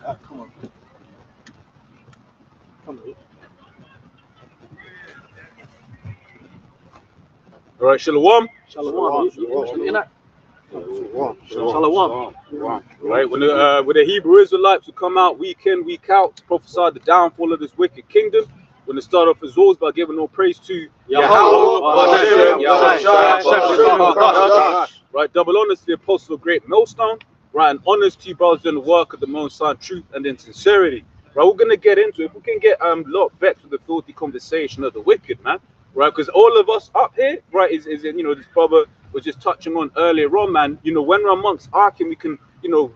Come on. Come on. All right, Shalom. Shalom. Shalom. Right, when the Hebrew Israelites will come out week in, week out to prophesy the downfall of this wicked kingdom, when they start off as always by giving all praise to Yahweh, right, double honors to the apostle of great millstone, right, and honors to you brothers in the work of the Most High, truth and in sincerity. Right, we're gonna get into it. If we can get lot vexed with the filthy conversation of the wicked, man. Right, because all of us up here, right, is this brother was just touching on earlier on, man. When we're amongst Arkin, we can,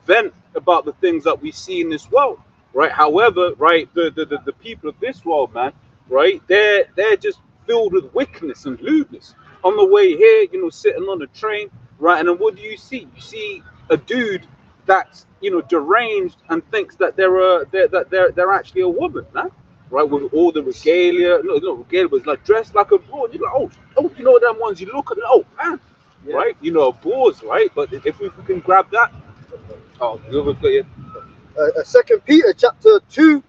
vent about the things that we see in this world, right? However, right, the people of this world, man, right, they're just filled with wickedness and lewdness. On the way here, sitting on the train, right, and then what do you see? You see a dude that's deranged and thinks that they're actually a woman, man. Right, with all the regalia, no regalia, but it's like dressed like a boar. You're like, oh, them ones you look at, man, yeah. Right? Boars, right? But if we can grab that, Second Peter chapter 2,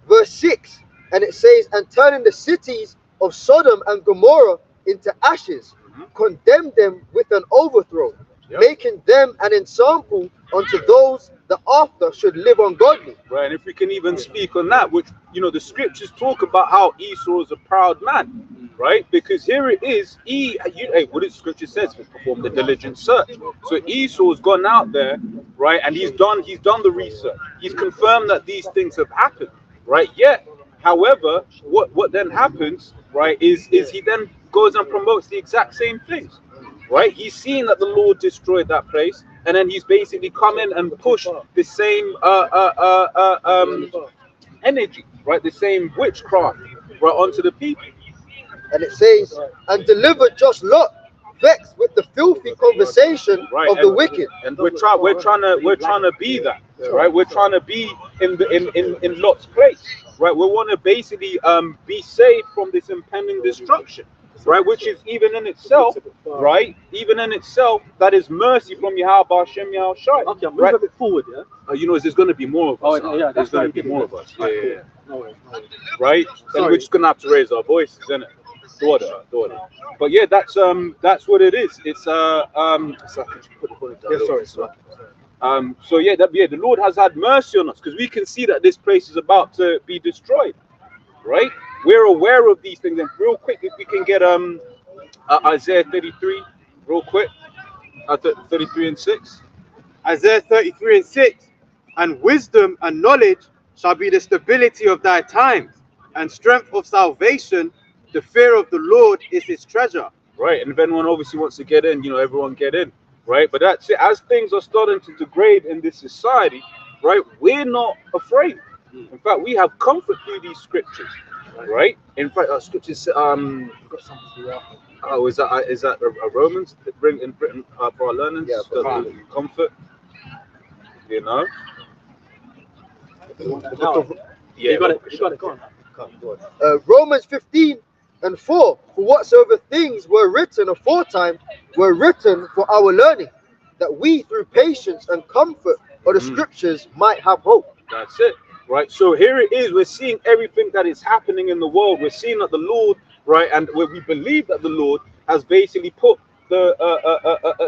verse 6, and it says, and turning the cities of Sodom and Gomorrah into ashes, condemn them with an overthrow, making them an example unto those that after should live ungodly. Right, and if we can even speak on that, which the scriptures talk about how Esau is a proud man, right? Because here it is, what the scripture says, perform the diligent search. So Esau's gone out there, right, and he's done the research. He's confirmed that these things have happened, right? Yet, however, what then happens, right, is he then goes and promotes the exact same things. Right, he's seen that the Lord destroyed that place, and then he's basically come in and pushed the same energy, right, the same witchcraft, right, onto the people. And it says, and deliver just Lot, vexed with the filthy conversation of the wicked. And we're trying to be that, right? We're trying to be in Lot's place, right? We want to basically be saved from this impending destruction. Right, which is even in itself, right? Even in itself, that is mercy from Yahweh Hashem Yahushai. Okay, move a bit forward, yeah. There's going to be more of us. There's going to be more of us. Yeah. No worries. Right, and we're just going to have to raise our voices, isn't it? Daughter. But yeah, that's what it is. It's So yeah, the Lord has had mercy on us because we can see that this place is about to be destroyed. Right, we're aware of these things, and real quick, if we can get Isaiah 33, real quick, 33 and 6. Isaiah 33 and 6, and wisdom and knowledge shall be the stability of thy times, and strength of salvation. The fear of the Lord is his treasure. Right, and if anyone obviously wants to get in, everyone get in. Right, but that's it. As things are starting to degrade in this society, right, we're not afraid. In fact, we have comfort through these scriptures, right? In fact, our scriptures, is that a Romans bring in Britain for our learnings? Yeah, comfort. Yeah, you got it. Go on. Romans 15 and 4, for whatsoever things were written aforetime were written for our learning, that we through patience and comfort of the scriptures might have hope. That's it. Right, so here it is. We're seeing everything that is happening in the world. We're seeing that the Lord, right, and where we believe that the Lord has basically put the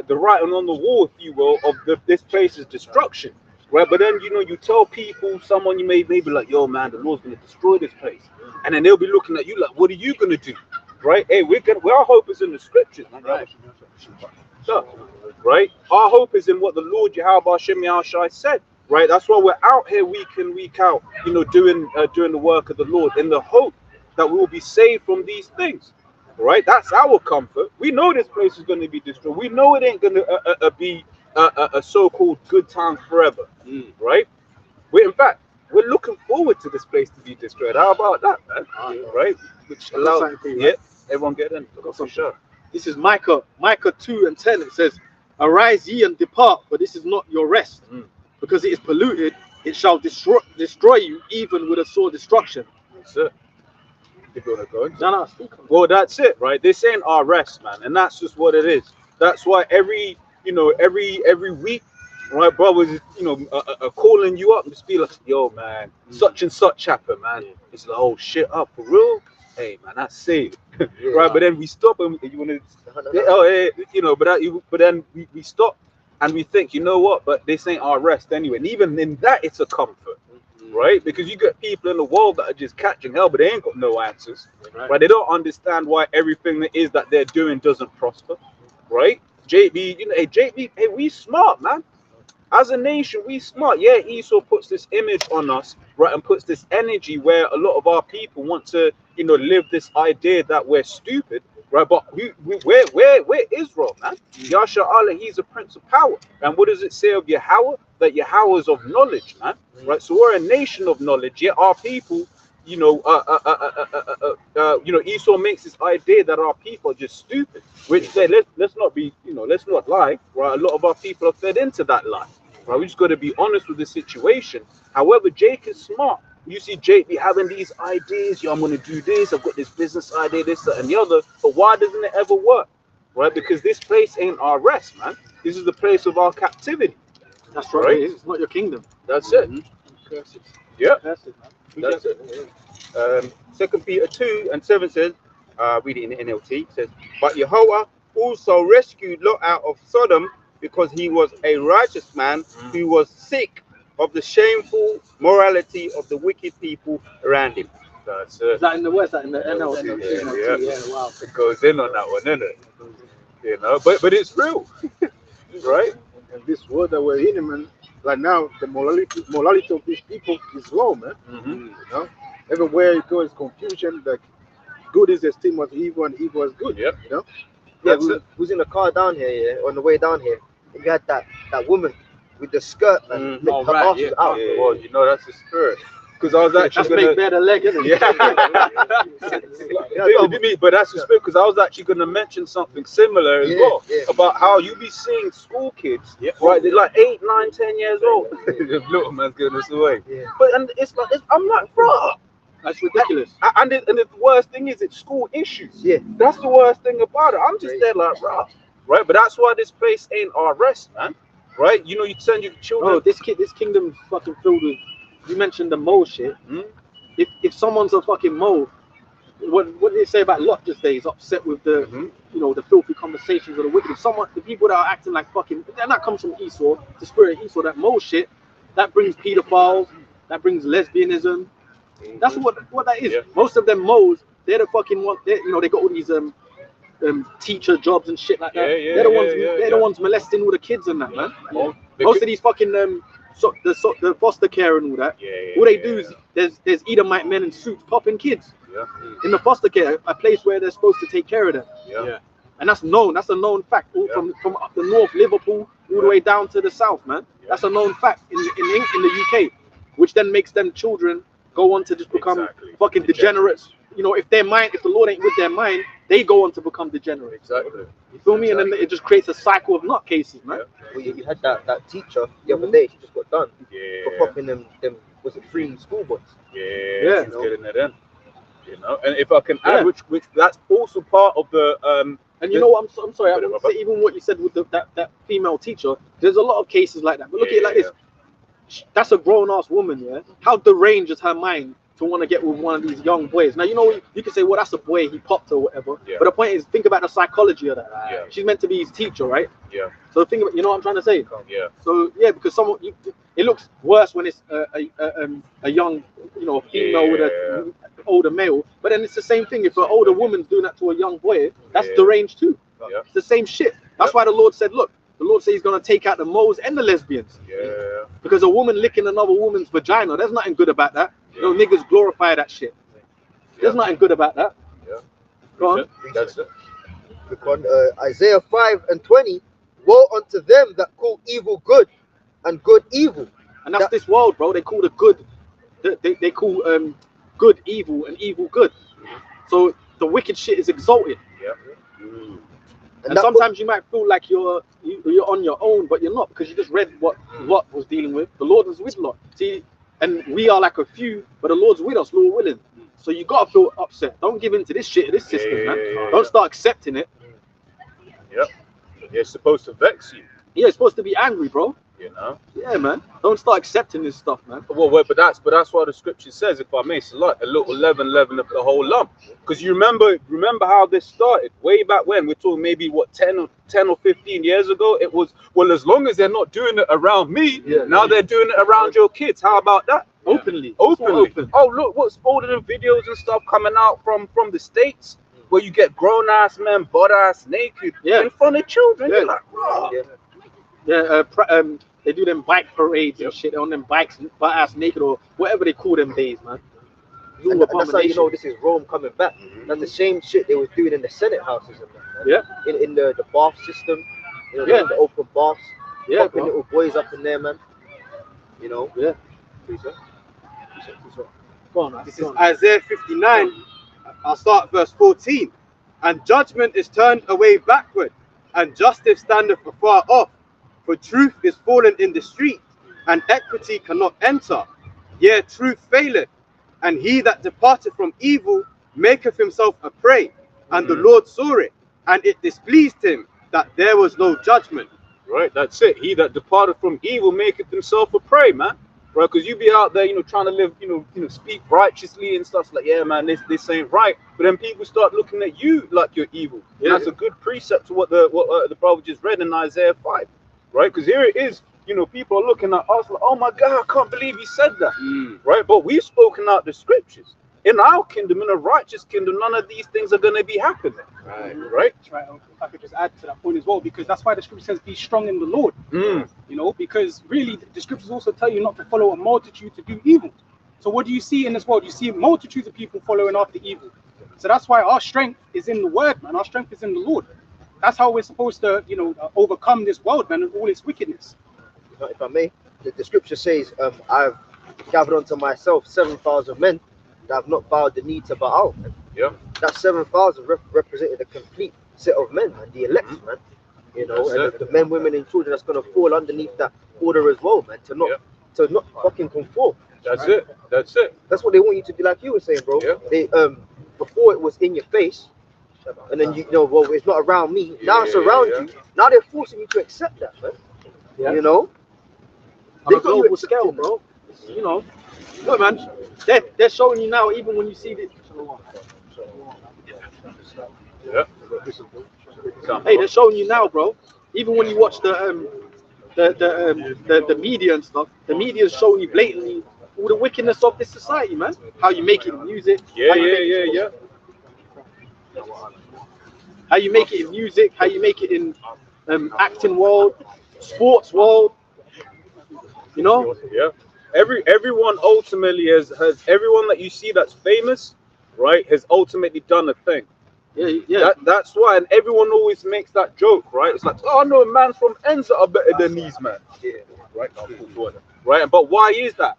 writing on the wall, if you will, of this place's destruction, right? But then you tell people, someone you may be like, yo, man, the Lord's going to destroy this place, and then they'll be looking at you like, what are you going to do, right? Hey, our hope is in the scriptures, man. Right. So, right, our hope is in what the Lord Yahweh Hashem Yahushai said. Right, that's why we're out here week in, week out, doing the work of the Lord in the hope that we will be saved from these things. Right, that's our comfort. We know this place is going to be destroyed. We know it ain't going to be a so-called good time forever. Right, in fact, we're looking forward to this place to be destroyed. How about that, man? Right, which allows everyone get in. For sure. This is Micah 2 and 10. It says, "Arise ye and depart, for this is not your rest." Because it is polluted, it shall destroy you, even with a sore destruction. That's it. If you want to go in. Well, that's it, right? This ain't our rest, man, and that's just what it is. That's why every week, right, brothers, calling you up and just be like, yo, man, such and such happened, man. It's like, oh shit, up for real? Hey, man, that's safe, right? But then we stop and you want to, but then we stop and we think, you know what? But this ain't our rest anyway. And even in that, it's a comfort, right? Because you get people in the world that are just catching hell, but they ain't got no answers, right? They don't understand why everything that is that they're doing doesn't prosper, right? JB, hey, we smart, man. As a nation, we smart. Yeah, Esau puts this image on us, right, and puts this energy where a lot of our people want to, live this idea that we're stupid, right? But we're Israel, man. Yasha Allah, he's a prince of power. And what does it say of Yahweh? That Yahweh is of knowledge, man, right? So we're a nation of knowledge. Yet our people, Esau makes this idea that our people are just stupid. Which let's not be, let's not lie, right? A lot of our people are fed into that lie, right? We just got to be honest with the situation. However, Jake is smart. You see Jake be having these ideas. I'm going to do this. I've got this business idea, this, that, and the other. But why doesn't it ever work, right? Because this place ain't our rest, man. This is the place of our captivity. That's right. It's not your kingdom. That's it. Curses. Yeah. Curses, man. That's it. 2 Peter 2:7 says, read it in the NLT, says, but Yahweh also rescued Lot out of Sodom because he was a righteous man who was sick of the shameful morality of the wicked people around him. That's it. Is that in the West? That in the NLT? Yeah. Wow. It goes in on that one, doesn't it? But it's real, right? And this world that we're in, man, like now, the morality of these people is low, man. Everywhere you go is confusion. Like good is esteemed as evil, and evil as good. Yep. Yeah, we was in the car down here, on the way down here. And we had that woman with the skirt, man. Her arse was out. Yeah, well, that's the spirit. Because I was actually That's make better leg, isn't it? But that's the spirit. Because I was actually going to mention something similar as well about how you be seeing school kids, right? They're like 8, 9, 10 years old. The little man's giving us away. Yeah. But and I'm like, bro, That's ridiculous. and the worst thing is it's school issues. Yeah. That's the worst thing about it. I'm just there like, bro, right? But that's why this place ain't our rest, man. Right? You send your children. Oh, this kingdom's fucking filled with. You mentioned the mole shit. If someone's a fucking mole, what did they say about Lot just there? He's upset with the the filthy conversations of the wicked. If the people that are acting like fucking, and that comes from Esau, the spirit of Esau, that mole shit, that brings pedophiles, that brings lesbianism. That's what that is. Yeah. Most of them moles, they're the fucking one. They got all these teacher jobs and shit like that. They're the ones molesting all the kids and that, man. Most of these fucking the foster care and all that. All they do is there's Edomite men in suits popping kids in the foster care, a place where they're supposed to take care of them. And that's known. That's a known fact. All from up the north, Liverpool, all the way down to the south, man. That's a known fact in the UK, which then makes them children go on to just become fucking degenerates. If the Lord ain't with their mind, they go on to become degenerates. Exactly. You feel me? And then it just creates a cycle of nutcases, man. Well, you had that teacher the other day. She just got done for popping them. Was it 3 schoolboys? Yeah. She's getting it in. And if I can add, which that's also part of the And you know what? I'm sorry. I want to say even what you said with that female teacher. There's a lot of cases like that. But look at it like this. That's a grown-ass woman, yeah? How deranged is her mind to want to get with one of these young boys? Now, you can say, well, that's a boy, he popped or whatever. But the point is, think about the psychology of that. She's meant to be his teacher, right? So think about, what I'm trying to say? So, because it looks worse when it's a young, female with an older male. But then it's the same thing. If an older woman's doing that to a young boy, that's deranged too. It's the same shit. That's why the Lord said, look, the Lord said he's going to take out the moles and the lesbians. Because a woman licking another woman's vagina, there's nothing good about that. Niggas glorify that shit. There's nothing good about that. Go on. That's it. Isaiah 5:20, woe unto them that call evil good and good evil. And that's this world, bro. They call the good. They call good evil and evil good. So the wicked shit is exalted. And sometimes you might feel like you're on your own, but you're not, because you just read what Lot was dealing with. The Lord was with Lot. See, and we are like a few, but the Lord's with us, Lord willing. So you gotta feel upset. Don't give in to this shit, this system, man. Don't start accepting it. It's supposed to vex you. Yeah, it's supposed to be angry, bro. You know. Yeah, man. Don't start accepting this stuff, man. But that's why the scripture says, if I may, it's like a little leaven of the whole lump. Because you remember how this started way back when. We're talking maybe what 10 or 15 years ago. It was, well, as long as they're not doing it around me, now they're doing it around your kids. How about that? Openly. Openly. Open. Oh, look, what's all of the videos and stuff coming out from the States where you get grown ass men butt ass naked in front of children. Yeah. You're like, "Rah." They do them bike parades and shit on them bikes, butt ass naked or whatever they call them days, man. And that's how you know this is Rome coming back. That's the same shit they was doing in the Senate houses and that, man. Yeah. In the bath system, you know, the open baths, popping little boys up in there, man. You know. Yeah. Go on, This is Isaiah 59. I'll start verse 14. And judgment is turned away backward, and justice standeth afar off. For truth is fallen in the street, and equity cannot enter. Yea, truth faileth, and he that departeth from evil maketh himself a prey. And the Lord saw it, and it displeased him that there was no judgment. Right, that's it. He that departed from evil maketh himself a prey, man. Right, because you be out there, you know, trying to live, you know, speak righteously and stuff like, yeah, man, this ain't right. But then people start looking at you like you're evil. And that's a good precept to what the brother just read in Isaiah 5. Right, because here it is, you know, people are looking at us like, oh my God, I can't believe he said that. Right, but we've spoken out the scriptures. In our kingdom, in a righteous kingdom, none of these things are going to be happening. Right. That's right. If I could just add to that point as well, because that's why the scripture says, be strong in the Lord. You know, because really the scriptures also tell you not to follow a multitude to do evil. So what do you see in this world? You see multitudes of people following after evil. So that's why our strength is in the word, man. Our strength is in the Lord. That's how we're supposed to, you know, overcome this world, man, and all its wickedness. If I may, the scripture says, I've gathered unto myself 7,000 men that have not bowed the knee to Baal. Yeah. That 7,000 represented a complete set of men, man, the elect, man. You know, and the men, women, and children that's going to fall underneath that order as well, man, to not fucking conform. That's it. That's it. That's what they want you to do, like you were saying, bro. They before it was in your face, and then you know, well, it's not around me. Now it's around you. Now they're forcing you to accept that, man. You know, on a global scale, bro. You know, look, man, they're showing you now, even when you see this. Hey, they're showing you now, bro. Even when you watch the media and stuff, the media is showing you blatantly all the wickedness of this society, man. How you make it in music. How you make it in music, how you make it in acting world, sports world. You know? Yeah. Everyone ultimately has everyone that you see that's famous, right, has ultimately done a thing. Yeah. That's why, and everyone always makes that joke, right? It's like, oh no, a man from Enza are better than these men. Right? Right? But why is that?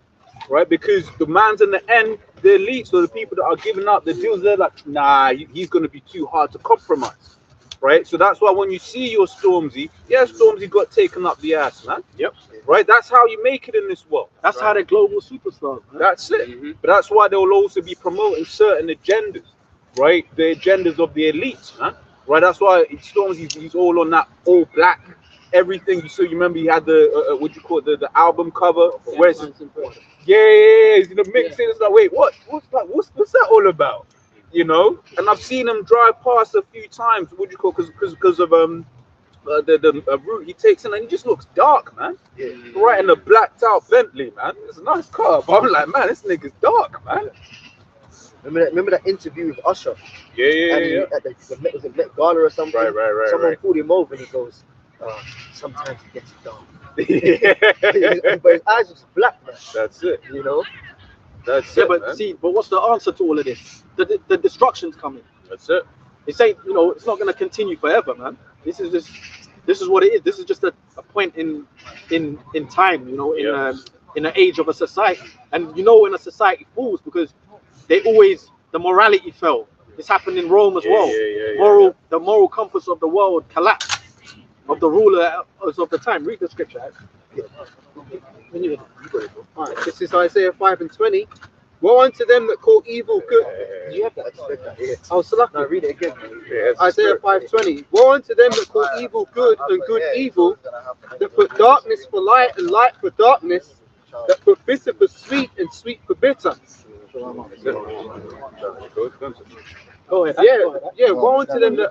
Right? Because the man's in the end, the elites or the people that are giving out the deals, they're like, nah, he's gonna be too hard to compromise. Right? So that's why when you see your Stormzy, Stormzy got taken up the ass, man. Right? That's how you make it in this world. That's how they're global superstars, man. That's it. But that's why they'll also be promoting certain agendas, right? The agendas of the elites, man. Right? That's why Stormzy, he's all on that all black, everything. So you remember he had the what do you call it, the album cover where it's he's in the mixing. It's like, wait, what's that all about? You know? And I've seen him drive past a few times. What do you call it? Because of the route he takes in, and he just looks dark, man. Right in a blacked out Bentley, man. It's a nice car, but I'm like, man, this nigga's dark, man. Remember that interview with Usher? At the Met Gala or something. Right. Someone pulled him over and he goes, sometimes it gets dark. But his eyes was black, man. That's it. You know? That's it. But man. see, but what's the answer to all of this? The destruction's coming. That's it. It's ain't, you know, it's not gonna continue forever, man. This is what it is. This is just a point in time, you know, in an age of a society. And you know when a society falls, because the morality fell. This happened in Rome as well. The moral compass of the world collapsed of the rulers of the time. Read the scripture. Alright, this is Isaiah 5:20. Woe unto them that call evil good. You have that. Oh, Salaki. No, read it again. Isaiah 5:20. Woe unto them that call evil good and good evil, that put darkness for light and light for darkness, that put bitter for sweet and sweet for bitter. Go ahead. Yeah. Woe unto them that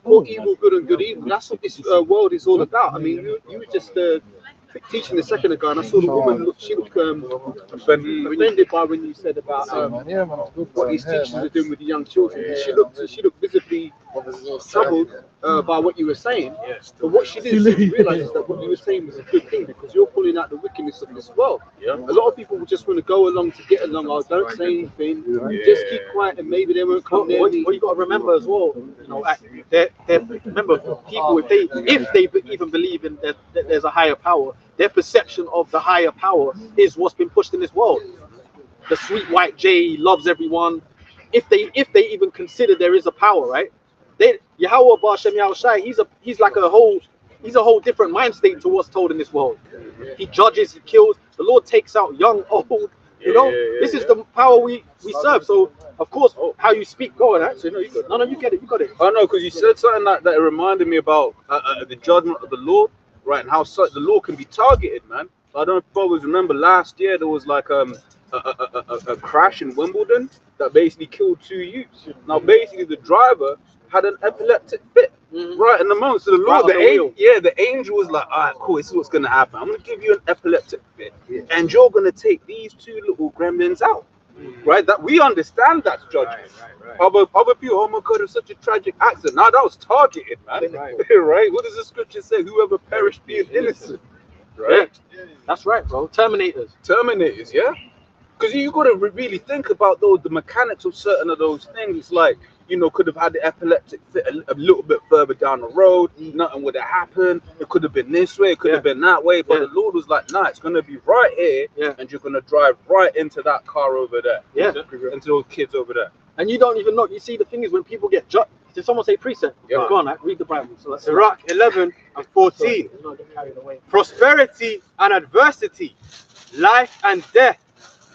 call evil good and good evil. That's what this world is all about. I mean, you were just teaching a second ago, and I saw the woman look. She looked offended by when you said about what these teachers are doing with the young children. She looked visibly troubled by what you were saying. But what she didn't seem to realize is that what you were saying was a good thing, because you're pulling out the wickedness of this world. A lot of people will just want to go along to get along. Oh, don't say anything. Just keep quiet, and maybe they won't come near me. What you got to remember as well, you know, remember people if they even believe in that there's a higher power, their perception of the higher power is what's been pushed in this world. The sweet white Jay loves everyone. If they even consider there is a power, right? Yahweh Bar Shem Yahushai, he's like a whole different mind state to what's told in this world. He judges, he kills. The Lord takes out young, old. You know, this is the power we serve. So of course, how you speak, go on. Actually, no, you got it. No, you get it. You got it. I know, because you said something that reminded me about the judgment of the Lord, right? And how the Lord can be targeted, man. I don't know if you always remember last year there was like a crash in Wimbledon that basically killed 2 youths. Now basically the driver had an epileptic fit right in the moment. So the Lord, the angel was like, all right, cool, this is what's gonna happen. I'm gonna give you an epileptic fit, and you're gonna take these 2 little gremlins out. Right? That we understand that's judgment. Other people, oh my God, it's such a tragic accident. Now that was targeted, man. Right? What does the scripture say? Whoever perished being innocent. Right? Yeah. That's right, bro. Terminators, yeah. Because you got to really think about the mechanics of certain of those things. It's like, you know, could have had the epileptic fit a little bit further down the road. Nothing would have happened. It could have been this way. It could have been that way. But the Lord was like, nah, it's going to be right here. And you're going to drive right into that car over there. Into those kids over there. And you don't even know. You see, the thing is, when people get judged, did someone say precept? Go on, read the Bible. So let's Sirach 11:14. Prosperity and adversity, life and death,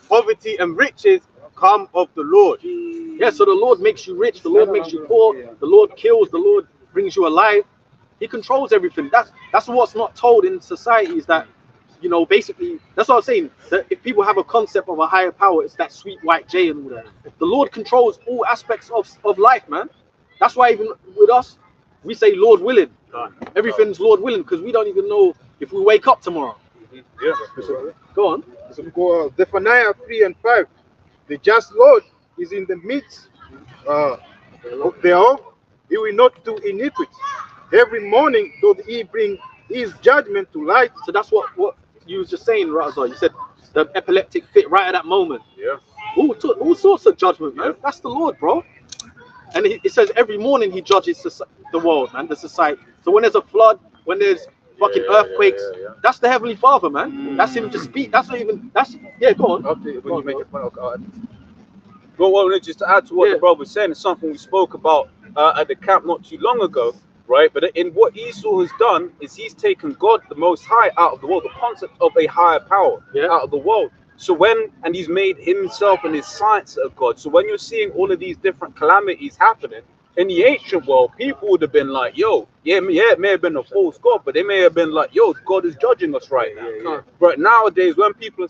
poverty and riches come of the Lord. Yeah, so the Lord makes you rich, the Lord makes you poor, the Lord kills, the Lord brings you alive. He controls everything. That's what's not told in society, is that, you know, basically, that's what I'm saying. That if people have a concept of a higher power, it's that sweet white Jay and all that. The Lord controls all aspects of life, man. That's why even with us, we say Lord willing. Everything's Lord willing, because we don't even know if we wake up tomorrow. Go on. Zephaniah 3:5. The just Lord is in the midst thereof. He will not do iniquity. Every morning doth he bring his judgment to light. So that's what you was just saying, Razor. You said the epileptic fit right at that moment. All sorts of judgment, man. That's the Lord, bro. And it says every morning he judges the world, man, the society. So when there's a flood, when there's fucking earthquakes, that's the Heavenly Father, man. That's him to speak. That's not even, go on. When you make a point, well, just to add to what the brother was saying, it's something we spoke about at the camp not too long ago, right? But in what Esau has done is he's taken God, the Most High, out of the world, the concept of a higher power out of the world. So and he's made himself and his science of God. So when you're seeing all of these different calamities happening in the ancient world, people would have been like, yo, it may have been a false God, but they may have been like, yo, God is judging us right now. But nowadays, when people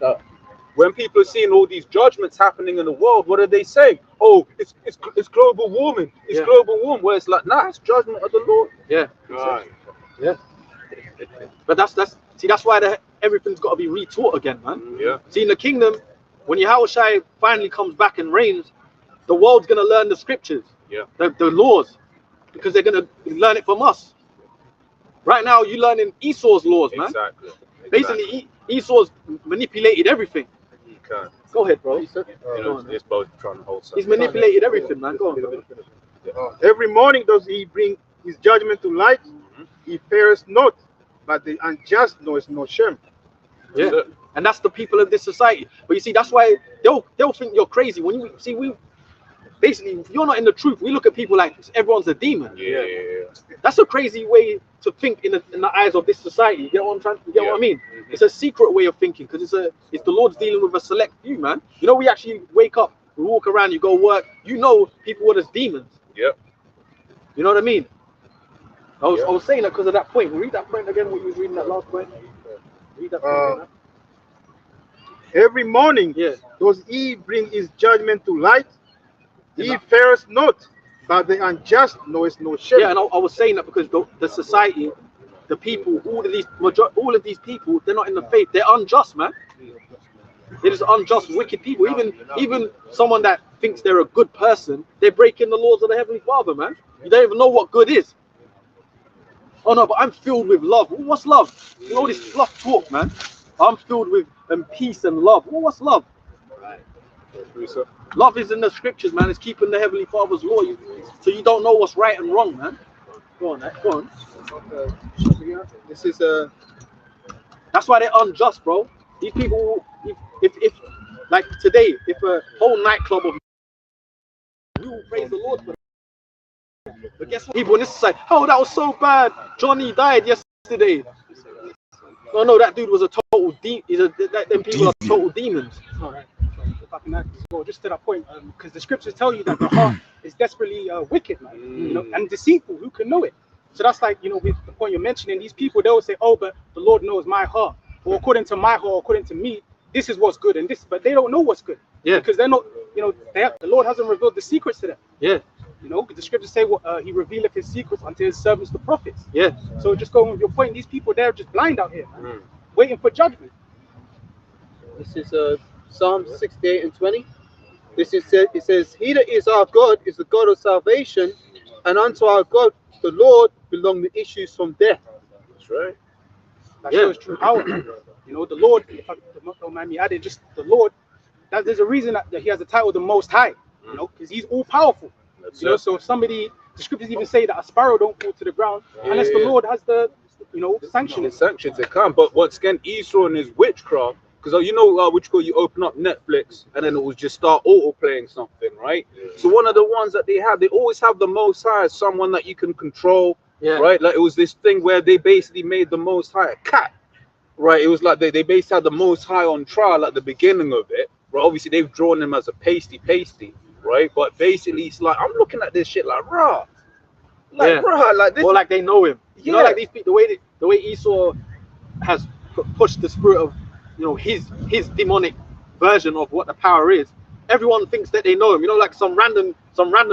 are seeing all these judgments happening in the world, what are they saying? Oh, it's global warming. It's global warming. Where it's like, nah, it's judgment of the Lord. But that's why everything's got to be retaught again, man. See, in the kingdom, when Yahushua finally comes back and reigns, the world's gonna learn the scriptures, the laws, because they're gonna learn it from us. Right now, you're learning Esau's laws, man. Basically, Esau's manipulated everything. Go ahead, bro. It's both trying to hold something. He's manipulated everything, man. Go on. Every morning does he bring his judgment to light. He fears not, but the unjust knows no shame. And that's the people of this society. But you see, that's why they'll think you're crazy when you see basically, if you're not in the truth, we look at people like everyone's a demon. Yeah. That's a crazy way to think in the eyes of this society. You get what I'm trying? You get what I mean? It's a secret way of thinking because it's the Lord's dealing with a select few, man. You know, we actually wake up, we walk around, you go work. You know, people are just demons. Yep. You know what I mean? I was saying that because of that point. Read that point again. What you was reading that last point. Read that point. Again, Every morning yeah. does he bring his judgment to light. He Yeah. fears not, but the unjust knoweth no shame. Yeah, and I was saying that because the society, the people, all of these people, they're not in the faith. They're unjust, man. They're just unjust, wicked people. Even someone that thinks they're a good person, they're breaking the laws of the Heavenly Father, man. You don't even know what good is. Oh no, but I'm filled with love. What's love? You know this fluff talk, man. I'm filled with peace and love. Well, what's love? Love is in the scriptures, man. It's keeping the Heavenly Father's law. So you don't know what's right and wrong, man. Go on, man. Go on. This is That's why they're unjust, bro. These people, if like today, if a whole nightclub of we will praise the Lord for that. But guess what? People in this society, oh, that was so bad. Johnny died yesterday. Oh no, that dude was a total them people are total demons. All right. If I can add as well, just to that point, because the scriptures tell you that the heart is desperately wicked, man, you know, and deceitful. Who can know it? So that's like, you know, with the point you're mentioning, these people, they will say, oh, but the Lord knows my heart, or according to my heart, according to me, this is what's good, and this, but they don't know what's good. Yeah. Because they're not, you know, the Lord hasn't revealed the secrets to them. Yeah. You know, the scriptures say he revealeth his secrets unto his servants, the prophets. Yeah. So just going with your point, these people, they're just blind out here, man, waiting for judgment. This is Psalm 68 and 20. It says, He that is our God is the God of salvation, and unto our God, the Lord, belong the issues from death. That's right. That shows true power. You know, the Lord, if I don't mind me adding, just the Lord, there's a reason that he has the title the Most High, you know, because he's all powerful. You know, so if somebody, the scriptures even say that a sparrow don't fall to the ground unless the Lord has the, you know, sanction. The sanctions they come. But once again, Esau and his witchcraft, because you know witchcraft, you open up Netflix and then it will just start auto playing something, right? So one of the ones that they always have the Most High as someone that you can control, right? Like it was this thing where they basically made the Most High a cat, right? It was like they basically had the Most High on trial at the beginning of it, right? Obviously they've drawn him as a pasty, right? But basically it's like, I'm looking at this shit like, rah, like, rah, like this. Or like they know him. You know, like these people, the way Esau has pushed the spirit of, you know, his demonic version of what the power is. Everyone thinks that they know him. You know, like some random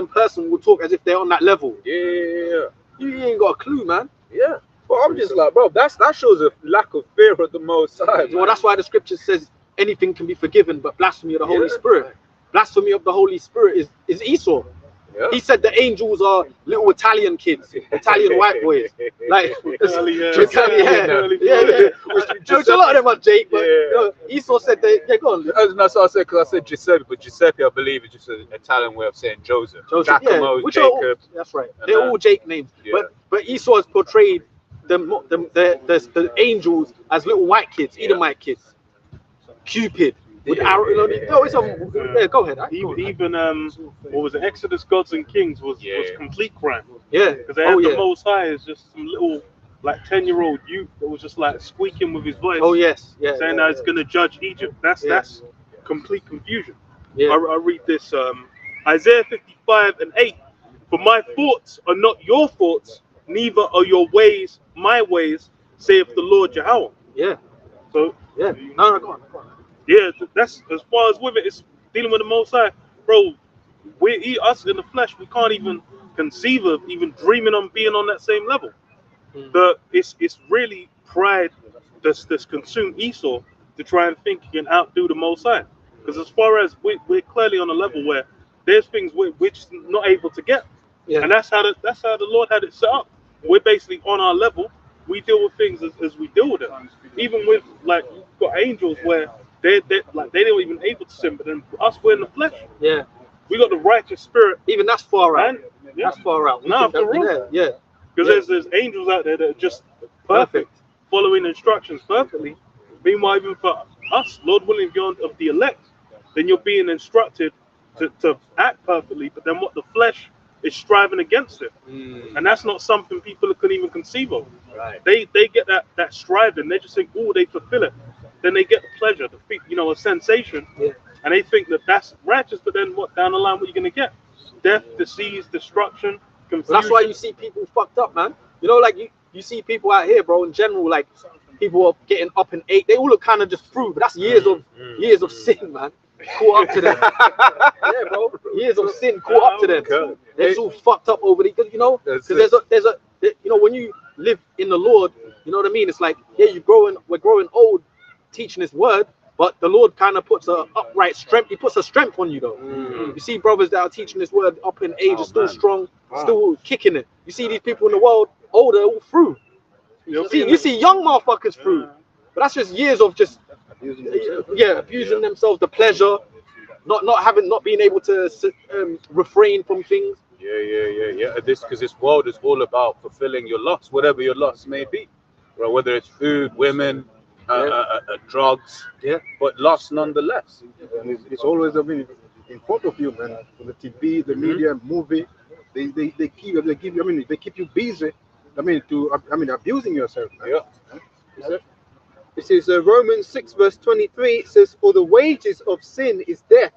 person will talk as if they're on that level. Yeah. You ain't got a clue, man. Yeah. Well, I'm just like, bro, that shows a lack of fear of the Most High. Well, that's why the scripture says anything can be forgiven, but blasphemy of the Holy Spirit. Blasphemy of the Holy Spirit is Esau. Yeah. He said the angels are little Italian kids, Italian white boys. Like, There's a lot of them are Jake, but you know, Esau said they're gone. That's what I said, because I said Giuseppe, but Giuseppe, I believe, is just an Italian way of saying Joseph. Giacomo, which Jacob. That's right. They're all Jake names. Yeah. But Esau has portrayed the angels as little white kids, Edomite kids. Cupid. With arrow, go ahead. Even what was it? Exodus, Gods and Kings was complete crime. Yeah, because they had the Most High as just some little like 10-year-old youth that was just like squeaking with his voice. Oh yes, saying that he's gonna judge Egypt. That's complete confusion. Yeah. I read this Isaiah 55:8. For my thoughts are not your thoughts, neither are your ways my ways, saith the Lord Yahweh. Yeah. So no, go on. Yeah, that's as far as with it. It's dealing with the Most High, bro. Us in the flesh, we can't even conceive of even dreaming on being on that same level. But it's really pride that's consumed Esau to try and think he can outdo the Most High. Because as far as we're clearly on a level where there's things we're just not able to get, and that's how the Lord had it set up. We're basically on our level. We deal with things as we deal with them. Even with like you've got angels where they don't even able to sin, but then us we're in the flesh. Yeah, we got the righteous spirit. Even that's far out. That's far out. Because there's angels out there that are just perfect, following instructions perfectly. Meanwhile, even for us, Lord willing, if you're of the elect, then you're being instructed to act perfectly, but then what the flesh is striving against it, and that's not something people can even conceive of. Right. They get that striving. They just think, oh, they fulfill it, then they get the pleasure, a sensation, and they think that that's righteous. But then what down the line? What are you gonna get? Death, disease, destruction, confusion. That's why you see people fucked up, man. You know, like you see people out here, bro. In general, like people are getting up in age. They all look kind of just through, but that's years of sin, man. Caught up to them. Yeah, bro. Years of sin caught up to them. They're all fucked up over the, because there's a when you live in the Lord, you know what I mean. It's like, yeah, we're growing old, teaching His word, but the Lord kind of puts a upright strength. He puts a strength on you, though. You see brothers that are teaching His word up in age, are still strong, still kicking it. You see these people in the world older, all through. You see young motherfuckers through, but that's just years of just abusing themselves, the pleasure, not being able to refrain from things. Yeah. This world is all about fulfilling your lusts, whatever your lusts may be, right? Whether it's food, women, drugs, but lust nonetheless. And it's always, in front of you, man. For the TV, the media, movie, they keep you busy. Abusing yourself, man. Yeah. This is Romans 6 verse 23. It says, "For the wages of sin is death,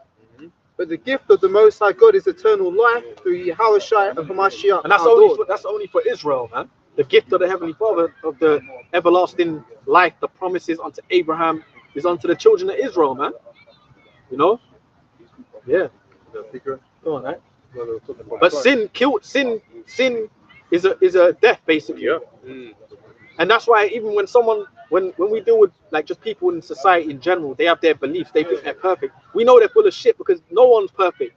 but the gift of the Most High God is eternal life through Yahushua and Hamashiach." And that's only for Israel, man. The gift of the Heavenly Father of the everlasting life, the promises unto Abraham, is unto the children of Israel, man. You know? Yeah. Go on, right? But sin is a death, basically. Yeah. And that's why even when we deal with like just people in society in general, they have their beliefs, they think they're perfect. We know they're full of shit because no one's perfect.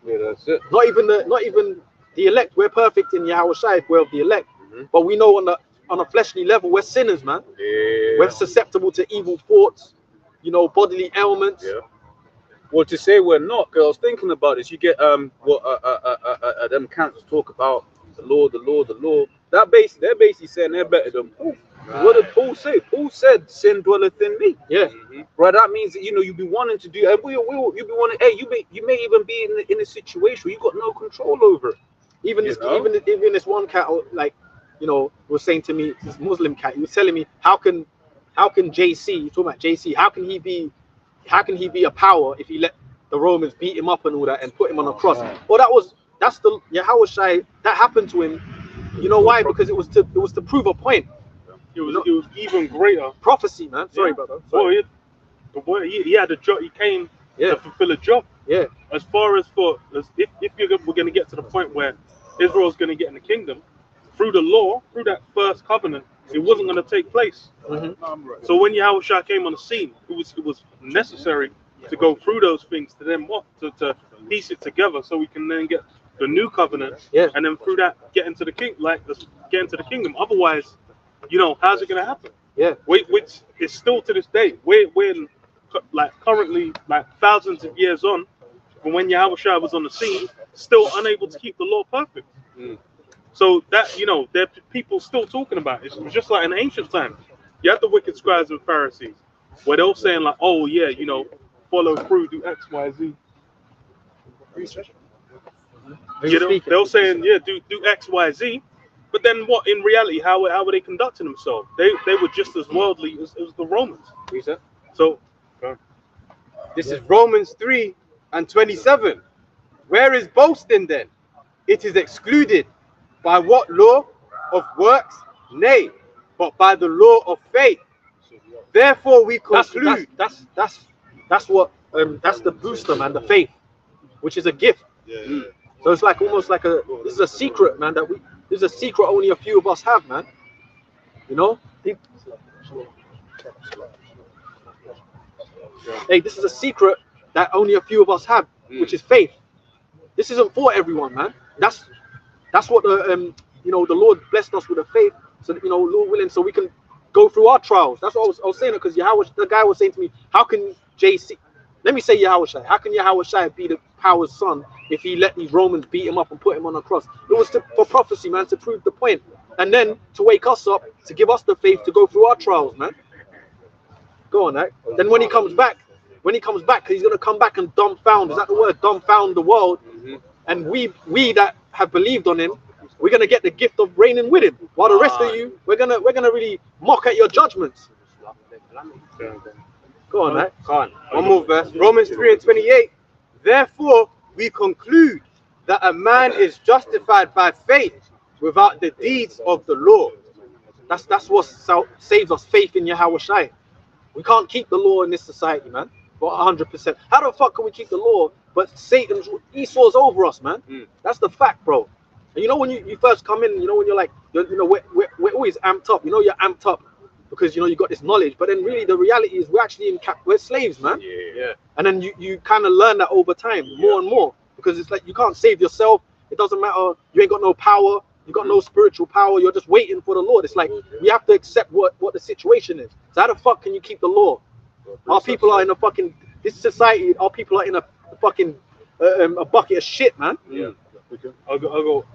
Yeah, that's it. Not even the elect. We're perfect in Yahushua if we're of the elect. But we know on a fleshly level we're sinners, man. Yeah. We're susceptible to evil thoughts, bodily ailments. Yeah. Well, to say we're not, because I was thinking about this, you get them camps talk about the law. They're basically saying they're better than Paul. Right. What did Paul say? Paul said, "Sin dwelleth in me." Yeah. Right. That means that you be wanting to do, and you be wanting. Hey, you may even be in a situation where you got no control over it. Even this one cat, like, was saying to me, this Muslim cat, he was telling me, how can JC, talking about JC, how can he be a power if he let the Romans beat him up and all that and put him on a cross? Well, that's the Yahushua that happened to him. You know why? Because it was to prove a point. It was even greater prophecy, man. Sorry, brother. Sorry. Well, he had a job. He came to fulfill a job. Yeah. As far as we're going to get to the point where Israel's going to get in the kingdom through the law, through that first covenant, it wasn't going to take place. So when Yahushua came on the scene, it was necessary to go through those things to then to piece it together so we can then get the new covenant, and then through that get into the kingdom. Otherwise, how's it going to happen? Yeah. Which is still to this day. We're like currently like thousands of years on from when Yahushua was on the scene, still unable to keep the law perfect. So that there are people still talking about it. It's just like in ancient times. You had the wicked scribes and Pharisees, where they're all saying like, oh yeah, follow through, do X, Y, Z. They're saying, do X, Y, Z. But then what, in reality, how were they conducting themselves? They were just as worldly as the Romans. So this is Romans 3:27. Where is boasting then? It is excluded. By what law? Of works? Nay, but by the law of faith. Therefore we conclude. That's what that's the booster, man, the faith, which is a gift. So it's like almost like this is a secret, man, this is a secret only a few of us have, man. Hey, this is a secret that only a few of us have, which is faith. This isn't for everyone, man. That's what the Lord blessed us with a faith, so that, Lord willing, so we can go through our trials. That's what I was saying, because the guy was saying to me, how can JC, let me say Yahushua, how can Yahushua be the power's son if he let these Romans beat him up and put him on a cross? It was for prophecy, man, to prove the point, and then to wake us up, to give us the faith to go through our trials, man. Go on, right? Then when he comes back, when he comes back, he's gonna come back and dumbfound. Is that the word? Dumbfound the world. And we that have believed on him, we're gonna get the gift of reigning with him. While the rest of you, we're gonna really mock at your judgments. Go on, right? One more verse. Romans 3:28. Therefore, we conclude that a man is justified by faith without the deeds of the law. That's what saves us, faith in Yahweh Shai. We can't keep the law in this society, man. For 100%. How the fuck can we keep the law? But Satan's Esau's over us, man. That's the fact, bro. And you know when you first come in, you know when you're like, we're always amped up. You know you're amped up because you got this knowledge. But then really the reality is we're actually we're slaves, man. Yeah. And then you kind of learn that over time, more and more, because it's like you can't save yourself. It doesn't matter. You ain't got no power. You got no spiritual power. You're just waiting for the Lord. It's like we have to accept what the situation is. So how the fuck can you keep the law? Our people are in a fucking this society. Our people are in a fucking a bucket of shit, man. Yeah. I'll go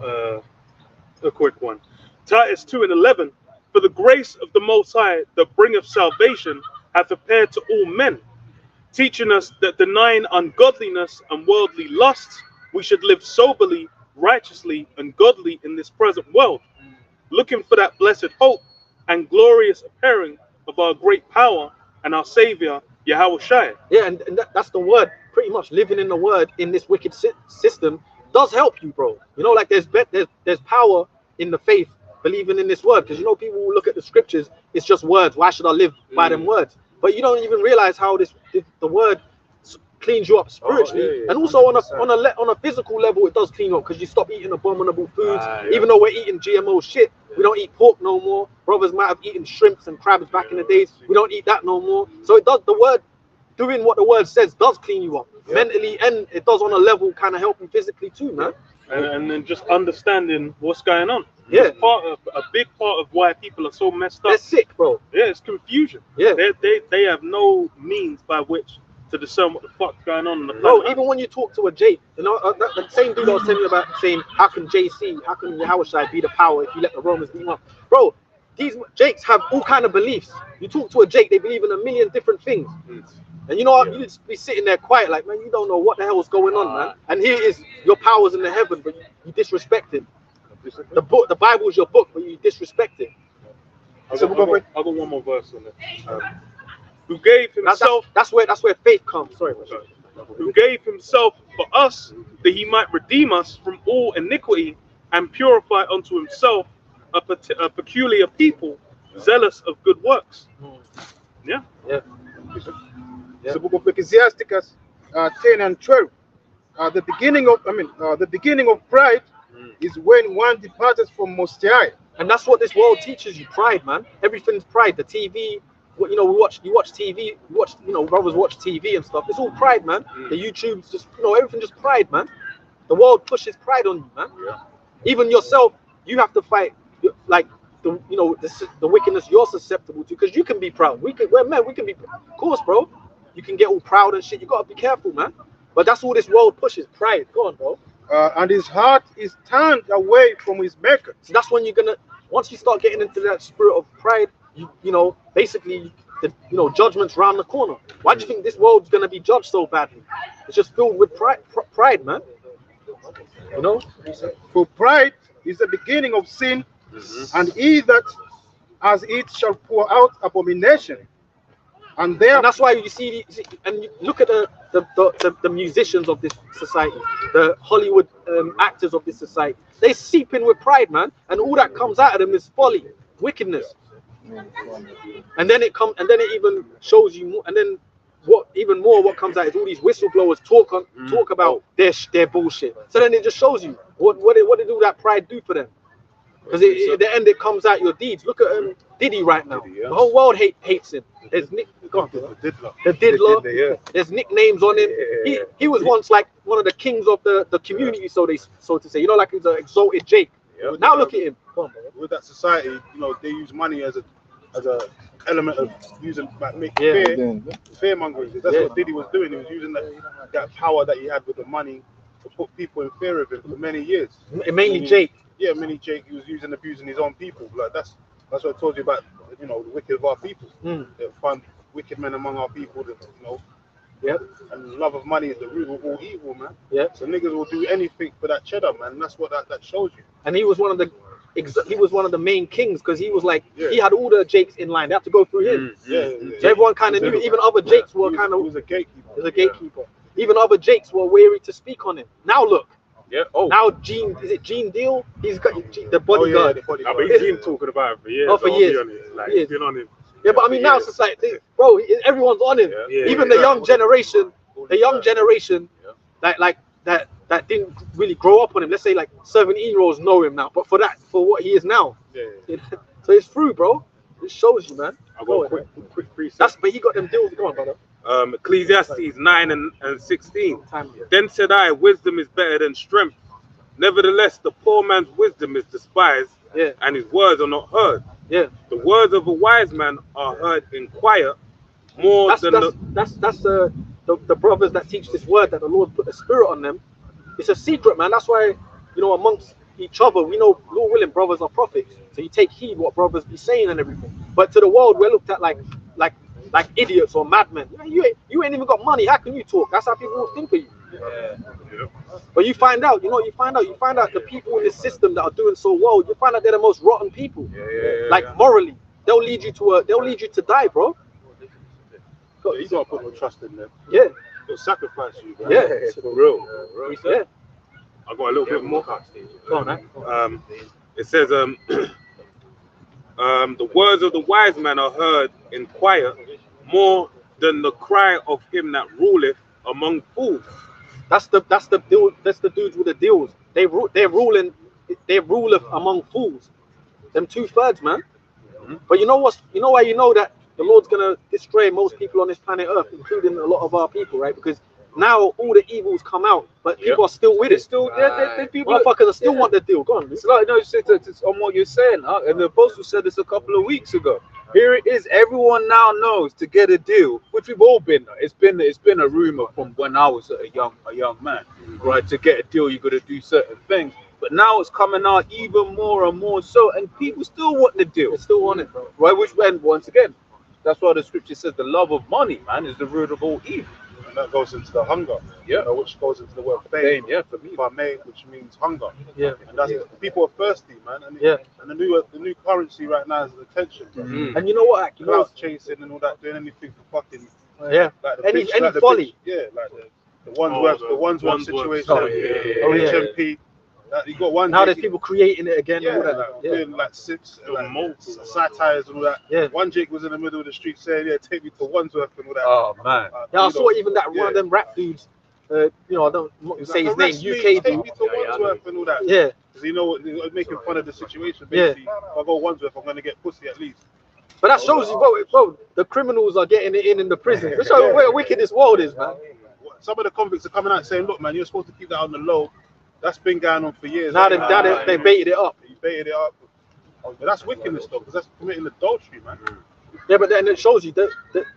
a quick one. Titus 2:11. For the grace of the Most High that bringeth salvation hath appeared to all men, teaching us that denying ungodliness and worldly lusts, we should live soberly, righteously, and godly in this present world, looking for that blessed hope and glorious appearing of our great power and our Savior, Yahweh Shai. Yeah, and that's the word. Pretty much living in the word in this wicked system does help you, bro. You know, like there's power in the faith, believing in this word, because people will look at the scriptures, it's just words. Why should I live by them words? But you don't even realize how the word cleans you up spiritually, and also on a physical level, it does clean you up because you stop eating abominable foods. Even though we're eating GMO shit, we don't eat pork no more. Brothers might have eaten shrimps and crabs back in the days. We don't eat that no more. So it does, the word doing what the word says does clean you up mentally, and it does on a level kind of help you physically too, man. And then just understanding what's going on. Yeah. It's a big part of why people are so messed up. They're sick, bro. Yeah, it's confusion. Yeah. They have no means by which to discern what the fuck's going on in the Bro, planet. even when you talk to a Jake, the same dude I was telling you about saying, how can Yahweh Shai be the power if you let the Romans beat him up? Bro, these Jakes have all kind of beliefs. You talk to a Jake, they believe in a million different things. And you know what? You just be sitting there quiet, like, man, you don't know what the hell is going on, man. And here is your powers in the heaven, but you disrespect it. The Bible is your book, but you disrespect it. I'll go one more verse on it. Who gave himself? That's where faith comes. Sorry. Who gave himself for us that he might redeem us from all iniquity and purify unto himself a peculiar people, zealous of good works. Yeah. The book of Ecclesiasticus 10 and 12. The beginning of pride is when one departs from Most High. And that's what this world teaches you, pride, man. Everything's pride. The TV, you watch TV, brothers watch TV and stuff. It's all pride, man. The YouTube's just, everything just pride, man. The world pushes pride on you, man. Even yourself, you have to fight, like, the wickedness you're susceptible to, because you can be proud. We're men, we can be, of course, bro. You can get all proud and shit. You gotta be careful, man. But that's all this world pushes, pride. Go on, bro. And his heart is turned away from his maker. So that's when once you start getting into that spirit of pride, basically, judgment's round the corner. Why do you think this world's gonna be judged so badly? It's just filled with pride, man. For pride is the beginning of sin, and he that has it shall pour out abomination. And that's why you see, and you look at the musicians of this society, the Hollywood actors of this society. They seep in with pride, man, and all that comes out of them is folly, wickedness. And then it even shows you more. And then what comes out is all these whistleblowers talk about their bullshit. So then it just shows you what did all that pride do for them? Because at the end it comes out your deeds. Look at Diddy right now. The whole world hates him. There's the Diddler. There's nicknames on him. He was once like one of the kings of the community, so to say. Like he's an exalted Jake. Now look at him. With that society, they use money as a element of using fear mongering. That's what Diddy was doing. He was using that power that he had with the money to put people in fear of him for many years. Mainly Jake. Yeah, mainly Jake. He was abusing his own people. Like that's what I told you about. The wicked of our people. They find wicked men among our people that Yep. And love of money is the root of all evil, man. Yep. So niggas will do anything for that cheddar, man. And that's what that shows you. And he was one of the main kings because he was like Yeah. he had all the Jakes in line. They had to go through him. Yeah. So everyone kind of knew. Even other Jakes were kind He of was a gatekeeper. was a gatekeeper. Even other Jakes were wary to speak on him. Now look. Yeah. Oh. Now Gene, is it Gene Deal? He's got the Oh, yeah, bodyguard. the Nah, bodyguard. but he's been talking about it for years. Oh, for I'll years. be honest. Like, Years. he's been on him. Yeah, but I mean now it's just like, bro, everyone's on him. Yeah. Yeah, Even yeah. the young generation, that didn't really grow up on him. Let's say like 17-year-olds know him now, but for what he is now. Yeah. So it's true, bro. It shows you, man. I'll Go go on. quick precept. But he got them deals. Go on, brother. Ecclesiastes 9 and 16. Time. Then said I, wisdom is better than strength. Nevertheless, the poor man's wisdom is despised, Yeah, and his words are not heard. yeah. The words of a wise man are heard in quiet more That's than the brothers that teach this word that the Lord put the Spirit on them. It's a secret, man. That's why, amongst each other, we know, Lord willing, brothers are prophets. So you take heed what brothers be saying and everything. But to the world, we're looked at like idiots or madmen. You ain't even got money. How can you talk? That's how people will think of you. But you find out the people in this system that are doing so well, you find out they're the most rotten people. Morally. They'll lead you to die, bro. You gotta put no trust in them. Yeah. They'll sacrifice you, man. Yeah. For real. Yeah. I got a little bit more. Go on, man. It says, the words of the wise man are heard in quiet more than the cry of him that ruleth among fools. That's the dudes with the deals. They ruleth among fools. Them 2/3, man. But you know why you know that the Lord's gonna destroy most people on this planet Earth, including a lot of our people, right? Because now all the evils come out, but people are still with it. Still, people. Motherfuckers still want the deal. Go on. It's like it's on what you're saying, huh? And the apostle said this a couple of weeks ago. Here it is. Everyone now knows to get a deal, which we've all been. It's been a rumor from when I was a young man, right? To get a deal, you got to do certain things. But now it's coming out even more and more so, and people still want the deal. They still want it, bro. Right? Which, when once again, that's why the scripture says the love of money, man, is the root of all evil. And that goes into the hunger. Yeah. Which goes into the word Pain, pain. yeah, for me. Famine, which means hunger. Yeah. And that's people are thirsty, man. And and the new currency right now is attention. Bro. And you know what? Crowd chasing and all that, doing anything for fucking Yeah. like the Any bitch, like the folly. bitch, like the Wandsworth situation, HMP. You got one. Now there's people creating it again. Yeah, and all that. like, doing like satires and all that. Yeah. One Jake was in the middle of the street saying, "Yeah, take me to Wandsworth and all that." Oh man. Yeah, I saw even that one of them rap dudes. I don't say his name. UK Take dude. me to Wandsworth and all that. Yeah. Because he was making fun of the situation. Basically, if I go Wandsworth, I'm gonna get pussy at least. But that shows you, bro, the criminals are getting it in the prison. This shows where wicked this world is, man. Some of the convicts are coming out saying, "Look, man, you're supposed to keep that on the low." That's been going on for years. Now they baited it up. You baited it up. But that's wickedness, though, because that's committing adultery, man. Yeah, but then it shows you that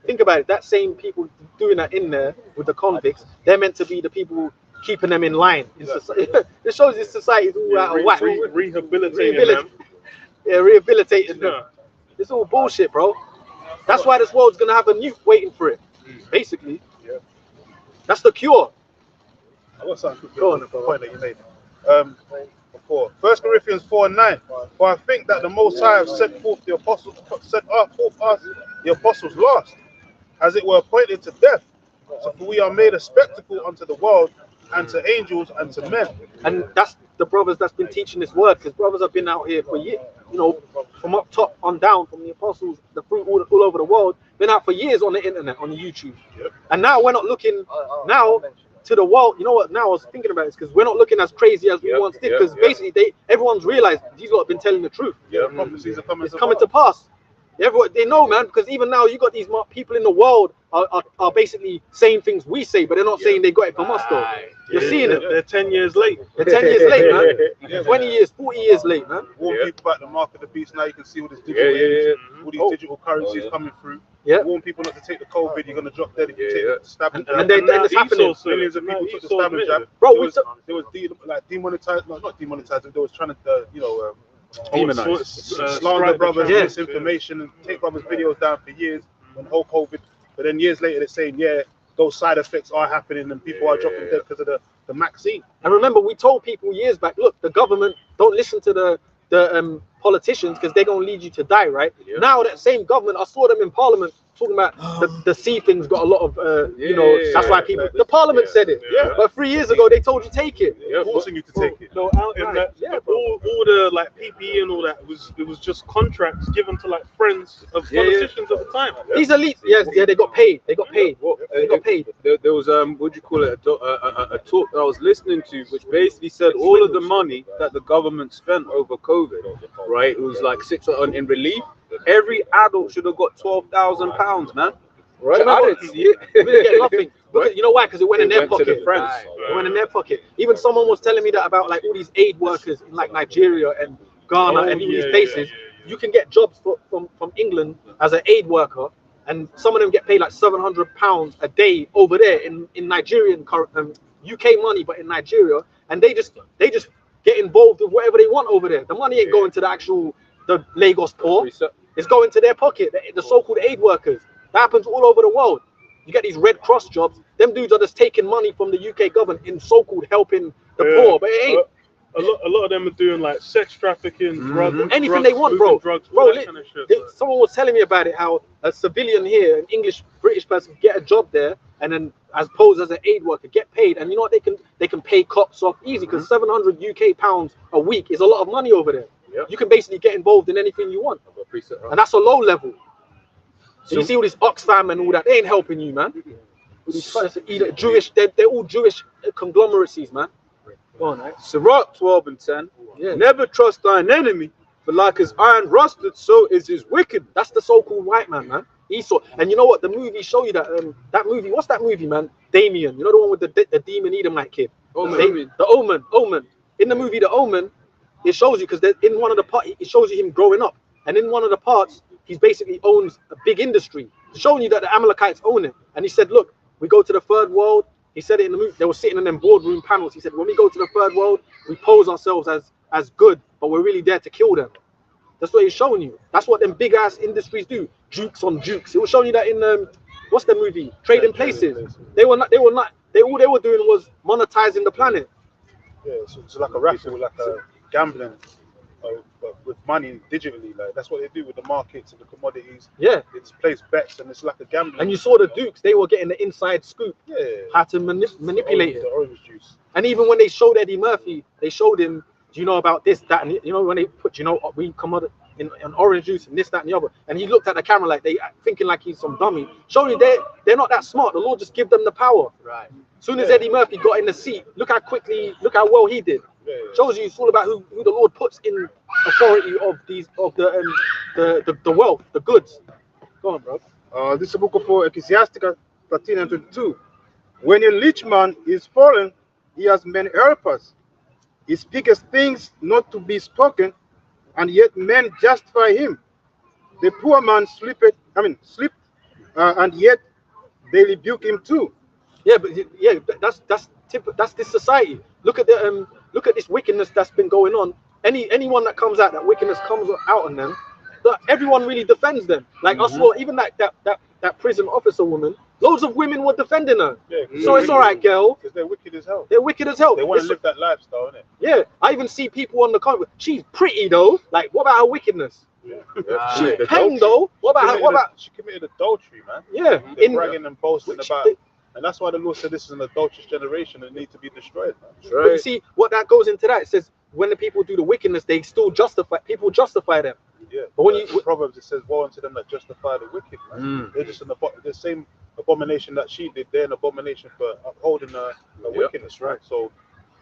think about it. That same people doing that in there with the convicts, they're meant to be the people keeping them in line. In society. It shows this society is all out of whack. Rehabilitating them. Yeah, rehabilitating them. It's all bullshit, bro. That's why this world's gonna have a nuke waiting for it. Basically, that's the cure. I got something to on the point that you made. Before 1 Corinthians 4:9. For I think that the Most High have set forth us, the apostles last, as it were appointed to death. So we are made a spectacle unto the world, and to angels, and to men. And that's the brothers that's been teaching this word, because brothers have been out here for years, from up top on down, from the apostles, the fruit all over the world, been out for years on the internet, on YouTube. And now we're not looking now to the world. You know what? Now I was thinking about this because we're not looking as crazy as we once did. Because basically, everyone's realized these lot have been telling the truth. Prophecies are coming. It's coming to pass. Everyone, they know, man, because even now you got these people in the world are basically saying things we say, but they're not saying they got it from us, though. You're seeing it. They're 10 years late. They're 10 years late, man. 20 years, 40 years late, man. Warn people about the mark of the beast. Now you can see all this digital, all these digital currencies coming through. Warn people not to take the COVID. You're gonna drop dead if you take the stabbing jab. And then it's happening. Millions of people took the stabbing jab. Bro, there was demonetized. No, not demonetized. They was trying to, slander brothers, misinformation, and take brothers' videos down for years on the whole COVID. But then years later, they're saying, those side effects are happening and people are dropping dead because of the vaccine. And remember, we told people years back, look, the government, don't listen to the politicians because they're going to lead you to die, right? Yeah. Now that same government, I saw them in Parliament talking about the sea thing's got a lot of, you know, that's why people, the Parliament said it. Yeah. But 3 years ago, they told you take it. Forcing you to take it. No, in that, all the like PPE and all that it was just contracts given to like friends of politicians at the time. These elites, they got paid. They got paid. They got paid. There was what do you call it? A talk that I was listening to, which basically said all of the money that the government spent over COVID, right? It was like in relief. Every adult should have got £12,000, man. Right? Adults, We didn't get nothing. Because, you know why? Because it went in their pocket. To the friends. It went in their pocket. Even someone was telling me that about like all these aid workers in like Nigeria and Ghana and all these places. You can get jobs from England as an aid worker, and some of them get paid like £700 a day over there in Nigerian UK money, but in Nigeria, and they just get involved with whatever they want over there. The money ain't going to the Lagos poor. It's going to their pocket. The so-called aid workers. That happens all over the world. You get these Red Cross jobs. Them dudes are just taking money from the UK government in so-called helping the poor, but it ain't. A lot of them are doing like sex trafficking, anything they want, bro. Drugs, Bro, that kind of shit. someone was telling me about it. How a civilian here, an British person, get a job there, and then as posed as an aid worker, get paid. And you know what? They can pay cops off easy because 700 UK pounds a week is a lot of money over there. You can basically get involved in anything you want, and that's a low level. So you see all this Oxfam and all that, they ain't helping you, man. Either Jewish, they're all Jewish conglomeracies, man. Go on, right? Sirach 12:10. Yeah. Never trust thine enemy, but like his iron rusted, so is his wicked. That's the so-called white man, Esau. And you know what? The movie show you that that movie. What's that movie, man? Damien. You know the one with the demon Edomite kid. The Omen. Omen. In the movie The Omen, it shows you because in one of the parts it shows you him growing up, and in one of the parts he basically owns a big industry, showing you that the Amalekites own it. And he said, look, we go to the third world. He said it in the movie. They were sitting in them boardroom panels. He said, when we go to the third world, we pose ourselves as good, but we're really there to kill them. That's what he's showing you. That's what them big ass industries do. Dukes on dukes. It was showing you that in what's the movie? Trading Places. All they were doing was monetizing the planet. Yeah, so it's like a raffle, like a gambling, but with money digitally. Like that's what they do with the markets and the commodities. Yeah, it's place bets and it's like a gambling. And you saw the Dukes; they were getting the inside scoop. Yeah, how to manipulate it. The orange juice. And even when they showed Eddie Murphy, they showed him, do you know about this, that, and you know when they put, you know, we come out in orange juice and this, that, and the other, and he looked at the camera like they thinking like he's some dummy. Showing you they're not that smart. The Lord just give them the power. Right. As soon as Eddie Murphy got in the seat, look how well he did. Shows you it's all about who the Lord puts in authority of the wealth, the goods. Go on, bro. This is a book of Ecclesiasticus 13 and 22. When a rich man is fallen, he has many helpers. He speaketh things not to be spoken, and yet men justify him. The poor man sleep, and yet they rebuke him too. Yeah, but that's this society. Look at this wickedness that's been going on. Anyone that comes out, that wickedness comes out on them, everyone really defends them. Like I saw even that prison officer woman, loads of women were defending her. Yeah, so it's all right, girl. Because they're wicked as hell. They're wicked as hell. They want to live that lifestyle, innit? Yeah, I even see people on the comment. She's pretty though. Like, what about her wickedness? Yeah. She's paying though. What about? She committed adultery, man. Yeah, in bragging and boasting about. And that's why the Lord said this is an adulterous generation and need to be destroyed. Man. Right. But you see what that goes into that. It says when the people do the wickedness, they still justify them. Yeah. But when Proverbs, it says, woe unto them that justify the wicked. Man. They're just the same abomination that she did. They're an abomination for upholding her wickedness, right? So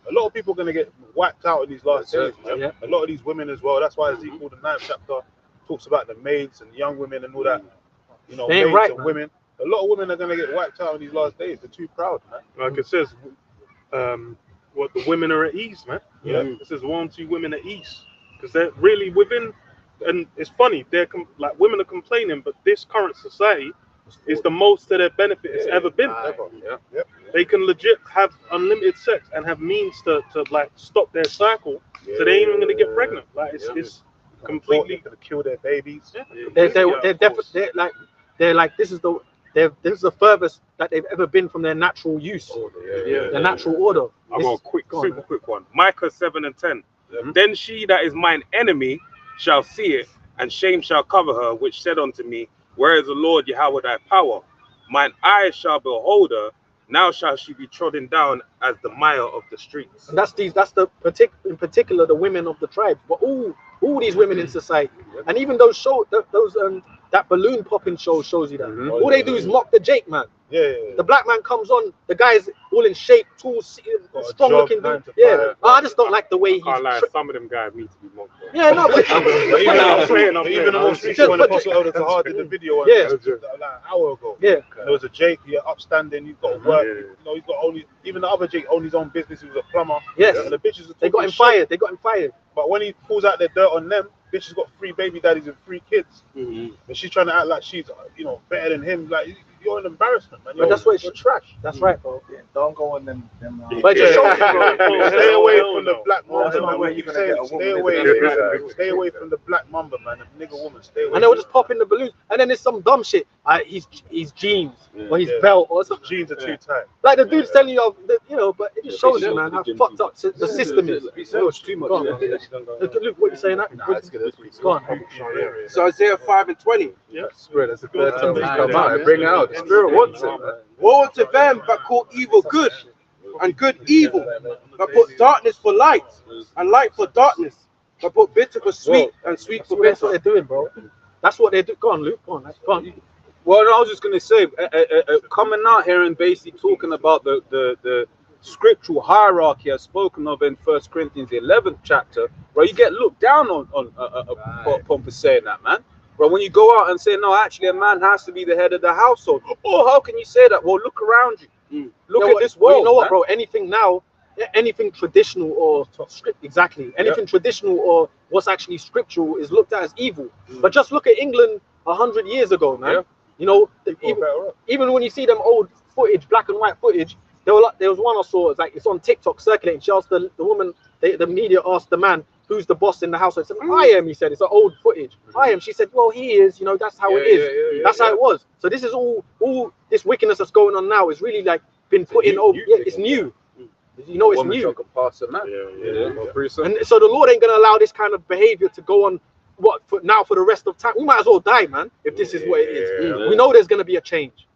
a lot of people are going to get wiped out in these last days, man. Yeah. A lot of these women as well. That's why Ezekiel, the 9th chapter, talks about the maids and young women and all that. You know, maids and women. A lot of women are going to get wiped out in these last days. They're too proud, man. Like it says, what the women are at ease, man. Yeah. It says 1, 2 women at ease, because they're really within. And it's funny, they're like women are complaining, but this current society is the most to their benefit it's ever been. They can legit have unlimited sex and have means to like stop their cycle, so they ain't even gonna get pregnant. Like it's completely gonna kill their babies. They're like this is this is the furthest that they've ever been from their natural use, their natural order. I've got a quick, Go on, super quick one. Micah 7:10. Mm-hmm. Then she that is mine enemy shall see it, and shame shall cover her, which said unto me, where is the Lord Yahweh thy power? Mine eyes shall behold her. Now shall she be trodden down as the mire of the streets. And that's in particular the women of the tribes, but all these women in society, and even those that balloon popping shows you that. Mhm. All they do is mock the Jake man. Yeah. The black man comes on, the guy's all in shape, tall, Got a strong job, looking 9 dude. to Yeah, 5. I just don't like the way he's. Can't lie, some of them guys need to be mocked. Yeah, no, but Even the most recent one, Apostle Elder Tahar did the video on Yeah. like an hour ago. yeah, There was a Jake, he's upstanding, he's got work. You know, he's got only, even the other Jake owned his own business, he was a plumber. yes, And the bitches they got him shit. fired. They got him fired. But when he pulls out the dirt on them, bitch has got 3 baby daddies and 3 kids. And she's trying to act like she's, better than him. Like, you're an embarrassment, man. But that's why it's trash. That's right, bro. Yeah, don't go on them. But it just shows you, bro. Stay away from the black Well, that's mamba, not where man. you're gonna get a woman, Stay is away, it? stay away from the black mamba, man. The nigga woman, stay away. And they will just pop in the balloons, and then there's some dumb shit. His jeans or his Yeah. belt or something. Jeans are too tight. Like the dude's telling you, but it just shows you, man, how fucked up the system is. It's too much. Go on, man. Look, what you saying? That? Go on. So Isaiah 5:20. Spirit, that's the third time we Yeah. come out. Bring it out. The Spirit wants it, man. Woe unto them that call evil good, and good evil, that put darkness for light, and light for darkness, that put bitter for sweet, and sweet for That's what bitter. they're doing, bro. That's what they do. Go on, Luke. Go on. Go on. Well, no, I was just going to say, coming out here and basically talking about the scriptural hierarchy as spoken of in 1 Corinthians, the 11th chapter, where you get looked down upon for saying that, man. But when you go out and say, no, actually, a man has to be the head of the household. Oh, how can you say that? Well, look around you. Look at this world. You know what, man. bro? Anything now, anything traditional or script, exactly. Anything traditional or what's actually scriptural is looked at as evil. But just look at England 100 years ago, man. Yeah. You know, even when you see them old footage, black and white footage, there was one I saw. It's on TikTok circulating. She asked the woman, the media asked the man, who's the boss in the house? I said, I am. He said, it's an old footage. I am. She said, well, he is. You know, that's how it is. That's how it was. So this is all this wickedness that's going on now is really like been put in over. Yeah, it's new. You know, it's new. And so the Lord ain't gonna allow this kind of behavior to go on. For the rest of time? We might as well die, man. If this is what it is, we know there's gonna be a change.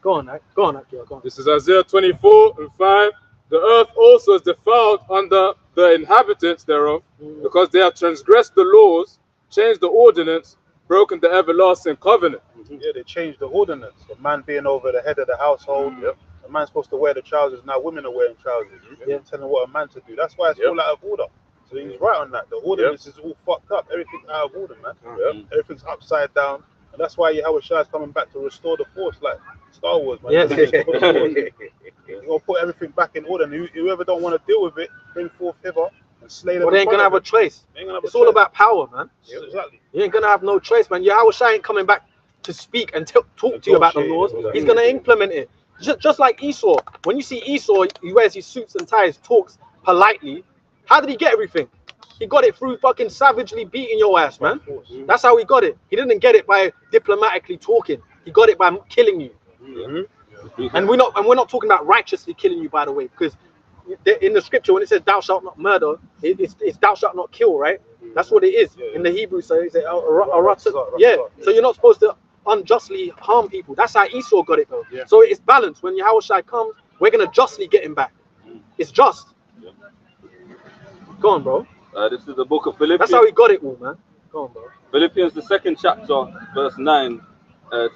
Go on, go on. This is Isaiah 24:5. The earth also is defiled under the inhabitants thereof, because they have transgressed the laws, changed the ordinance, broken the everlasting covenant. Yeah, they changed the ordinance. A man being over the head of the household. A man's supposed to wear the trousers. Now women are wearing trousers. Telling what a man to do. That's why it's all out of order. So he's right on that. The ordinance is all fucked up. Everything's out of order, man. Everything's upside down. And that's why Yahweh Shai is coming back to restore the force, like Star Wars, man. Yeah. You're going to put everything back in order. And whoever don't want to deal with it, bring forth hither and slay them. Well, they ain't gonna have a choice. It's all about power, man. Exactly. You ain't gonna have no choice, man. Yahweh Shai ain't coming back to speak and talk to you about the laws. He's gonna implement it. Just like Esau. When you see Esau, he wears his suits and ties, talks politely. How did he get everything? He got it through fucking savagely beating your ass, man. That's how he got it. He didn't get it by diplomatically talking. He got it by killing you. And we're not talking about righteously killing you, by the way, because in the scripture when it says thou shalt not murder, it's thou shalt not kill, right? That's what it is in the Hebrew. So it's so you're not supposed to unjustly harm people. That's how Esau got it, though. So it's balanced. When Yahweh Shai comes, we're gonna justly get him back. It's just. Go on, bro. This is the book of Philippians. That's how he got it all, man. Go on, bro. Philippians, the 2nd chapter, verse 9.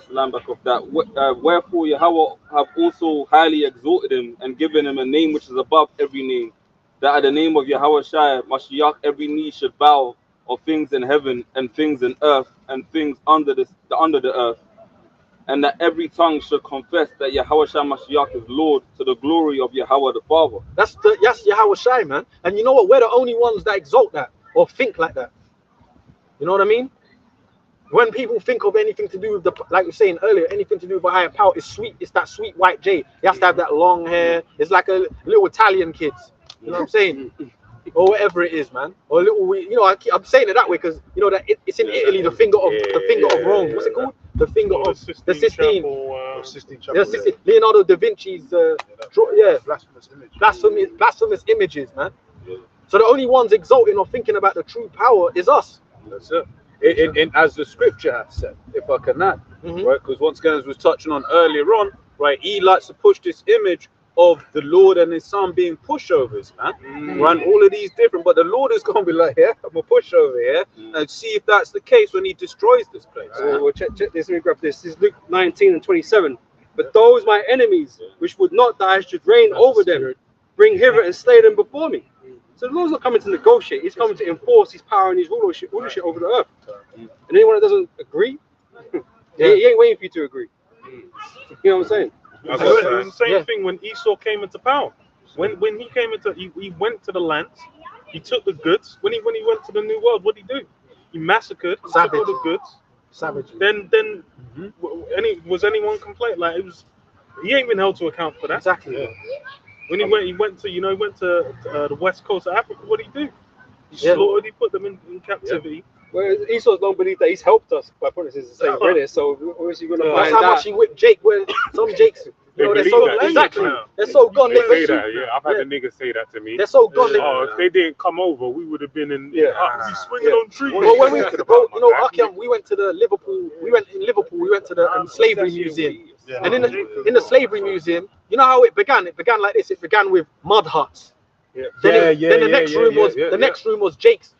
Slam back of that. Wherefore Yahweh have also highly exalted him and given him a name which is above every name, that at the name of Yahweh Shai Mashiach every knee should bow, of things in heaven and things in earth and things under the earth, and that every tongue should confess that Yahweh Shai Mashiach is Lord, to the glory of Yahweh the Father. That's Yahweh Shai, man. And you know what? We're the only ones that exalt that or think like that. You know what I mean? When people think of anything to do with like we were saying earlier, anything to do with a higher power, it's sweet. It's that sweet white jade. He has to have that long hair. It's like a little Italian kids. You know what I'm saying? Or whatever it is, man. Or a little, I'm saying it that way because you know that it's in Italy, the finger of Rome. What's it called? the finger Or of the Sistine. Chapel, Sistine The Chapel. Sistine, Leonardo da Vinci's Blasphemous image. blasphemous images, man. So the only ones exalting or thinking about the true power is us. That's it. In as the scripture has said, if I can add, right? Because once again, as we was touching on earlier on, right, he likes to push this image of the Lord and his son being pushovers, man. Right, all of these different, but the Lord is gonna be like, yeah, I'm a pushover here, and see if that's the case when he destroys this place. Well, check this. Let me grab this. This is Luke 19 and 27. But those my enemies, which would not that I should reign over them, bring hither and slay them before me. So the Lord's not coming to negotiate. He's coming to enforce his power and his rulership over the earth. And anyone that doesn't agree, he ain't waiting for you to agree. You know what I'm saying? It was the same thing when Esau came into power. When he came into, he went to the lands, he took the goods. When he went to the New World, what did he do? He massacred, took all the goods. Savage. Then was anyone complain? Like it was, he ain't been held to account for that. Exactly. When he went to the west coast of Africa, what did he do? He slaughtered, he put them in captivity. Whereas Esau's don't believe that he's helped us by putting us in the same credit. So where is he going to That's find how that? much he whipped Jake. Where some Jakes, you know, they're so exactly. They're so gone. They say that, yeah. I've had a nigga say that to me. They're so gone. Oh, if they didn't come over, we would have been in. We swinging on trees. Well, when we, Akim, we went to the Liverpool. We went to the slavery museum. And in the slavery museum, you know how it began? It began like this. It began with mud huts. Then the next room was Jake's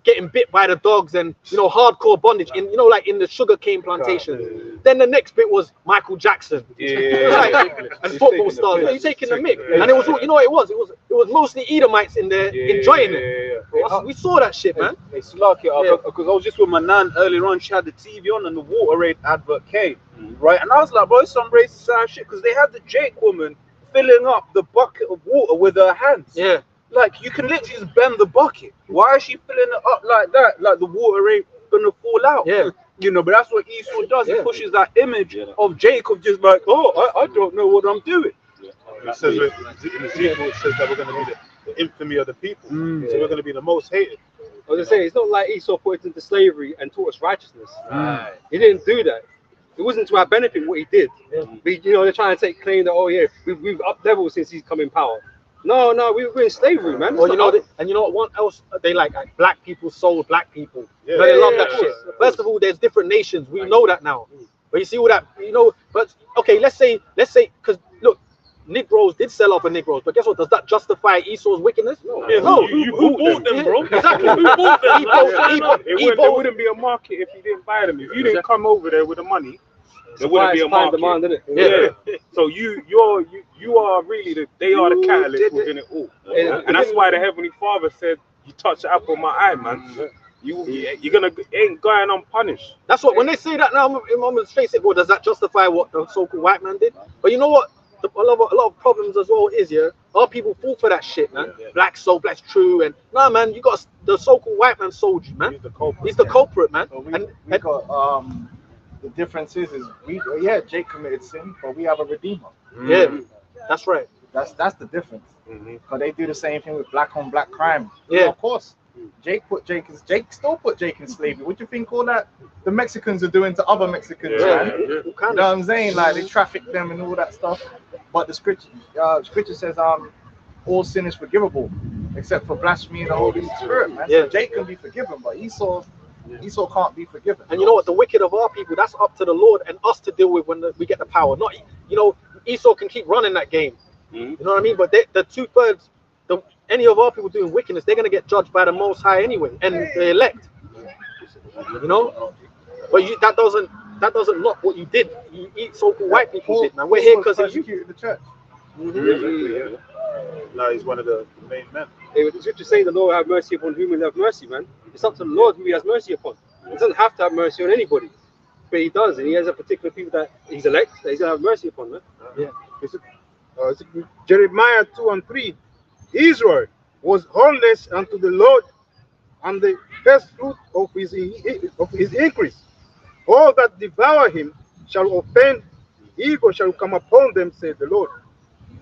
getting bit by the dogs and hardcore bondage in like in the sugarcane plantations. Then the next bit was Michael Jackson and football stars. You're taking the mick, and it was all, it was mostly Edomites in there enjoying it. We saw that shit, man. It's lucky because I was just with my nan earlier on. She had the TV on and the Waterade advert came, right? And I was like, bro, it's some racist ass shit because they had the Jake woman filling up the bucket of water with her hands. Yeah. Like, you can literally just bend the bucket. Why is she filling it up like that? Like, the water ain't gonna fall out. Yeah. But that's what Esau does. He pushes that image of Jacob just like, oh, I don't know what I'm doing. It says in Ezekiel, it says that we're going to be the infamy of the people. So we're going to be the most hated. I was going to say, it's not like Esau put us into slavery and taught us righteousness. He didn't do that. It wasn't to our benefit what he did. But, they're trying to take claim that, we've up leveled since he's come in power. No, we're in slavery, man. Well, what else they like black people sold black people. They love that shit. First of all, there's different nations. We know that now. But you see all that, but okay, let's say, because look, Negroes did sell off a Negroes, but guess what? Does that justify Esau's wickedness? No. Who bought them, bro? Exactly. Who bought them? There wouldn't be a market if you didn't buy them. If you didn't come over there with the money, there wouldn't be a market. Demand, isn't it? Yeah. So you are really they are the catalyst within it all. And that's why the Heavenly Father said, "You touch the apple of my eye, man. You're ain't going unpunished." That's what when they say that now. I'm gonna face it. Well, does that justify what the so-called white man did? But you know what? A lot of problems as well is our people fall for that shit, man. Black's true, and man, you got the so-called white man sold you, man. He's the culprit, man. So we got the difference is Jake committed sin, but we have a redeemer. Yeah, that's right. That's the difference. Because they do the same thing with black on black crime. Yeah, of course. Jake still put Jake in slavery. What do you think all that the Mexicans are doing to other Mexicans, man? You know what I'm saying? Like they traffic them and all that stuff. But the scripture says all sin is forgivable except for blasphemy in the Holy Spirit, man. So Jake can be forgiven, but Esau can't be forgiven. And you know what? The wicked of our people, that's up to the Lord and us to deal with when we get the power. Not, Esau can keep running that game. You know what I mean? But the 2/3, any of our people doing wickedness, they're gonna get judged by the Most High anyway, and the elect. But that doesn't knock what you did. You eat so-called white people did, man. We're here because of you. Persecuted the church. Now he's one of the main men. The scripture saying the Lord have mercy upon whom he have mercy, man. It's up to the Lord who he has mercy upon. He doesn't have to have mercy on anybody, but he does, and he has a particular people that he's elect that he's gonna have mercy upon, man. Jeremiah 2:3. Israel was homeless unto the Lord, and the first fruit of his increase. All that devour him shall offend, evil shall come upon them, said the Lord.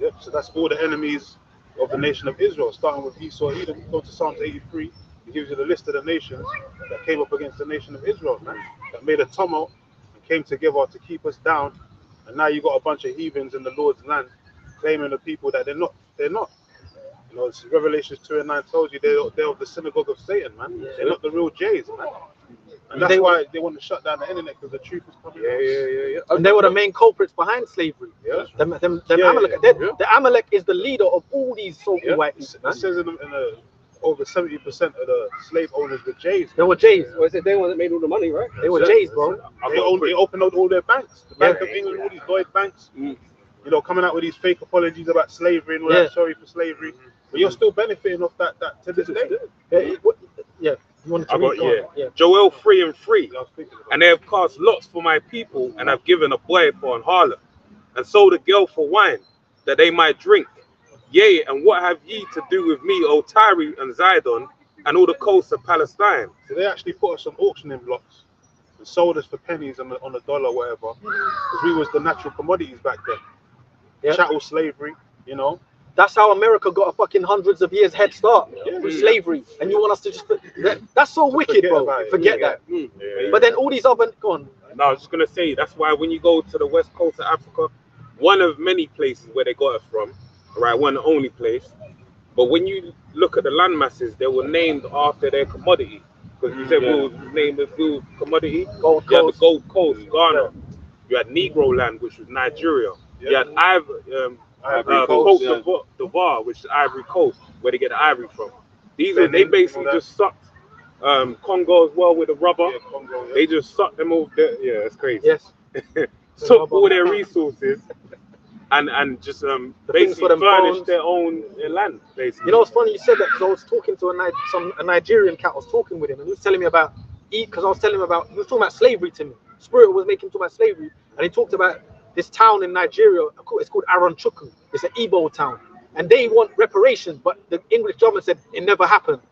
Yep. So that's all the enemies of the nation of Israel, starting with Esau. Edom. Go to Psalms 83. It gives you the list of the nations that came up against the nation of Israel, man. That made a tumult and came together to keep us down, and now you got a bunch of heathens in the Lord's land claiming the people that they're not. You know, it's Revelations 2:9 tells you they're of the synagogue of Satan, man. They're not the real Jays, man. And that's why they want to shut down the internet, because the truth is coming out. Yeah. And they were the main culprits behind slavery. Yeah. Amalek. The Amalek is the leader of all these so-called white people. It says over 70% of the slave owners were Jays. They were Jays. Well, it's they ones that made all the money, right? They were Jays, bro. They opened up all their banks. The Bank of England, all these Lloyd banks. You know, coming out with these fake apologies about slavery and all that, sorry for slavery. But you're still benefiting off that to this day. Yeah. You wanted to I read? got Yeah. Joel 3:3. I was thinking about And they have cast lots for my people, and have given a boy for an harlot, and sold a girl for wine, that they might drink. Yea, and what have ye to do with me, O Tyre and Zidon, and all the coasts of Palestine? So they actually put us on auctioning blocks and sold us for pennies on a dollar, whatever, because we was the natural commodities back then. Yeah. Chattel slavery, you know. That's how America got a fucking hundreds of years head start with slavery. And you want us to just that's so wicked, forget bro. about it. Forget that. But then all these other go on. No, I was just gonna say that's why when you go to the west coast of Africa, one of many places where they got it from, right? One only place. But when you look at the land masses, they were named after their commodity. Because you said we was named as blue commodity. Gold You had the Coast. Gold Coast, Ghana. You had Negro land, which was Nigeria. You had Cote d'Ivoire, which is Ivory Coast, where they get the ivory from. They basically just sucked Congo as well with the rubber. Yeah, Congo, yeah. They just sucked them all. Yeah, it's crazy. Yes. Sucked all their resources and just things basically for them furnished phones. their own land, basically. You know what's funny? You said that because I was talking to a Nigerian cat. I was talking with him, and he was telling me about because I was telling him about he was talking about slavery to me. Spirit was making him talk about slavery, and he talked about this town in Nigeria. It's called Aronchukwu. It's an Igbo town, and they want reparations, but the English government said it never happened.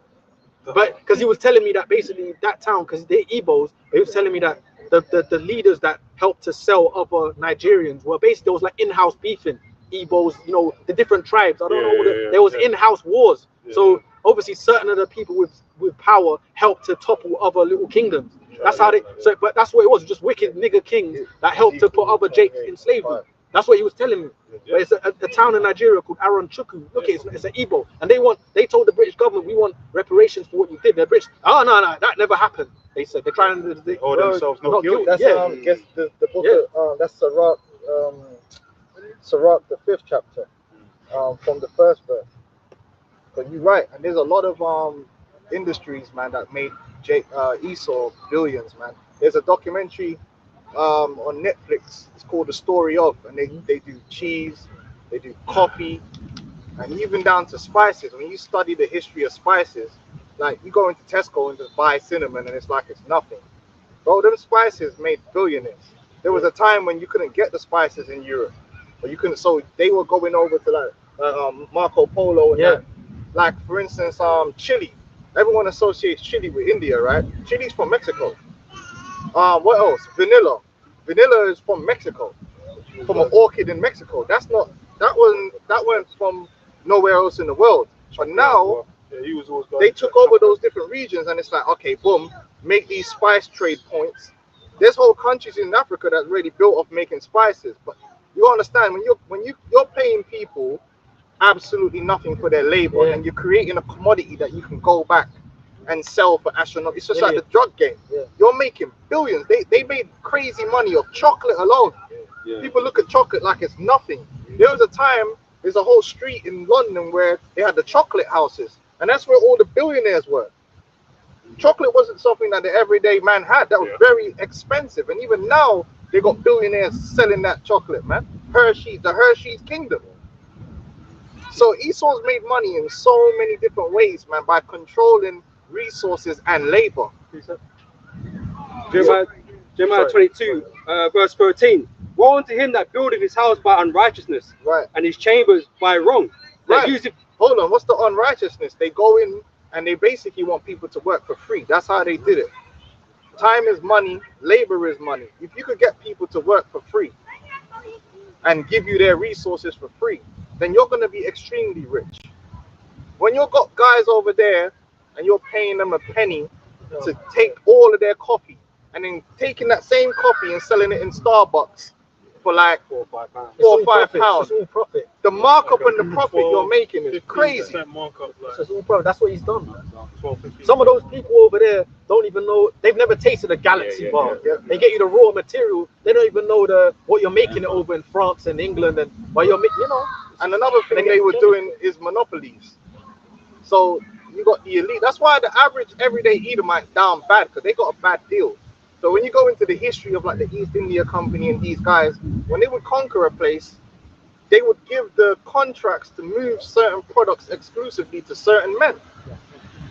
But because he was telling me that basically that town, because they're Igbos, he was telling me that the leaders that helped to sell other Nigerians were basically there was like in-house beefing. Igbos, you know, the different tribes. I don't know. There was in-house wars. So obviously, certain of the people with power helped to topple other little kingdoms. That's how they. So, but that's what it was. Just wicked nigger kings that helped to put other jakes in slavery. That's what he was telling me. But it's a town in Nigeria called Aronchukwu. Look, it's an Igbo, and they told the British government we want reparations for what you did. The British, no, that never happened. They said they're trying to owe themselves no guilt. That's guess the book of, that's Sirach the 5th chapter, from the 1st verse. But you're right, and there's a lot of industries, man, that made Esau billions, man. There's a documentary on Netflix. It's called The Story Of, and they do cheese, they do coffee, and even down to spices. When you study the history of spices, like you go into Tesco and just buy cinnamon, and it's like it's nothing. Bro, them spices made billionaires. There was a time when you couldn't get the spices in Europe, but you couldn't. So they were going over to like Marco Polo and that. Like for instance, chili. Everyone associates chili with India, right? Chili's from Mexico. What else? Vanilla. Vanilla is from Mexico, from an orchid in Mexico. That went from nowhere else in the world. But now they took over those different regions, and it's like, okay, boom, make these spice trade points. There's whole countries in Africa that's really built off making spices. But you understand when you're paying people absolutely nothing for their labor, and you're creating a commodity that you can go back and sell for astronomical. It's just like the drug game. You're making billions. They made crazy money of chocolate alone. People look at chocolate like it's nothing. There was a time, there's a whole street in London where they had the chocolate houses, and that's where all the billionaires were. Chocolate wasn't something that the everyday man had. That was very expensive, and even now they got billionaires selling that chocolate, man. Hershey's, the Hershey's Kingdom. So Esau's made money in so many different ways, man, by controlling resources and labor. Jeremiah 22, verse 13. Woe unto him that buildeth his house by unrighteousness, and his chambers by wrong. Hold on, what's the unrighteousness? They go in and they basically want people to work for free. That's how they did it. Time is money, labor is money. If you could get people to work for free and give you their resources for free, then you're going to be extremely rich. When you've got guys over there and you're paying them a penny to take all of their coffee and then taking that same coffee and selling it in Starbucks for like £4 or £5. It's all profit. The markup and the profit you're making is crazy. Markup, like, It's all profit. That's what he's done, man. 12, 15. Some of those people over there don't even know. They've never tasted a Galaxy bar. They get you the raw material. They don't even know what you're making it over in France and England and what you're making. You know. And another thing they were doing is monopolies. So you got the elite. That's why the average everyday Edomite's down bad, because they got a bad deal. So when you go into the history of like the East India Company and these guys, when they would conquer a place, they would give the contracts to move certain products exclusively to certain men.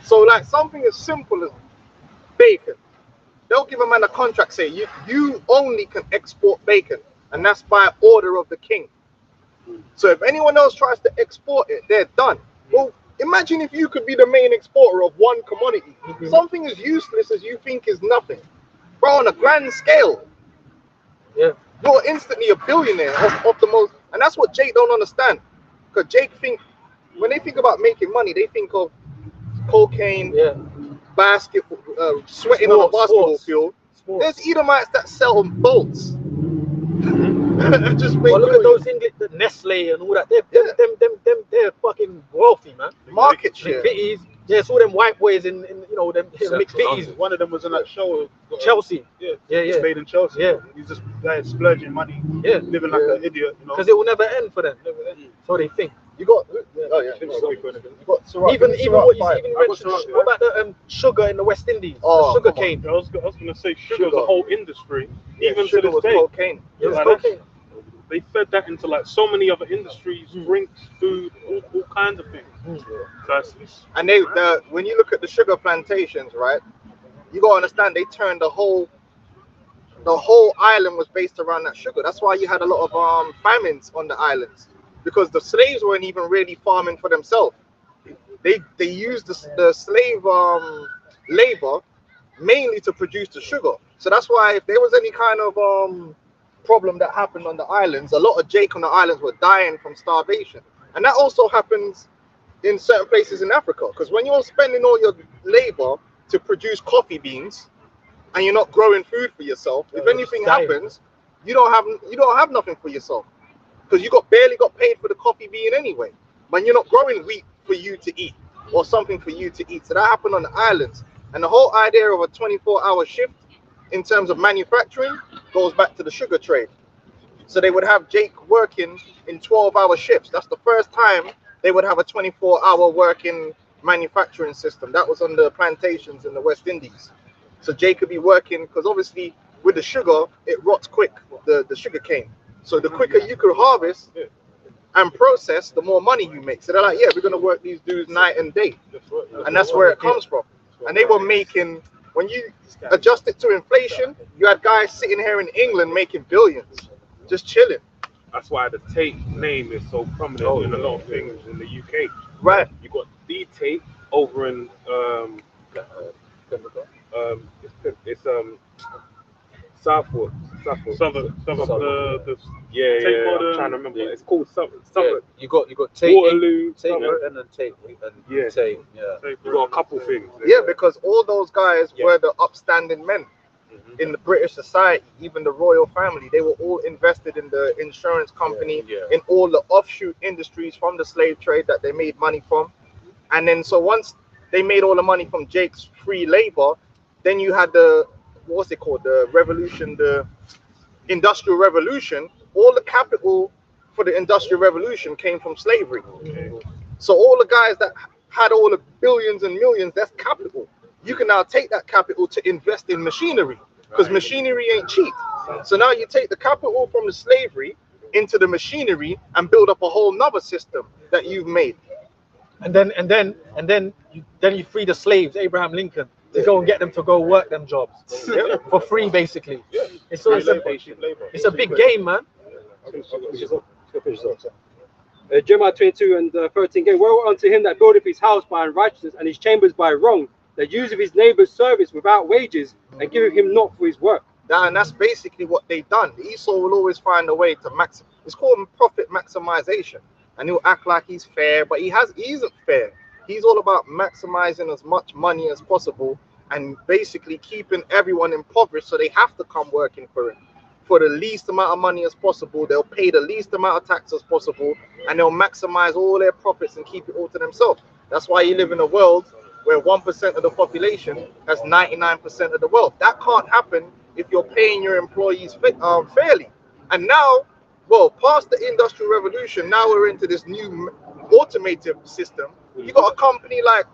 So like something as simple as bacon, they'll give a man a contract, say you only can export bacon, and that's by order of the king. So if anyone else tries to export it, they're done. Well, imagine if you could be the main exporter of one commodity, something as useless as you think is nothing. Bro, on a grand scale, you're instantly a billionaire of the most, and that's what Jake don't understand. Because Jake when they think about making money, they think of cocaine, basketball, sweating on a basketball field. There's Edomites that sell bolts. Just look at those English, the Nestle and all that. They're fucking wealthy, man. Market share. McVitie's, it's all them white boys in you know, them McVitie's. One of them was in that show. Chelsea. It's made in Chelsea. Yeah. He's just splurging money. Yeah. Living like an idiot, you know. Because it will never end for them. So they think. You got Even what you even mentioned. What about the sugar in the West Indies? The sugar cane. I was gonna say sugar's a whole industry. Even to this day. Cocaine. They fed that into like so many other industries, drinks, food, all kinds of things. And when you look at the sugar plantations, right, you gotta understand they turned the whole island was based around that sugar. That's why you had a lot of famines on the islands, because the slaves weren't even really farming for themselves. They used the slave labor mainly to produce the sugar. So that's why if there was any kind of problem that happened on the islands, a lot of Jake on the islands were dying from starvation. And that also happens in certain places in Africa, because when you're spending all your labor to produce coffee beans and you're not growing food for yourself, if anything happens, you don't have nothing for yourself, because you barely got paid for the coffee bean anyway. But you're not growing wheat for you to eat or something for you to eat. So that happened on the islands. And the whole idea of a 24-hour shift in terms of manufacturing goes back to the sugar trade. So they would have Jake working in 12-hour shifts. That's the first time they would have a 24-hour working manufacturing system. That was on the plantations in the West Indies. So Jake could be working, because obviously with the sugar, it rots quick, the sugar cane. So the quicker you could harvest and process, the more money you make. So they're like, yeah, we're going to work these dudes night and day. And that's where it comes from. And they were making, when you adjust it to inflation, you had guys sitting here in England making billions, just chilling. That's why the Tate name is so prominent in a lot of things in the UK. Right. You got the Tate over in it's Southwark. Southwark. The Tate modern, I'm trying to remember. It's called Southwark. You got Tate, Waterloo, Tate, and then Tate, and Tate. You got a couple things. Yeah, because all those guys were the upstanding men in the British society, even the royal family. They were all invested in the insurance company, in all the offshoot industries from the slave trade that they made money from. And then so once they made all the money from Jake's free labor, then you had the, what's it called, the revolution, the industrial revolution. All the capital for the industrial revolution came from slavery. So all the guys that had all the billions and millions, that's capital. You can now take that capital to invest in machinery, because machinery ain't cheap. So now you take the capital from the slavery into the machinery and build up a whole nother system that you've made. And then you free the slaves, Abraham Lincoln, to go and get them to go work them jobs for free, basically. It's so simple. It's a big game, man. Jeremiah 22 and 13 again. Woe unto him that buildeth his house by unrighteousness and his chambers by wrong, that useth his neighbor's service without wages and giveth him not for his work. And that's basically what they've done. Esau will always find a way to maximize. It's called profit maximization. And he'll act like he's fair, but he isn't fair. He's all about maximizing as much money as possible and basically keeping everyone impoverished, so they have to come working for it for the least amount of money as possible. They'll pay the least amount of tax as possible, and they'll maximize all their profits and keep it all to themselves. That's why you live in a world where 1% of the population has 99% of the wealth. That can't happen if you're paying your employees fairly. And now, well, past the Industrial Revolution, now we're into this new automated system. You got a company like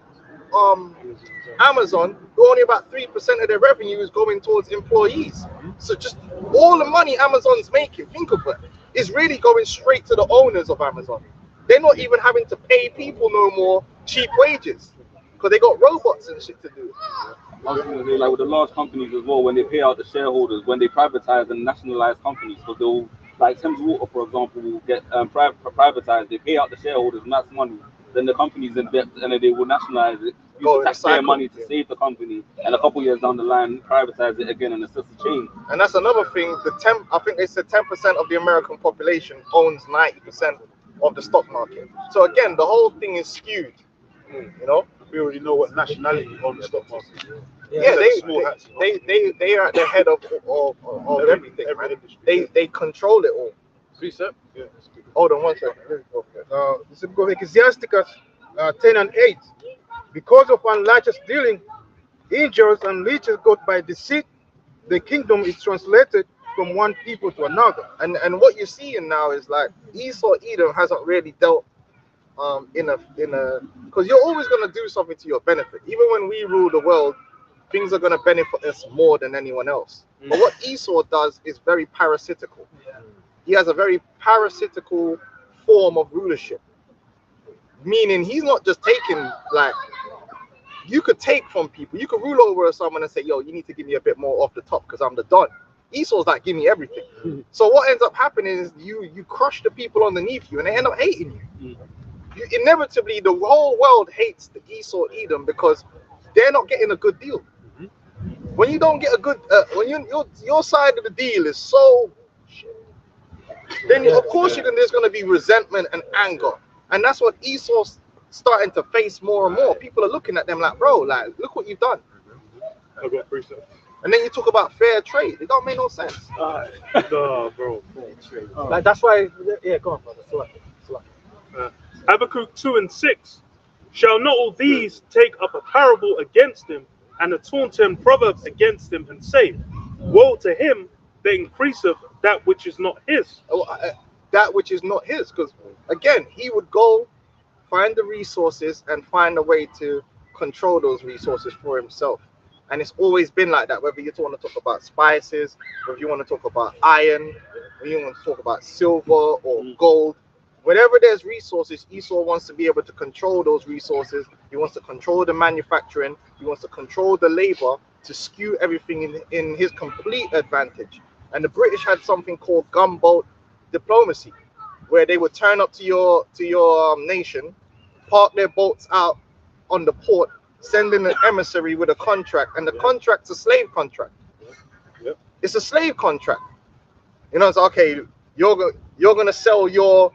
Amazon, who only about 3% of their revenue is going towards employees. So just all the money Amazon's making, think of it, is really going straight to the owners of Amazon. They're not even having to pay people no more cheap wages, because they got robots and shit to do. I was going to say, like with the large companies as well, when they pay out the shareholders, when they privatize and nationalize companies, so they'll, like Thames Water, for example, will get privatized. They pay out the shareholders mass money, then the company's in debt, and then they will nationalize it, use taxpayer money to save the company, and a couple years down the line, privatize it again, and it's just a chain. And that's another thing. I think they said 10% of the American population owns 90% of the stock market. So again, the whole thing is skewed. You know, we already know what nationality on the stock market. Yeah, they are at the head of everything. They control it all. Precept. Yeah. Hold on one second. This is go Ecclesiasticus 10 and 8. Because of unrighteous dealing, injures and leeches got by deceit, the kingdom is translated from one people to another. And what you're seeing now is like Esau Edom hasn't really dealt because you're always going to do something to your benefit. Even when we rule the world, things are going to benefit us more than anyone else. But what Esau does is very parasitical. He has a very parasitical form of rulership, meaning he's not just taking, like, you could take from people. You could rule over someone and say, yo, you need to give me a bit more off the top because I'm the don. Esau's like, give me everything. So what ends up happening is you crush the people underneath you and they end up hating you. Inevitably, the whole world hates the Esau Edom because they're not getting a good deal. When you don't get a good, when your side of the deal is so shit, then of course there's going to be resentment and anger, and that's what Esau's starting to face more and more. People are looking at them like, bro, like, look what you've done. And then you talk about fair trade. It don't make no sense. Bro. Like that's why. Yeah, go on, brother. Habakkuk 2 and 6. Shall not all these take up a parable against him, and a taunting proverb against him, and say, woe to him that increaseth that which is not his. That which is not his, because again, he would go find the resources and find a way to control those resources for himself. And it's always been like that, whether you want to talk about spices, whether you want to talk about iron, or you want to talk about silver or gold. Whenever there's resources, Esau wants to be able to control those resources. He wants to control the manufacturing. He wants to control the labor to skew everything in his complete advantage. And the British had something called gunboat diplomacy, where they would turn up to your nation, park their boats out on the port, send in an emissary with a contract, and the contract's a slave contract. It's a slave contract. You know, it's okay. You're gonna sell your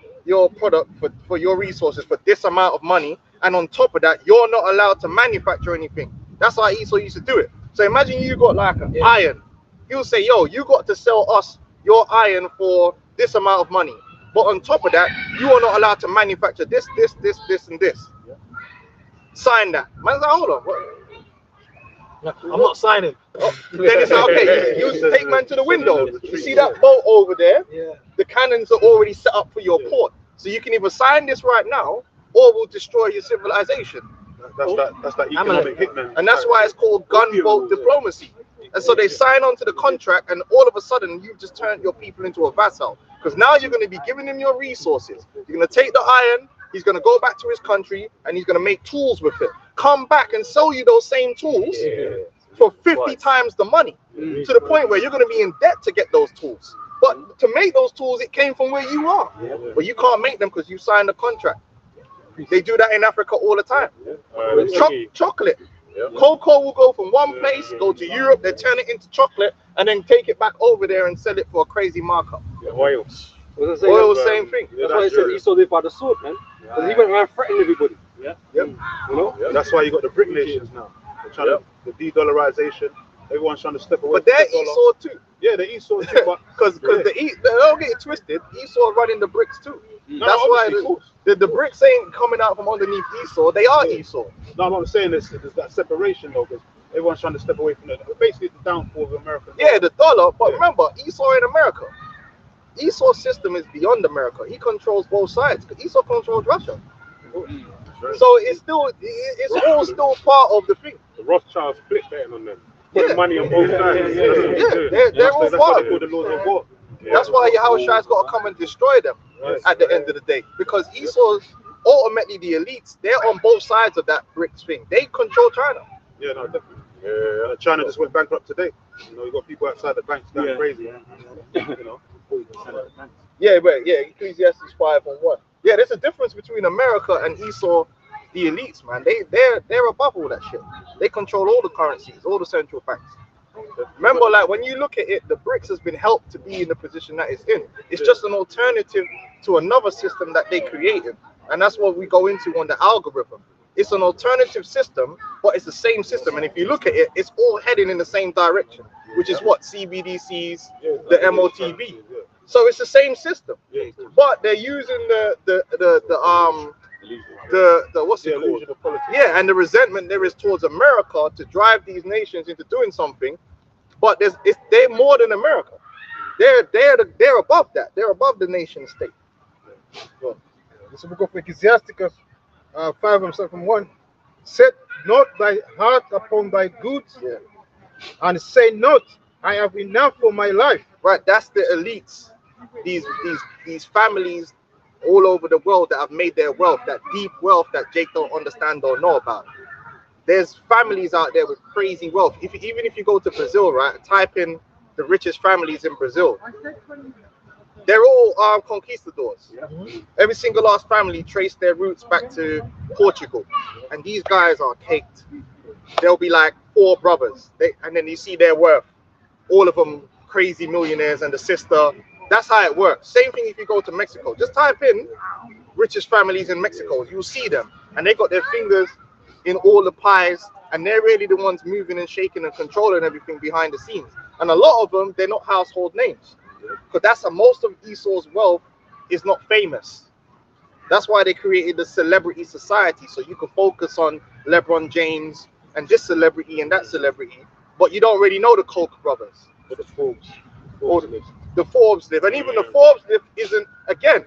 product for your resources for this amount of money, and on top of that, you're not allowed to manufacture anything. That's how Esau used to do it. So imagine you got like an iron. He'll say, yo, you got to sell us your iron for this amount of money, but on top of that, you are not allowed to manufacture this, and this. Sign that. Man's like, hold on, what? I'm not signing. Then it's like, okay, you take man to the window. You see that boat over there? Yeah. The cannons are already set up for your port. So you can either sign this right now, or we'll destroy your civilization. That's that economic hitman. And that's why it's called gunboat diplomacy. And so they sign on to the contract, and all of a sudden, you've just turned your people into a vassal. Because now you're going to be giving him your resources. You're going to take the iron, he's going to go back to his country, and he's going to make tools with it. Come back and sell you those same tools for 50 times the money, to the point where you're going to be in debt to get those tools. But to make those tools, it came from where you are. But you can't make them because you signed a contract. They do that in Africa all the time. Chocolate. Cocoa will go from one place, go to Europe, they turn it into chocolate, and then take it back over there and sell it for a crazy markup. Oil, same thing. That's why he said Esau lived by the sword, man. Because he went around threatening everybody. That's why you got the brick nations now. They're trying to, the de-dollarization. Everyone's trying to step away. But they're from the dollar. Esau too. Yeah, they're Esau too. But Because don't get it twisted. Esau running the bricks too. no, That's why obviously, of course. the bricks ain't coming out from underneath Esau. They are Esau. No, I'm not saying there's that separation though, because everyone's trying to step away from it. Basically, the downfall of America. Yeah, the dollar. But Yeah. remember, Esau in America. Esau's system is beyond America. He controls both sides. Esau controls Russia. So it's all still part of the thing. The Rothschilds split betting on them. Yeah. Putting money on both sides. They're all That's part why of they call it. the laws of war. That's why Yahushua's got to come and destroy them at the end of the day. Because Esau's ultimately the elites. They're on both sides of that BRICS thing. They control China. Yeah, no, definitely. China just went bankrupt today. You know, you got people outside the banks going crazy. You know. Yeah, Ecclesiastes 5:1. Yeah, there's a difference between America and Esau, the elites, man. They're above all that shit. They control all the currencies, all the central banks. Remember, like when you look at it, the BRICS has been helped to be in the position that it's in. It's just an alternative to another system that they created, and that's what we go into on the algorithm. It's an alternative system, but it's the same system. And if you look at it, it's all heading in the same direction, which is what CBDCs, the MOTB. So it's the same system, but they're using the what's it called? Yeah, and the resentment there is towards America to drive these nations into doing something. But they're more than America. They're above that. They're above the nation state. This is the book of Ecclesiasticus 5:7-1. Set not thy heart upon thy goods, and say not, I have enough for my life. Right, that's the elites. These families all over the world that have made their wealth, that deep wealth that Jake don't understand or know about. There's families out there with crazy wealth. Even if you go to Brazil, right, type in the richest families in Brazil. They're all conquistadors. Every single last family traced their roots back to Portugal, and these guys are caked. They'll be like 4 brothers, and then you see their worth. All of them crazy millionaires, and the sister. That's how it works. Same thing if you go to Mexico. Just type in richest families in Mexico. You'll see them, and they got their fingers in all the pies, and they're really the ones moving and shaking and controlling everything behind the scenes. And a lot of them, they're not household names, because most of Esau's wealth is not famous. That's why they created the celebrity society, so you can focus on LeBron James and this celebrity and that celebrity, but you don't really know the Koch brothers, The Forbes. the Forbes live, and even the Forbes live isn't, again,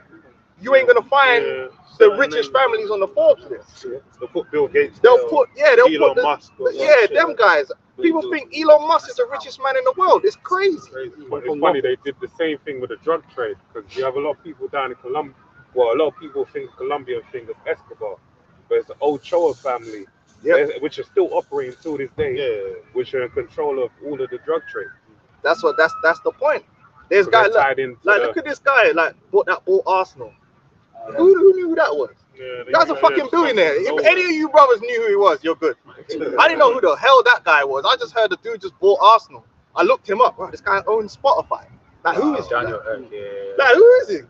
you ain't gonna find the richest families on the Forbes list. They'll put Bill Gates. They'll put Elon Musk. them guys. People think Elon Musk is the richest man in the world. It's crazy. But it's funny, they did the same thing with the drug trade, because you have a lot of people down in Colombia. Well, a lot of people think Colombia think of Escobar, but it's the Ochoa family, which are still operating till this day, which are in control of all of the drug trade. That's the point. There's So guys they're tied into look at this guy bought Arsenal. Who knew who that was? That's a fucking billionaire. If any of you brothers knew who he was, you're good. I didn't know who the hell that guy was. I just heard the dude just bought Arsenal. I looked him up. Wow, this guy owns Spotify. Like, who is Daniel he? Like, who is he?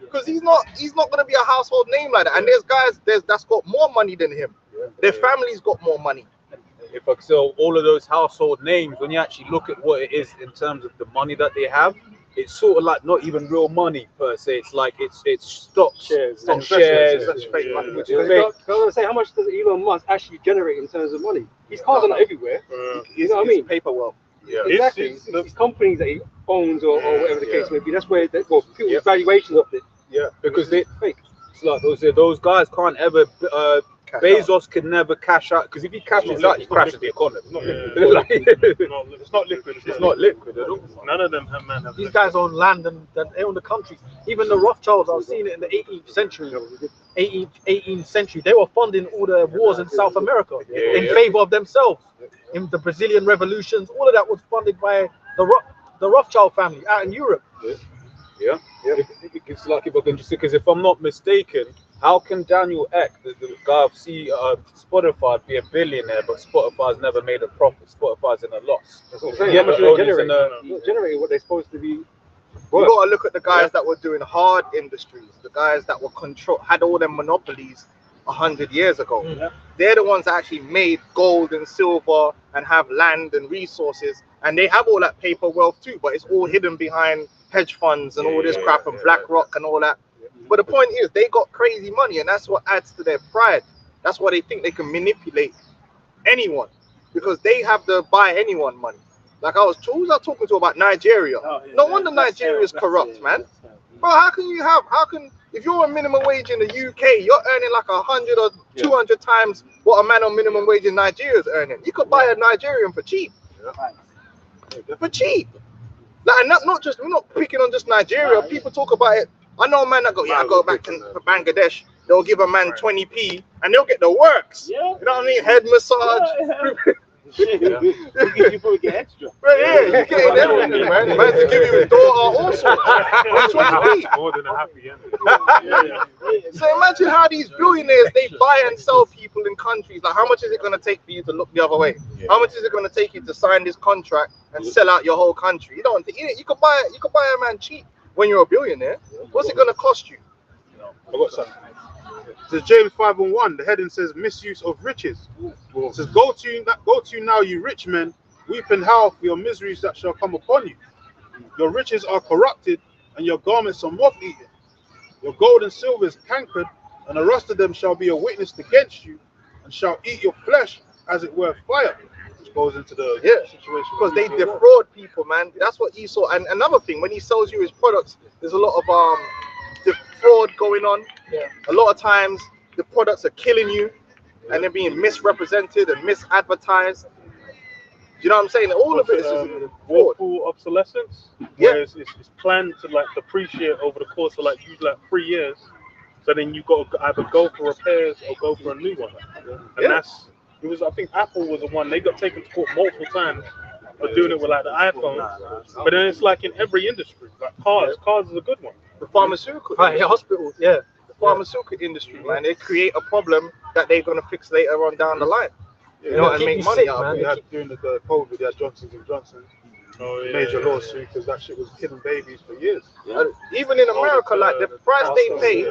Because he's not gonna be a household name like that. And there's guys that's got more money than him. Their family's got more money. So all of those household names, when you actually look at what it is in terms of the money that they have, it's sort of like not even real money per se. It's like it's stocks, shares, which is fake. I was say, how much does Elon Musk actually generate in terms of money? His cars are not everywhere. You know what I mean? Paper wealth. Exactly. These companies that he owns or whatever the case may be, that's where they go. People's valuations of it. Because it's like those guys can't ever. Bezos can never cash out, because if he cashes out, he crashes the economy. It's not liquid. It's not liquid at all. None of them have These guys own land and they own the country. Even the Rothschilds, I've seen it in the 18th century. 18th century, they were funding all the wars in South America in favor of themselves. In the Brazilian revolutions, all of that was funded by the Rothschild family out in Europe. It's like, if I can just say, because if I'm not mistaken, how can Daniel Ek, the guy of Spotify, be a billionaire, but Spotify's never made a profit? Spotify's in a loss. How much do they generate what they're supposed to be. You got to look at the guys that were doing hard industries, the guys that were had all them monopolies 100 years ago. They're the ones that actually made gold and silver and have land and resources, and they have all that paper wealth too, but it's all hidden behind hedge funds and all this crap and BlackRock and all that. But the point is, they got crazy money, and that's what adds to their pride. That's why they think they can manipulate anyone, because they have the buy anyone money. Like who was I talking to about Nigeria? No wonder Nigeria is corrupt, man. Bro, how can if you're on minimum wage in the UK, you're earning like 100 or 200 times what a man on minimum wage in Nigeria is earning. You could buy a Nigerian for cheap. For cheap. Like, and not just, we're not picking on just Nigeria. People talk about it. I know a man that I go back to Bangladesh. They'll give a man 20p and they'll get the works. You know what I mean? Head massage. You probably get extra. You get everything, man. Man to give you a daughter also. More than a happy ending. So imagine how these billionaires, they buy and sell people in countries. Like, how much is it going to take for you to look the other way? How much is it going to take you to sign this contract and sell out your whole country? You don't. You could buy a man cheap when you're a billionaire. What's it going to cost you? I got something. It says James 5:1. The heading says misuse of riches. It says go to now, you rich men, weep and howl for your miseries that shall come upon you. Your riches are corrupted, and your garments are moth-eaten. Your gold and silver is cankered, and the rust of them shall be a witness against you, and shall eat your flesh as it were fire. Which goes into the situation because they defraud people, man. That's what Esau. And another thing, when he sells you his products, there's a lot of fraud going on. A lot of times the products are killing you and they're being misrepresented and misadvertised. You know what I'm saying? All of it is willful obsolescence. Whereas it's planned to like depreciate over the course of like usually like 3 years. So then you got to either go for repairs or go for a new one. And I think Apple was the one, they got taken to court multiple times for doing it with like the iPhone. But then it's like in every industry, like cars is a good one. The pharmaceutical hospitals, the pharmaceutical industry, man, they create a problem that they're gonna fix later on down the line. You know, and make money out of it. We had during the COVID, we had Johnson & Johnson, major lawsuit because that shit was killing babies for years. Even in America, like the price they pay,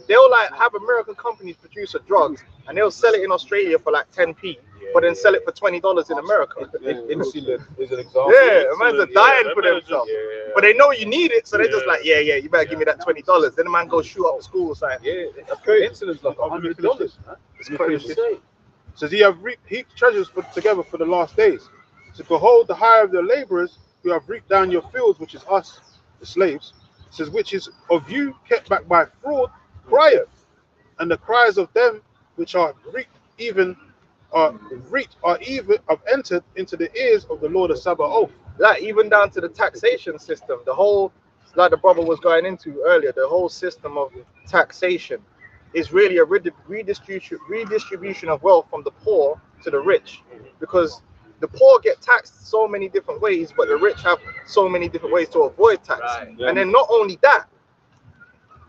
they'll like have American companies produce a drug and they'll sell it in Australia for like 10p. But then sell it for $20 in America. Insulin is an example. Yeah, a man's dying for themselves. But they know you need it, so they're just like, you better give me that $20. Then the man goes shoot up the school sign. That's crazy. Insulin's like $100. It's crazy. Says ye have reaped heaped treasures together for the last days. So behold, the hire of the laborers who have reaped down your fields, which is us, the slaves. Says which is of you kept back by fraud, crieth, and the cries of them which are reaped have entered into the ears of the Lord of Sabaoth. Like even down to the taxation system, the whole, like the brother was going into earlier, the whole system of taxation is really a redistribution of wealth from the poor to the rich, because the poor get taxed so many different ways, but the rich have so many different ways to avoid tax. And then not only that,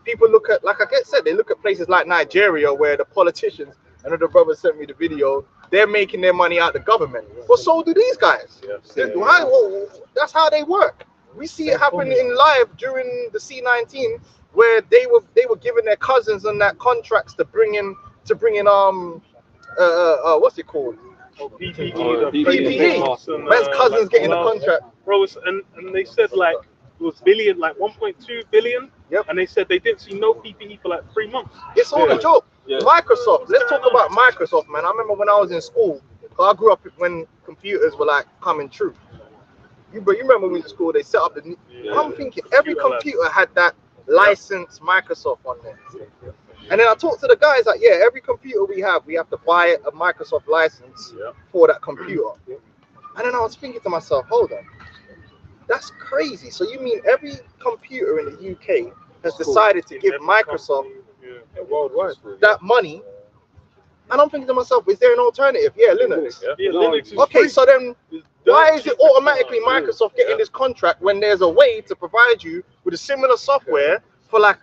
people look at, like I said, they look at places like Nigeria where the politicians, I know the brother sent me the video, they're making their money out the government. But so do these guys. That's how they work. We see it happen in live during the C19, where they were giving their cousins and that contracts to bring in what's it called? PPE. Man's cousins getting the contract. Bro, and they said like it was billion, like 1.2 billion. And they said they didn't see no PPE for like 3 months. It's all a joke. Microsoft. Let's talk about Microsoft, man. I remember when I was in school. I grew up when computers were like coming true. You remember when we were in school? They set up the. I'm thinking every computer had that licensed Microsoft on there. And then I talked to the guys like, every computer we have to buy a Microsoft license for that computer. And then I was thinking to myself, hold on, that's crazy. So you mean every computer in the UK has decided to give Microsoft worldwide that money? And I'm thinking to myself, is there an alternative? Linux. Linux is okay, free. so then why is it automatically Microsoft getting this contract when there's a way to provide you with a similar software for a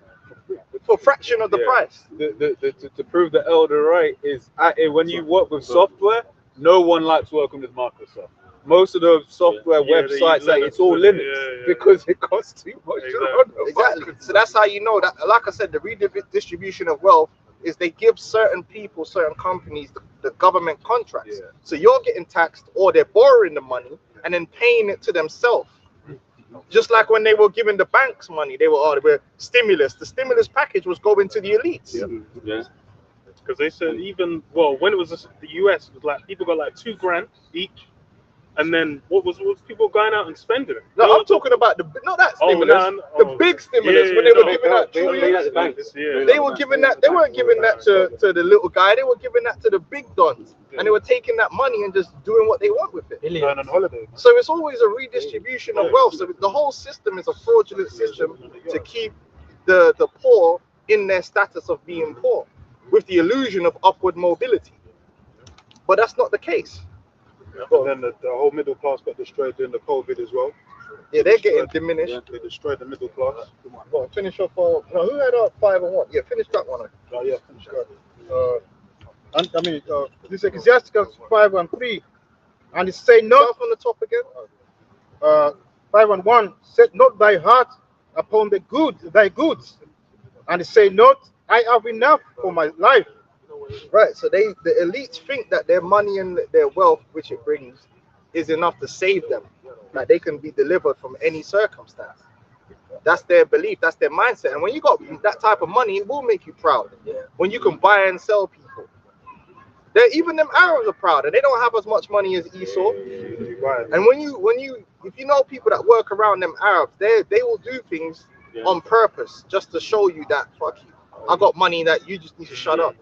fraction of the price? To prove the elder right is when you work with software, no one likes working with Microsoft. Most of the software websites, it's all Linux because it costs too much. Exactly. So that's how you know that, like I said, the redistribution of wealth is they give certain people, certain companies, the government contracts. So you're getting taxed, or they're borrowing the money and then paying it to themselves. Just like when they were giving the banks money, they were stimulus. The stimulus package was going to the elites. Yeah. Because they said when it was the US, it was like people got like $2,000 each, and then what was people going out and spending it? No, I'm talking about not that stimulus, the big stimulus when they were giving out trillions. They were giving that. They weren't giving that to the little guy. They were giving that to the big dons, and they were taking that money and just doing what they want with it. Going on holiday. So it's always a redistribution of wealth. So the whole system is a fraudulent system to keep the poor in their status of being poor, with the illusion of upward mobility. But that's not the case. And then the whole middle class got destroyed during the COVID as well. Yeah, they're getting diminished. They destroyed the middle class. Well, finish off. No, who had 5 and 1? Yeah, finish that one. Oh, yeah, finish that. This is Ecclesiasticus 5 and 3. And it say not from the top again. 5 and 1. Set not thy heart upon thy goods. And it say not, I have enough for my life. Right, so the elites think that their money and their wealth, which it brings, is enough to save them. Like they can be delivered from any circumstance. That's their belief, that's their mindset. And when you got that type of money, it will make you proud. When you can buy and sell people. Even them Arabs are proud, and they don't have as much money as Esau. And if you know people that work around them Arabs, they will do things on purpose just to show you that, fuck you, I got money that you just need to shut up.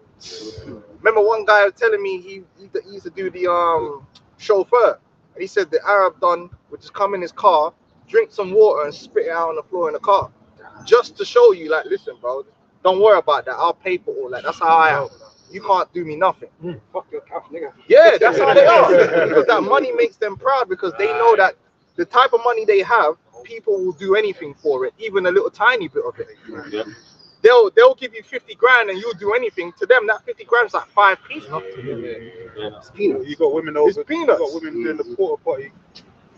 Remember one guy was telling me he used to do the chauffeur, and he said the Arab don would just come in his car, drink some water and spit it out on the floor in the car, just to show you, like, listen bro, don't worry about that, I'll pay for all that, that's how I am, you can't do me nothing. Fuck your couch, nigga. Yeah, that's how they are. Because that money makes them proud, because they know that the type of money they have, people will do anything for it, even a little tiny bit of it. Yeah. They'll give you 50 grand and you'll do anything. To them, that 50 grand is like 5 pieces. It's peanuts. You got women over. It's peanuts. You got women doing the porta potty.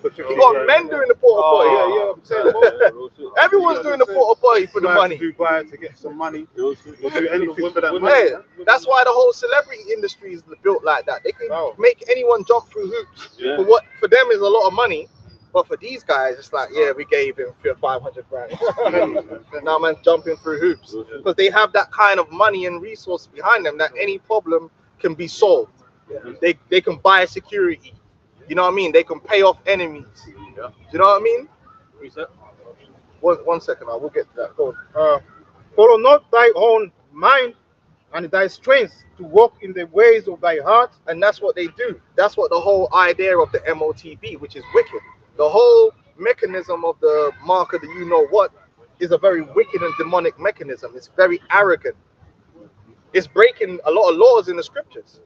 You got men doing the porta potty. Yeah. Everyone's doing the porta potty for the money. Dubai to get some money. They'll do anything for that money. Hey, that's why the whole celebrity industry is built like that. They can make anyone jump through hoops for what for them is a lot of money. But for these guys, it's like, yeah, we gave him 500 grand. Now man's jumping through hoops. Because they have that kind of money and resource behind them that any problem can be solved. They can buy security. You know what I mean? They can pay off enemies. You know what I mean? One second, I will get to that. Go on. Follow not thy own mind and thy strength to walk in the ways of thy heart. And that's what they do. That's what the whole idea of the MOTB, which is wicked. The whole mechanism of the mark of the you know what is a very wicked and demonic mechanism. It's very arrogant. It's breaking a lot of laws in the scriptures.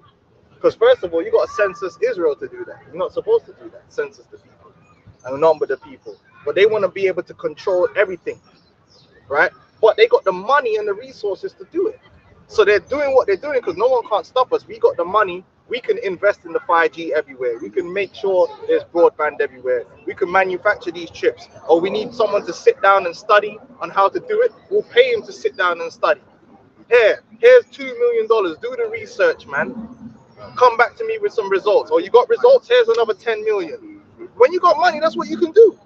Because first of all, you got to census Israel to do that. You're not supposed to do that. Census the people and number the people. But they want to be able to control everything, right? But they got the money and the resources to do it. So they're doing what they're doing because no one can't stop us. We got the money. We can invest in the 5G everywhere. We can make sure there's broadband everywhere. We can manufacture these chips. Or we need someone to sit down and study on how to do it. We'll pay him to sit down and study. Here's $2 million. Do the research, man. Come back to me with some results. Or you got results, here's another 10 million. When you got money, that's what you can do.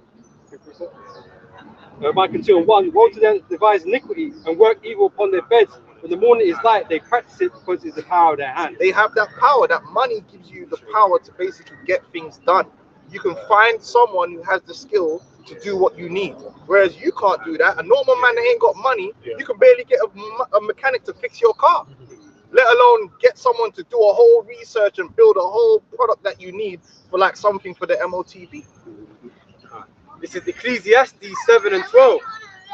Micah 2:1, woe to them that devise iniquity and work evil upon their beds. When the morning is light, they practice it because it's the power of their hand. They have that power. That money gives you the power to basically get things done. You can find someone who has the skill to do what you need. Whereas you can't do that. A normal man that ain't got money, you can barely get a mechanic to fix your car. Let alone get someone to do a whole research and build a whole product that you need for like something for the MOTB. This is Ecclesiastes 7 and 12.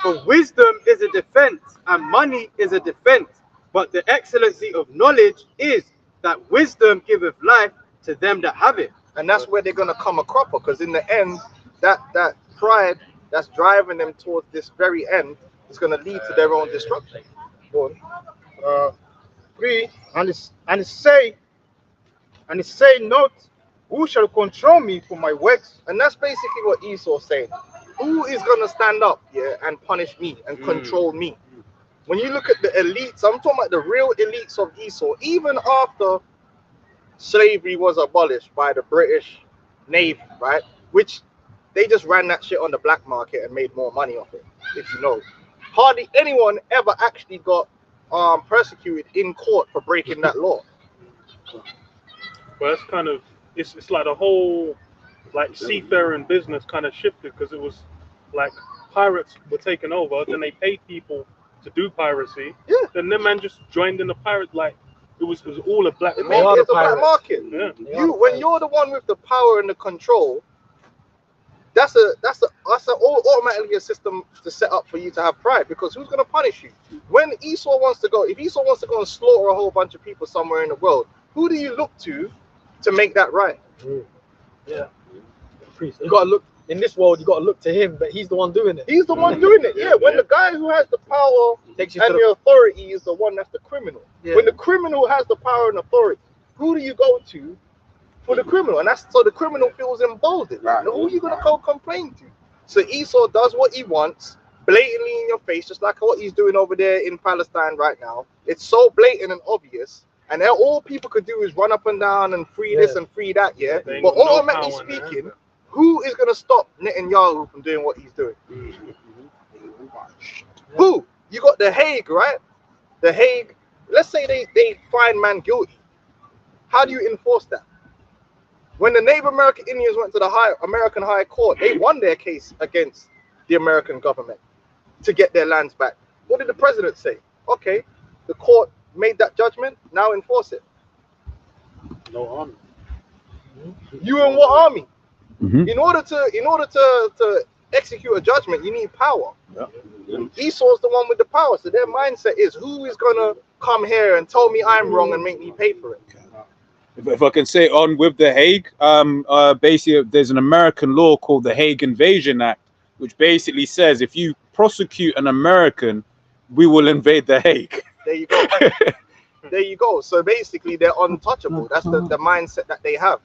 For wisdom is a defense and money is a defense. But the excellency of knowledge is that wisdom giveth life to them that have it. And that's where they're going to come a cropper, because in the end, that pride that's driving them towards this very end is going to lead to their own destruction. Go on. 3, and it say not, who shall control me for my works? And that's basically what Esau said. Who is going to stand up and punish me and control me? when you look at the elites, I'm talking about the real elites of Esau, even after slavery was abolished by the British Navy, right? Which they just ran that shit on the black market and made more money off it, if you know. Hardly anyone ever actually got persecuted in court for breaking that law. Well, it's kind of it's like the whole like seafaring business kind of shifted, because it was like pirates were taken over, then they paid people to do piracy. Yeah. Then them man just joined in the pirate, like it was all a black It market. it's a black market. Yeah. When you're the one with the power and the control, that's automatically a system to set up for you to have pride, because who's going to punish you? When Esau wants to go, if Esau wants to go and slaughter a whole bunch of people somewhere in the world, who do you look to make that right? Yeah. Priest. You got to look in this world. You got to look to him, but he's the one doing it. He's the one doing it. Yeah. When the guy who has the power Takes you and to the authority is the one that's the criminal. Yeah. When the criminal has the power and authority, who do you go to for the criminal? And that's so the criminal feels emboldened. Right. Who are you gonna go complain to? So Esau does what he wants, blatantly in your face, just like what he's doing over there in Palestine right now. It's so blatant and obvious, and all people could do is run up and down and free this and free that. Yeah, but automatically speaking, who is gonna stop Netanyahu from doing what he's doing? Who? You got the Hague, right? The Hague. Let's say they find man guilty. How do you enforce that? When the Native American Indians went to the American High Court, they won their case against the American government to get their lands back. What did the president say? Okay, the court made that judgment. Now enforce it. No army. You and what army? In order to execute a judgment, you need power. Esau's the one with the power, so their mindset is, who is gonna come here and tell me I'm wrong and make me pay for it? If I can say on with the Hague, basically there's an American law called the Hague Invasion Act, which basically says if you prosecute an American, we will invade the Hague. There you go. There you go. So basically they're untouchable. That's the mindset that they have.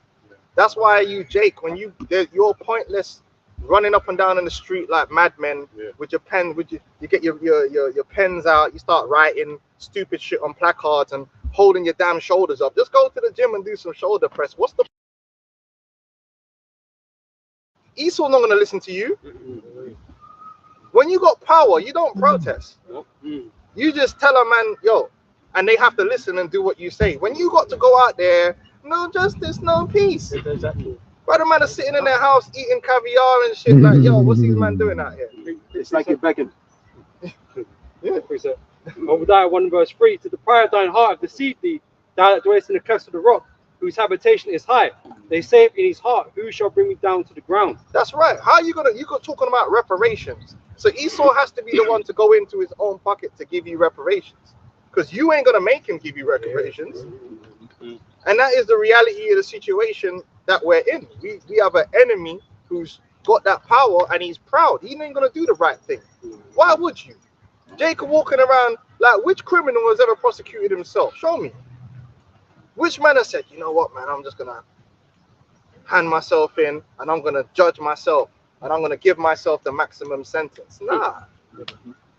That's why Jake, when you're pointless running up and down in the street like madmen with your pen, you get your pens out, you start writing stupid shit on placards and holding your damn shoulders up. Just go to the gym and do some shoulder press. What's the Esau not gonna listen to you? When you got power, you don't protest. You just tell a man, yo, and they have to listen and do what you say. When you got to go out there, no justice, no peace. Exactly. Brother man are sitting in their house eating caviar and shit like, yo, what's these man doing out here? It's like you're begging. Yeah. Obadiah 1 verse 3, to the pride of thine heart have deceived thee, thou that dwellest in the clefts of the rock, whose habitation is high. They say in his heart, who shall bring me down to the ground? That's right. How you talking about reparations? So Esau has to be the one to go into his own pocket to give you reparations, because you ain't gonna make him give you reparations. And that is the reality of the situation that we're in. We have an enemy who's got that power and he's proud. He ain't gonna do the right thing. Why would you? Jacob walking around like, which criminal has ever prosecuted himself? Show me. Which man has said, you know what, man, I'm just gonna hand myself in and I'm gonna judge myself and I'm gonna give myself the maximum sentence? Nah.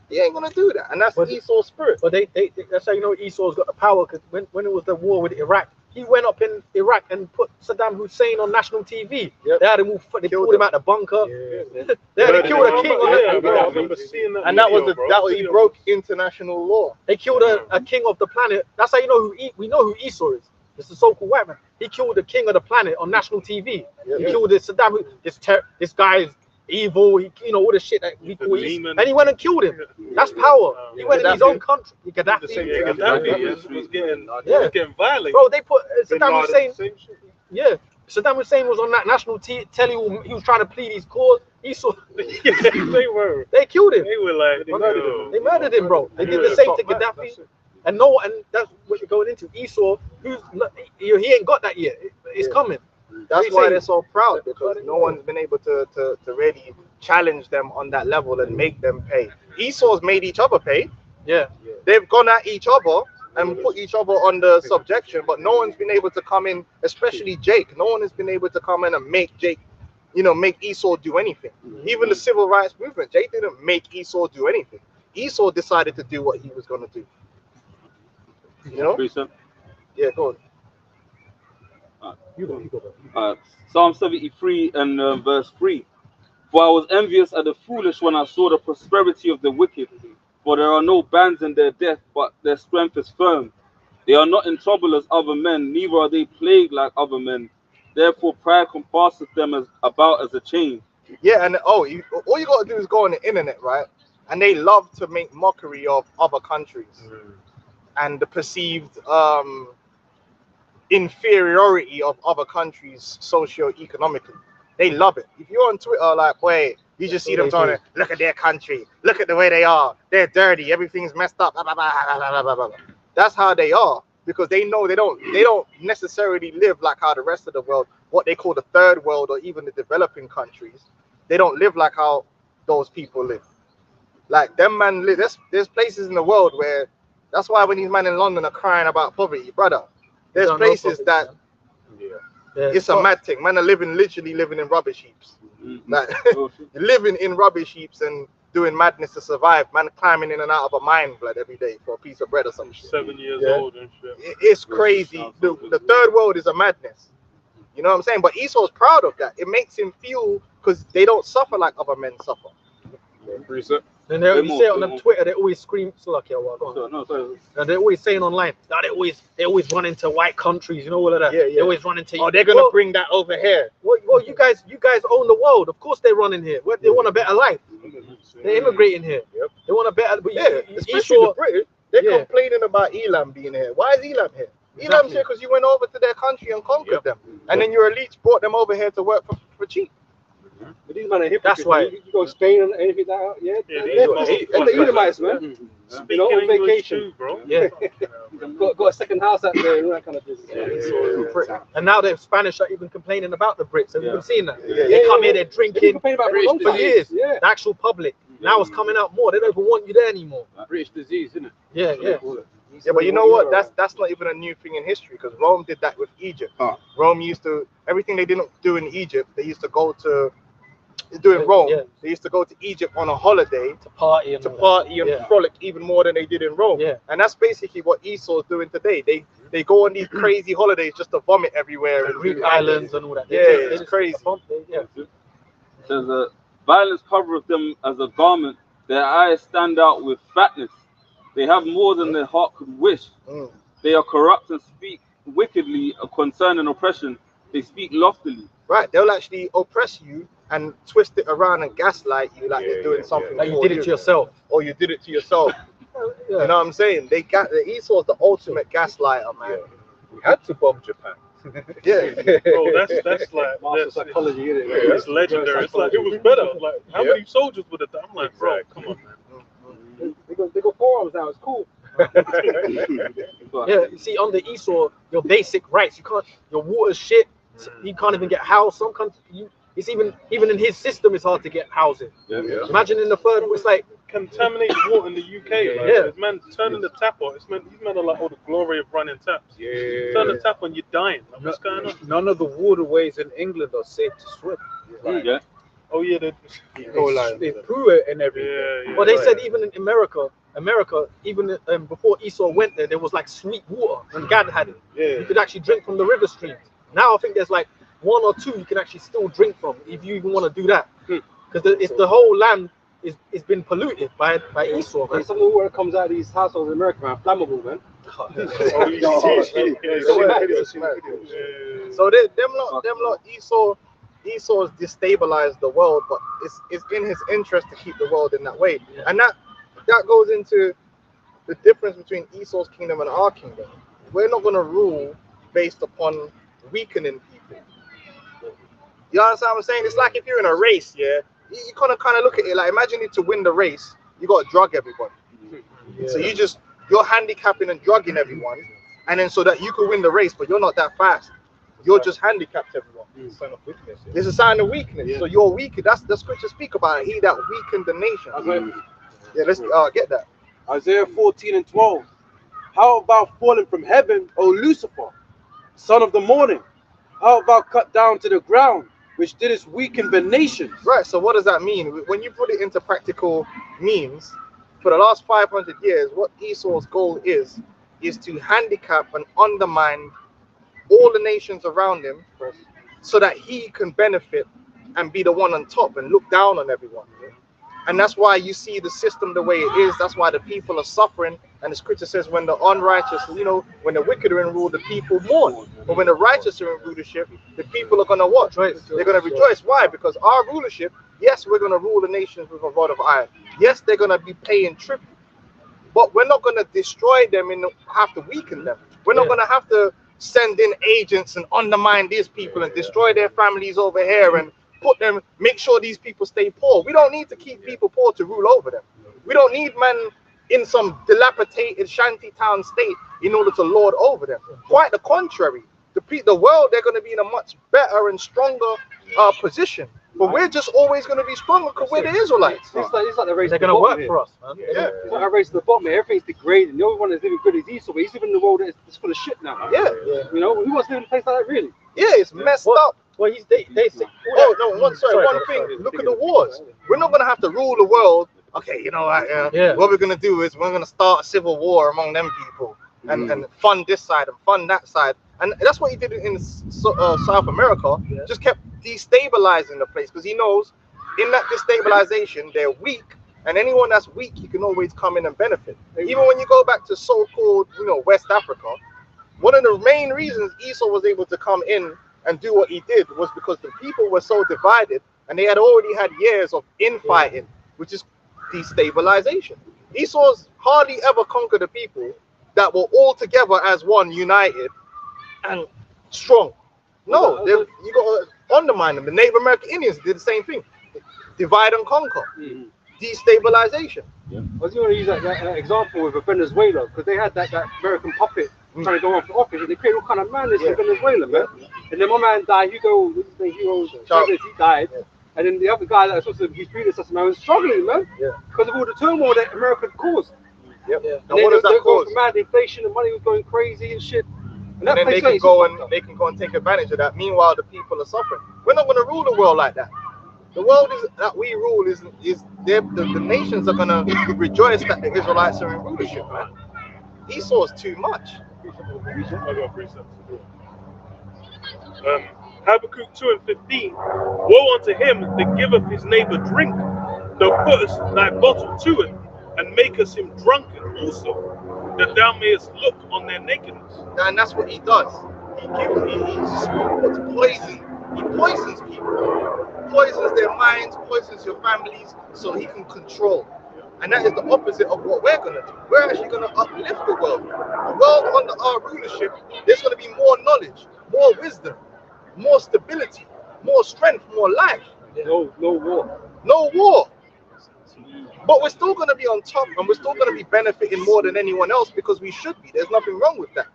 He ain't gonna do that, and that's Esau's spirit. But that's how you know Esau's got the power, because when it was the war with Iraq, he went up in Iraq and put Saddam Hussein on national TV. Yep. They had him they pulled him out the bunker. They killed a king. I remember seeing that. And he broke international law. They killed a king of the planet. That's how you know we know who Esau is. It's the so-called white man. He killed the king of the planet on national TV. He killed Saddam. This guy is evil, all the shit that we call evil, and he went and killed him. That's power. He went in his own country. Gaddafi was getting violent. Bro, they put Saddam Hussein. Yeah, Saddam Hussein was on that national telly. He was trying to plead his cause. Esau. They were. They killed him. They were like, they murdered him, bro. They did the same to Gaddafi. And that's what you're going into. Esau, he ain't got that yet. It's coming. That's why they're so proud, because no one's been able to really challenge them on that level and make them pay. Esau's made each other pay. Yeah. They've gone at each other and put each other under subjection, but no one's been able to come in, especially Jake. No one has been able to come in and make Jake, make Esau do anything. Even the civil rights movement, Jake didn't make Esau do anything. Esau decided to do what he was going to do. You know? Precept. Yeah, go on. Psalm 73 and verse 3. For I was envious at the foolish when I saw the prosperity of the wicked. For there are no bands in their death, but their strength is firm. They are not in trouble as other men, neither are they plagued like other men. Therefore pride compasseth them about as a chain. Yeah, and all you got to do is go on the internet, right? And they love to make mockery of other countries and the perceived inferiority of other countries socio-economically. They love it. If you're on Twitter, like, boy, you just see them talking, look at their country, look at the way they are, they're dirty, everything's messed up, blah, blah, blah, blah, blah, blah, blah. That's how they are, because they know they don't necessarily live like how the rest of the world, what they call the third world or even the developing countries, they don't live like how those people live. Like them man live. There's places in the world where, that's why when these men in London are crying about poverty, brother, there's places that it's a mad thing. Man are literally living in rubbish heaps. Like living in rubbish heaps and doing madness to survive. Man climbing in and out of a mine blood every day for a piece of bread or some shit. 7 years old and shit. It's crazy. The third world is a madness. You know what I'm saying? But Esau's proud of that. It makes him feel, because they don't suffer like other men suffer. And you say it on Twitter, they always scream. And they're always saying online, no, they always run into white countries, you know, all of that. They always run into. Oh, they're gonna bring that over here. Well, you guys own the world. Of course, they run in here. They want a better life. They're immigrating here. They want a better. But especially the British. They're complaining about Elam being here. Why is Elam here? Elam's here because you went over to their country and conquered them, and then your elites brought them over here to work for cheap. But these men are hypocrites. That's why you go to Spain and anything like that. Yeah, the Edomites, man. Speaking on vacation, too, bro. Yeah, got a second house out there and all that kind of business. and now the Spanish are even complaining about the Brits. Have you been seeing that? They come here, they're drinking for years. The actual public. Now it's coming out more. They don't even want you there anymore. British disease, isn't it? Yeah. Yeah, but you know what? That's not even a new thing in history, because Rome did that with Egypt. Rome used to, everything they didn't do in Egypt, they used to go to do in Rome. They used to go to Egypt on a holiday to party and frolic even more than they did in Rome. And that's basically what Esau's doing today. They go on these crazy holidays just to vomit everywhere and Greek islands and all that. It's crazy. It says violence covereth them as a garment, their eyes stand out with fatness. They have more than their heart could wish. They are corrupt and speak wickedly concerning oppression. They speak loftily. Right, they'll actually oppress you and twist it around and gaslight you like they're doing something. Like you did it to yourself. Or you did it to yourself. You know what I'm saying? Esau's the ultimate gaslighter, man. We had to bomb Japan. Bro, that's like Master psychology, isn't it? It's legendary. It's like it was better. Like how many soldiers would have done? I'm like, bro, come on, man. They got forearms now. It's cool. You see, under Esau, your basic rights, your water's shit. You can't even get housed. Some countries, it's even in his system, it's hard to get housing. Imagine in the third, it's like contaminated water in the UK. Like, man, turning the tap on. These men are like, the glory of running taps. Turn the tap on, you're dying. Like, what's going on? None of the waterways in England are safe to swim. Oh yeah, they threw it and everything. Well, they said even in America, even before Esau went there was like sweet water, and God had it. You could actually drink from the river streams. Now I think there's like 1 or 2 you can actually still drink from if you even want to do that, because the whole land is been polluted by Esau. Man. Some of the water comes out of these households in America, man, flammable, man. So them lot Esau's destabilized the world, but it's in his interest to keep the world in that way, and that goes into the difference between Esau's kingdom and our kingdom. We're not going to rule based upon weakening people. You understand what I'm saying? It's like if you're in a race, you kind of look at it like, imagine to win the race, you got to drug everybody. So you're handicapping and drugging everyone, and then so that you could win the race, but you're not that fast. You're just handicapped everyone. It's a sign of weakness. It's a sign of weakness. So you're weak. That's the scriptures speak about it. He that weakened the nation. Let's get that. Isaiah 14:12. How about falling from heaven, O Lucifer, son of the morning? How about cut down to the ground, which didst weaken the nations? Right, so what does that mean? When you put it into practical means, for the last 500 years, what Esau's goal is to handicap and undermine all the nations around him so that he can benefit and be the one on top and look down on everyone. And that's why you see the system the way it is. That's why the people are suffering. And the scripture says when the unrighteous, when the wicked are in rule, the people mourn. But when the righteous are in rulership, the people are going to what? They're going to rejoice. Why? Because our rulership, yes, we're going to rule the nations with a rod of iron. Yes, they're going to be paying tribute. But we're not going to destroy them and have to weaken them. We're not going to have to send in agents and undermine these people and destroy their families over here and make sure these people stay poor. We don't need to keep people poor to rule over them. We don't need men in some dilapidated shanty town state in order to lord over them. Quite the contrary. The world, they're going to be in a much better and stronger position. But we're just always going to be stronger because we're the Israelites. It's like the race. They're going to work for us, man. Yeah. It's like a race to the bottom. Everything's degrading. The only one that's living good is Esau, but he's living in a world that's full of shit now. Yeah. You know, who wants to live in a place like that, really? Yeah, it's messed up. Well, they say. Oh no! One thing. Look at the wars. We're not gonna have to rule the world. Okay, you know, what we're gonna do is we're gonna start a civil war among them people and fund this side and fund that side. And that's what he did in South America. Just kept destabilizing the place because he knows in that destabilization they're weak, and anyone that's weak, he can always come in and benefit. Even when you go back to so-called, West Africa, one of the main reasons Esau was able to come in and do what he did was because the people were so divided and they had already had years of infighting, which is destabilization. Esau's hardly ever conquered the people that were all together as one, united and strong. No, you got to undermine them. The Native American Indians did the same thing. Divide and conquer. Destabilization. I was going to use that example with Venezuela because they had that American puppet trying to go off the office and they created all kind of madness in Venezuela, man. And then one man died, Hugo Chavez, he died. And then the other guy that was supposed to be his predecessor, man, was struggling, man. Because of all the turmoil that America caused. And what does that cause? Mad inflation, and money was going crazy and shit. And then they can go and take advantage of that. Meanwhile, the people are suffering. We're not going to rule the world like that. The world that we rule is the nations are going to rejoice that the Israelites are in rulership, man. Esau's too much. Habakkuk 2:15. Woe unto him that giveth his neighbor drink, thou puttest thy bottle to it, and makest him drunken also, that thou mayest look on their nakedness. And that's what he does. He puts poison. He poisons people. Poisons their minds, poisons your families, so he can control. And that is the opposite of what we're going to do. We're actually going to uplift the world. The world under our rulership, there's going to be more knowledge, more wisdom, more stability, more strength, more life. No war. No war. But we're still going to be on top and we're still going to be benefiting more than anyone else because we should be. There's nothing wrong with that.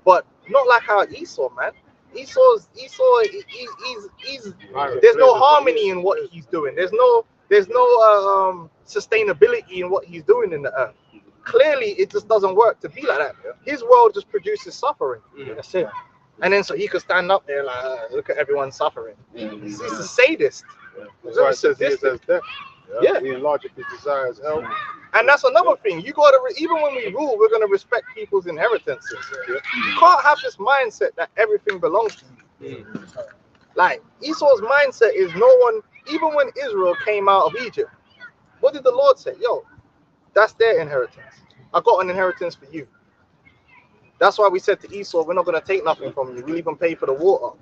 But not like how Esau, man. Esau, he's there's no harmony in what he's doing. There's no sustainability in what he's doing in the earth. Clearly, it just doesn't work to be like that. His world just produces suffering. That's it. And then so he could stand up there like, look at everyone suffering. He's a sadist. Very sadistic. He enlargeth his desires hell. And that's another thing. You got to even when we rule, we're going to respect people's inheritances. You can't have this mindset that everything belongs to you. Like Esau's mindset is no one. Even when Israel came out of Egypt, what did the Lord say? Yo, that's their inheritance. I got an inheritance for you. That's why we said to Esau, we're not going to take nothing from you. We'll even pay for the water.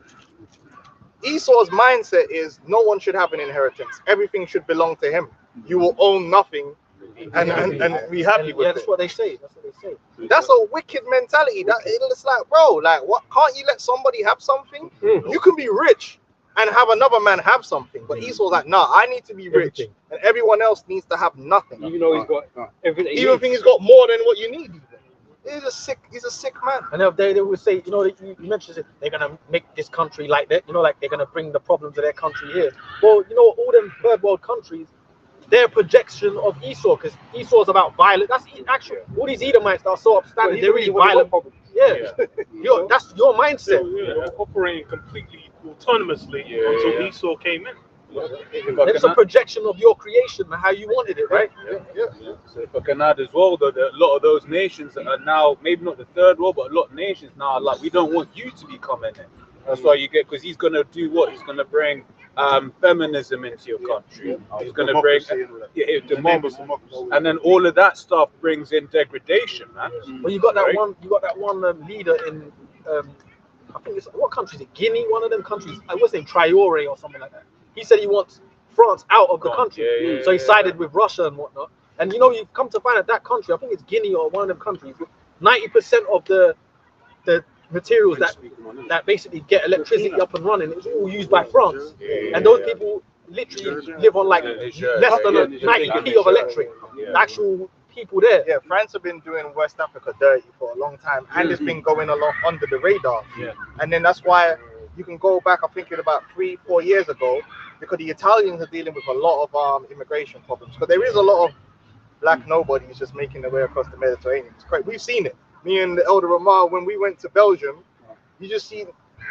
Esau's mindset is no one should have an inheritance. Everything should belong to him. You will own nothing and be happy with it. That's what they say. That's what they say. That's a wicked mentality. It's like, bro, like, what? Can't you let somebody have something? You can be rich and have another man have something. But Esau's like, nah, I need to be rich. And everyone else needs to have nothing. Even though he's got everything. Even if he's got more than what you need. He's a sick man. And they would say, you mentioned it, they're gonna make this country like that, like they're gonna bring the problems of their country here. Well, all them third world countries, their projection of Esau, because Esau's about violence. That's actually all these Edomites that are so upstanding, they're really violent. That's your mindset. So, operating completely autonomously until Esau came in. It's a projection of your creation, man, how you wanted it, right? So if I can add as well, that a lot of those nations that are now, maybe not the third world, but a lot of nations now are like, we don't want you to become in it. That's why you get, because he's going to do what? He's going to bring feminism into your country. He's going to bring democracy, and then all of that stuff brings in degradation, man. Well, you got that one leader in, I think it's, what country is it? Guinea, one of them countries. I was saying Traore or something like that. He said he wants France out of the country, so he sided with Russia and whatnot. And you know, you've come to find out that country, I think it's Guinea or one of them countries, 90% of the materials that basically get electricity up and running, it's all used by France. And those people literally live on like less than a 90p of electric. The actual people there. Yeah, France have been doing West Africa dirty for a long time, and it's been going along under the radar. And then that's why you can go back, I'm thinking about 3-4 years ago, because the Italians are dealing with a lot of immigration problems. Because there is a lot of black nobodies just making their way across the Mediterranean. It's great. We've seen it. Me and the elder Ramar, when we went to Belgium, you just see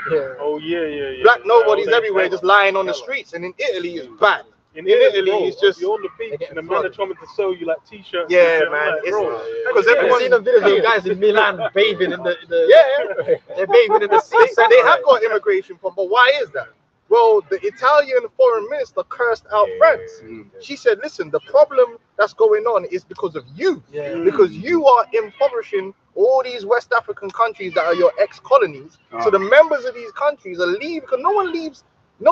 black nobodies everywhere just lying on the streets. And in Italy, it's bad. In Italy, it's just you're on the beach and the man are trying to sell you like t-shirts. Yeah, man. Because everyone's seen the videos of guys in Milan bathing in the they're bathing in the sea. They have got immigration from, but why is that? Well, the Italian foreign minister cursed out France. She said, listen, the problem that's going on is because of you. Because you are impoverishing all these West African countries that are your ex-colonies. So the members of these countries are leaving, because no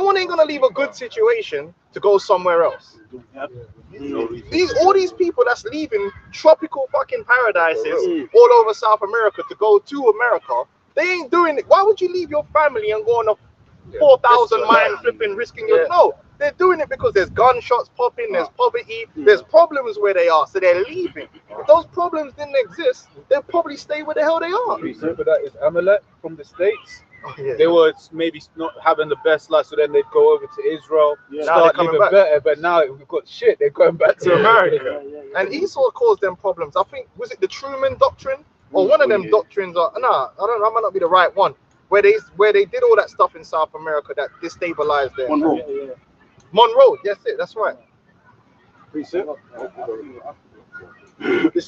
one ain't gonna leave a good situation to go somewhere else. All these people that's leaving tropical fucking paradises all over South America to go to America, they ain't doing it. Why would you leave your family and go on a 4,000 mile flipping, risking your no? They're doing it because there's gunshots popping, there's poverty, there's problems where they are, so they're leaving. If those problems didn't exist, they'll probably stay where the hell they are. Remember that is Amalek from the States. They were maybe not having the best life, so then they'd go over to Israel, start living better. But now we've got shit, they're going back to America. And Esau caused them problems. I think, was it the Truman Doctrine? Or one of them doctrines? I don't know, that might not be the right one. Where they did all that stuff in South America that destabilized them. Monroe, that's it, that's right. This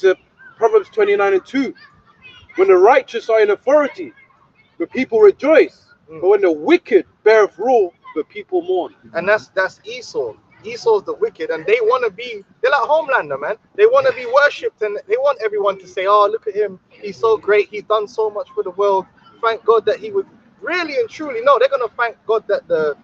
is Proverbs 29:2. When the righteous are in authority, the people rejoice. But when the wicked beareth rule, the people mourn. And that's Esau. Esau's the wicked, and they want to be, they're like Homelander, man. They want to be worshipped, and they want everyone to say, oh, look at him, he's so great, he's done so much for the world. Thank God that he would really and truly. No, they're gonna thank God that the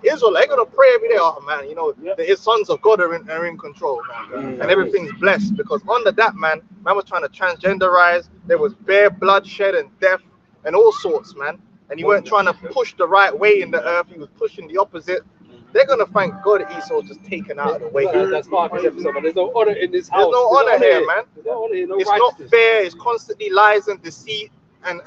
Israelites, they're gonna pray every day. Oh man, you know, the sons of God are in control, man. And everything's blessed, because under that man was trying to transgenderize. There was bare bloodshed and death and all sorts, man. And he weren't trying to push the right way in the earth. He was pushing the opposite. They're gonna thank God Esau just taken out of the way. That's part of this episode, but there's no honor in this house. There's no honor here, man. No honor here, no it's righteousness. not fair. It's constantly lies and deceit and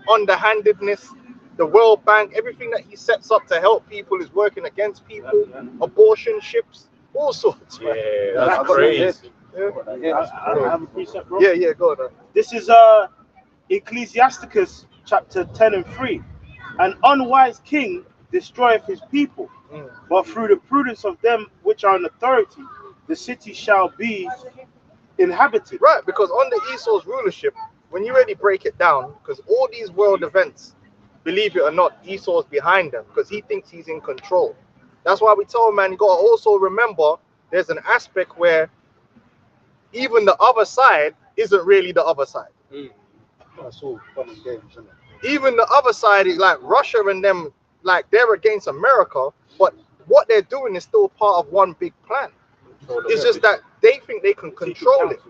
underhandedness. The World Bank, everything that he sets up to help people is working against people. Abortion ships, all sorts. Man. Yeah, that's crazy. I have a precept, bro. Yeah, go on. This is Ecclesiasticus chapter 10:3. An unwise king destroyeth his people, but through the prudence of them which are in authority, the city shall be inhabited. Right, because under Esau's rulership, when you really break it down, because all these world events, believe it or not, Esau's behind them, because he thinks he's in control. That's why we tell man, you got to also remember there's an aspect where even the other side isn't really the other side. That's all fun and games, isn't it? Even the other side is like Russia and them, like they're against America, but what they're doing is still part of one big plan. It's just that they think they can control it.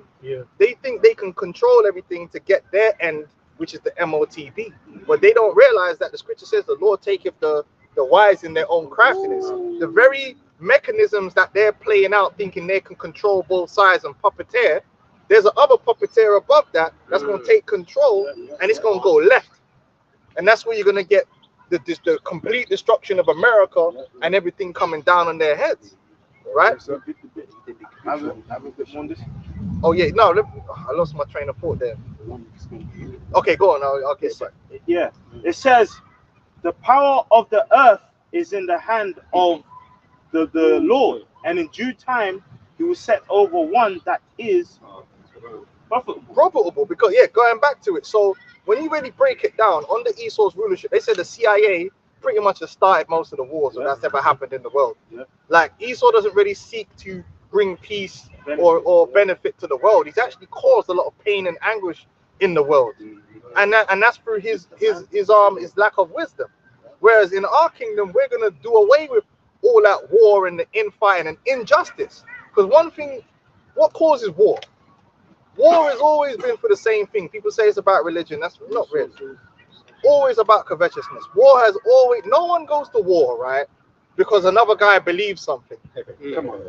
They think they can control everything to get their end, which is the MOTB. But they don't realize that the scripture says the Lord taketh the wise in their own craftiness. The very mechanisms that they're playing out, thinking they can control both sides and puppeteer, there's another puppeteer above that that's going to take control, and it's going to go left. And that's where you're going to get the complete destruction of America and everything coming down on their heads. Right? Oh yeah, no, I lost my train of thought there. Okay, go on. I'll get back. Yeah, it says the power of the earth is in the hand of the Lord, and in due time he will set over one that is profitable. Because going back to it, so when you really break it down under Esau's rulership, they said the CIA pretty much has started most of the wars that's ever happened in the world. Like Esau doesn't really seek to bring peace or benefit to the world. He's actually caused a lot of pain and anguish in the world, and that's through his lack of wisdom. Whereas in our kingdom, we're gonna do away with all that war and the infighting and injustice. Because one thing, what causes war? War has always been for the same thing. People say it's about religion. That's not really. Always about covetousness. War has always. No one goes to war, right? Because another guy believes something. Come on,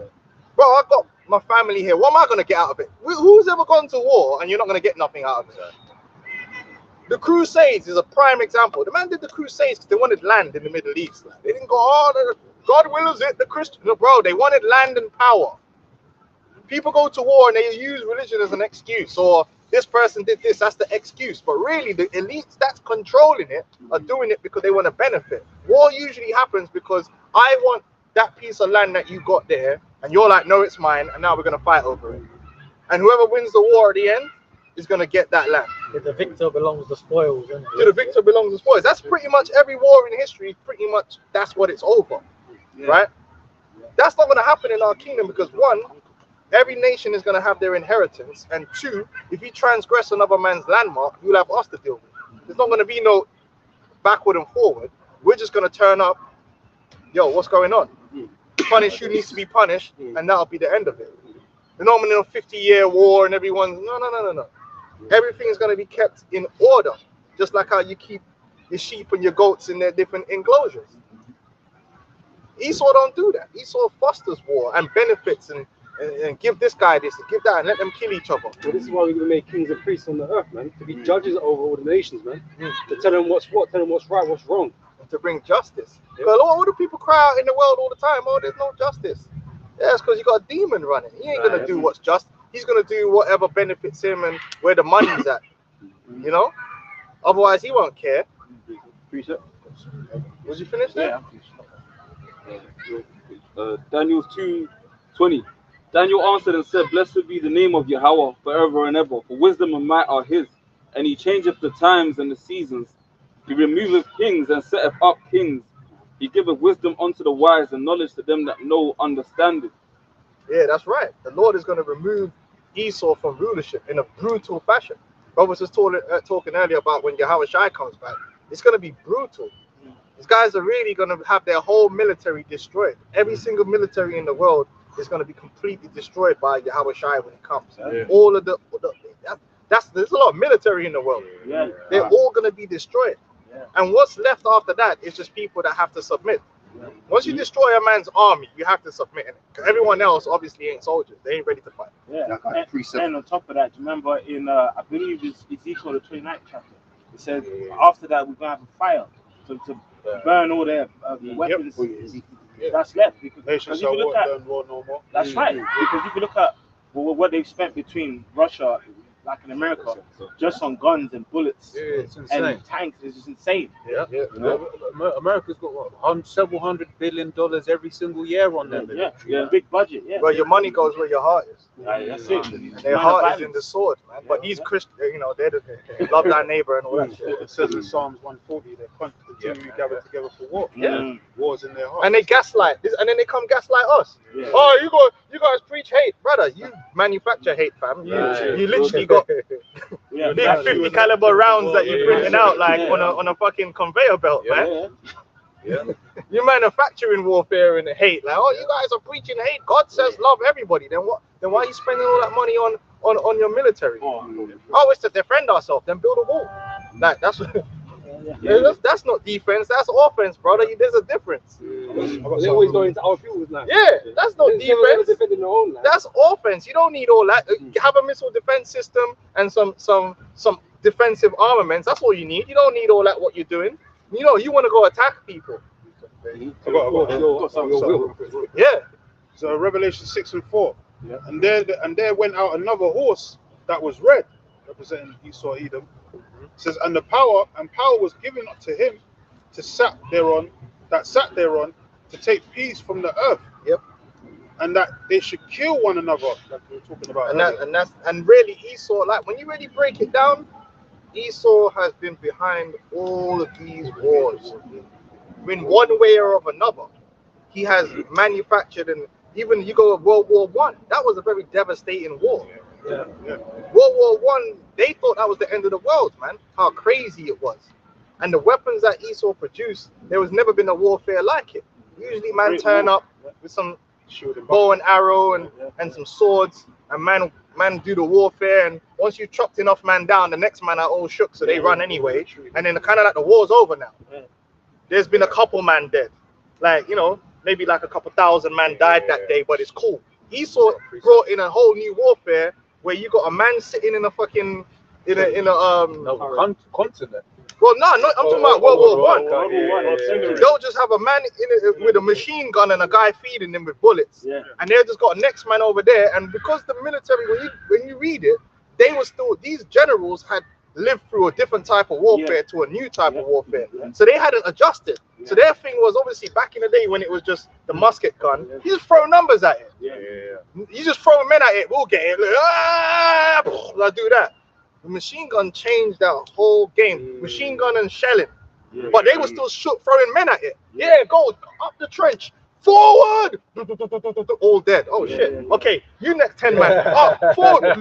bro. I've got my family here. What am I gonna get out of it? Who's ever gone to war and you're not gonna get nothing out of it? The Crusades is a prime example. The man did the Crusades because they wanted land in the Middle East. They didn't go, oh, God wills it, the Christian. No, bro, they wanted land and power. People go to war and they use religion as an excuse, or this person did this, that's the excuse. But really, the elites that's controlling it are doing it because they want to benefit. War usually happens because I want that piece of land that you got there, and you're like, no, it's mine, and now we're going to fight over it. And whoever wins the war at the end is going to get that land. To the victor belongs the spoils, isn't it? To the victor belongs the spoils. That's pretty much every war in history, pretty much that's what it's over, right? That's not going to happen in our kingdom because one, every nation is going to have their inheritance, and two, if you transgress another man's landmark, you'll have us to deal with. There's not going to be no backward and forward. We're just going to turn up, yo, what's going on? Punish who needs to be punished, and that'll be the end of it. There's not a 50-year war and everyone's, no. Everything's going to be kept in order, just like how you keep your sheep and your goats in their different enclosures. Esau don't do that. Esau fosters war and benefits and give this guy this and give that and let them kill each other. Well, this is why we're going to make kings and priests on the earth, man. To be judges over all the nations, man. To tell them what's what, tell them what's right, what's wrong. And to bring justice. Because all the people cry out in the world all the time, oh, there's no justice. Yeah, it's because you got a demon running. He ain't going to do what's just. He's going to do whatever benefits him and where the money's at. You know? Otherwise, he won't care. Was you finished there? Daniel 2:20. Daniel answered and said, Blessed be the name of Yahweh forever and ever, for wisdom and might are his, and he changeth the times and the seasons. He removeth kings and setteth up kings. He giveth wisdom unto the wise and knowledge to them that know understanding. Yeah, that's right. The Lord is going to remove Esau from rulership in a brutal fashion. Brothers was talking earlier about when Yahweh Shai comes back. It's going to be brutal. These guys are really going to have their whole military destroyed. Every single military in the world is going to be completely destroyed by Yahweh Shai when it comes. All of there's a lot of military in the world. They're all going to be destroyed. And what's left after that is just people that have to submit. Once you destroy a man's army, you have to submit. Because everyone else obviously ain't soldiers. They ain't ready to fight. And on top of that, remember in I believe it's Ezekiel the 29th chapter, it says after that we're gonna have a fire to burn all their weapons that's left. Because if you look at that's right. Because if you look at what they've spent between Russia, like in America, just on guns and bullets and tanks, is just insane. America's got what, several $100 billion every single year on them. Big budget. Well, your money goes where your heart is. That's it. Their heart is in the sword, man. But these Christians, they love thy neighbor and all that shit. It says in Psalms 140, they're continually gathered together for war. War's in their heart. And they gaslight, and then they come gaslight us. Oh, you guys preach hate, brother. You manufacture hate, fam. You literally got big 50 caliber rounds that you're printing out like on a fucking conveyor belt, man. You're manufacturing warfare and hate. Like, oh, you guys are preaching hate. God says love everybody. Then what? Then why are you spending all that money on your military? Oh, it's to defend ourselves. Then build a wall. Like that's not defense. That's offense, brother. There's a difference. They always go into our fields now. Yeah, that's not defense. That's offense. You don't need all that. Have a missile defense system and some defensive armaments. That's all you need. You don't need all that. What you're doing. You know, you want to go attack people. So Revelation 6:4. And there went out another horse that was red, representing Esau Edom. It says, and power was given to him that sat thereon to take peace from the earth and that they should kill one another, like we were talking about. And really Esau, like when you really break it down, Esau has been behind all of these wars in one way or of another. He has manufactured, and even you go to World War One, that was a very devastating war. Yeah. World War One, they thought that was the end of the world, man. How crazy it was. And the weapons that Esau produced, there was never been a warfare like it. Usually man turn up with some bow and arrow and some swords, and man do the warfare, and once you chopped enough man down, the next man are all shook, so they run anyway, and then kind of like the war's over now. There's been a couple man dead, like, you know, maybe like a couple thousand man died that day, but it's cool. Esau brought in a whole new warfare where you got a man sitting in a fucking continent. Well, no, I'm talking about World War One. You don't just have a man with a machine gun and a guy feeding him with bullets, and they just got a next man over there. And because the military, when you read it, they were still, these generals had lived through a different type of warfare to a new type of warfare, so they hadn't adjusted. So their thing was obviously back in the day when it was just the musket gun, you just throw numbers at it. You just throw men at it, we'll get it. Like, do that. The machine gun changed that whole game. Machine gun and shelling. But they were still throwing men at it. Yeah, go up the trench. Forward! All dead. Oh shit. Okay, you next 10 man. Up, forward.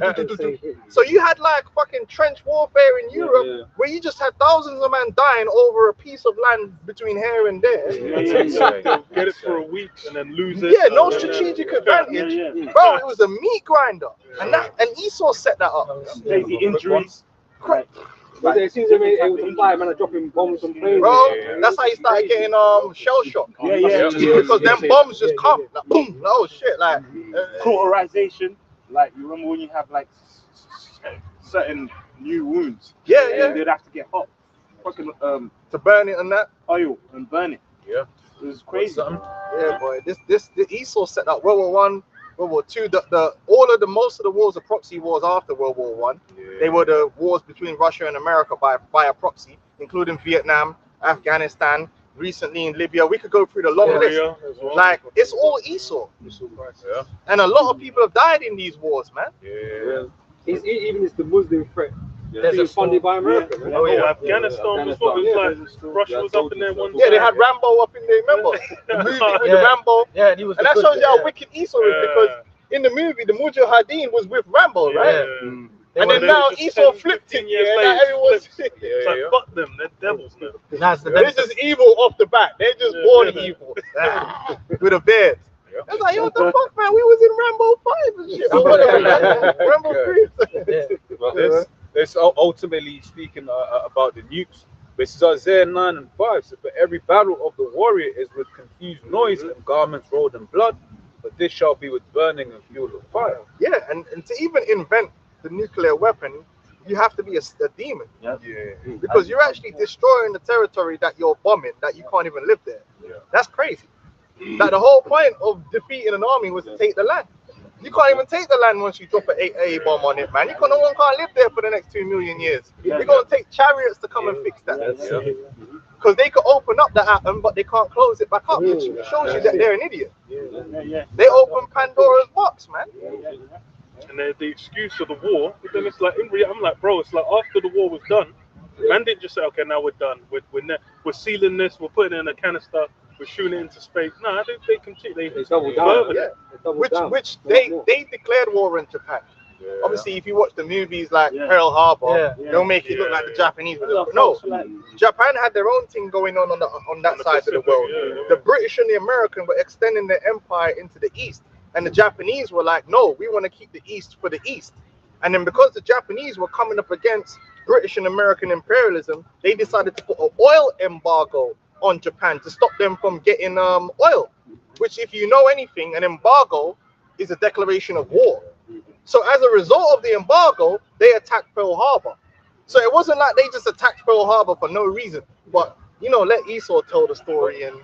So you had like fucking trench warfare in Europe where you just had thousands of men dying over a piece of land between here and there. Get it for a week and then lose it. Yeah, no strategic advantage. Bro, it was a meat grinder. And Esau set that up. Lazy injuries. But it seems to me it was a fight, man, dropping bombs on planes. Bro, that's how you started getting shell shock. Because them bombs just come, like, boom, oh shit, like Cauterization. Like, you remember when you have like certain new wounds? Yeah. They'd have to get hot, fucking to burn it and that oil and burn it. Yeah, it was crazy. Yeah, boy. The Esau set up World War One, World War Two. Most of the wars are proxy wars after World War One. They were the wars between Russia and America by a proxy, including Vietnam, Afghanistan, recently in Libya. We could go through the long list. Well. Like, it's all Esau. And a lot of people have died in these wars, man. Even it's the Muslim threat. Being funded by America. Afghanistan was what was like. Russia was up in there one time. Yeah, they had Rambo up in there, remember? The movie with the Rambo. Yeah, and he was. And that shows you how wicked Esau is, because in the movie, the Mujahideen was with Rambo, right? And then now Esau flipped it, like everyone's It's like, fuck them, they're devils now. they're just evil off the bat. They're just born evil. With a beard. It's like, yo, what the fuck, man? We was in Rambo 5 and shit. Rambo 3. It's ultimately speaking about the nukes. This is Isaiah 9 and 5. So for every battle of the warrior is with confused noise and garments rolled in blood, but this shall be with burning and fuel of fire. Yeah, and to even invent the nuclear weapon, you have to be a demon. Because you're actually destroying the territory that you're bombing, that you can't even live there. That's crazy. Like, the whole point of defeating an army was to take the land. You can't even take the land once you drop an 8A bomb on it, man. No one can't live there for the next 2 million years. You're going to take chariots to come and fix that. Because they could open up the atom, but they can't close it back up. It shows you that they're an idiot. They open Pandora's box, man. And the excuse of the war, but then it's like, I'm like, bro, it's like after the war was done, man didn't just say, okay, now we're done. We're sealing this, we're putting it in a canister, we're shooting it into space. No, they continue. They doubled down. Which they declared war on Japan. Obviously, if you watch the movies like Pearl Harbor, they'll make it look like the Japanese. No, Japan had their own thing going on that side of the world. The British and the American were extending their empire into the east. And the Japanese were like, no, we want to keep the East for the East. And then because the Japanese were coming up against British and American imperialism, they decided to put an oil embargo on Japan to stop them from getting oil. Which, if you know anything, an embargo is a declaration of war. So as a result of the embargo, they attacked Pearl Harbor. So it wasn't like they just attacked Pearl Harbor for no reason. But let Esau tell the story. And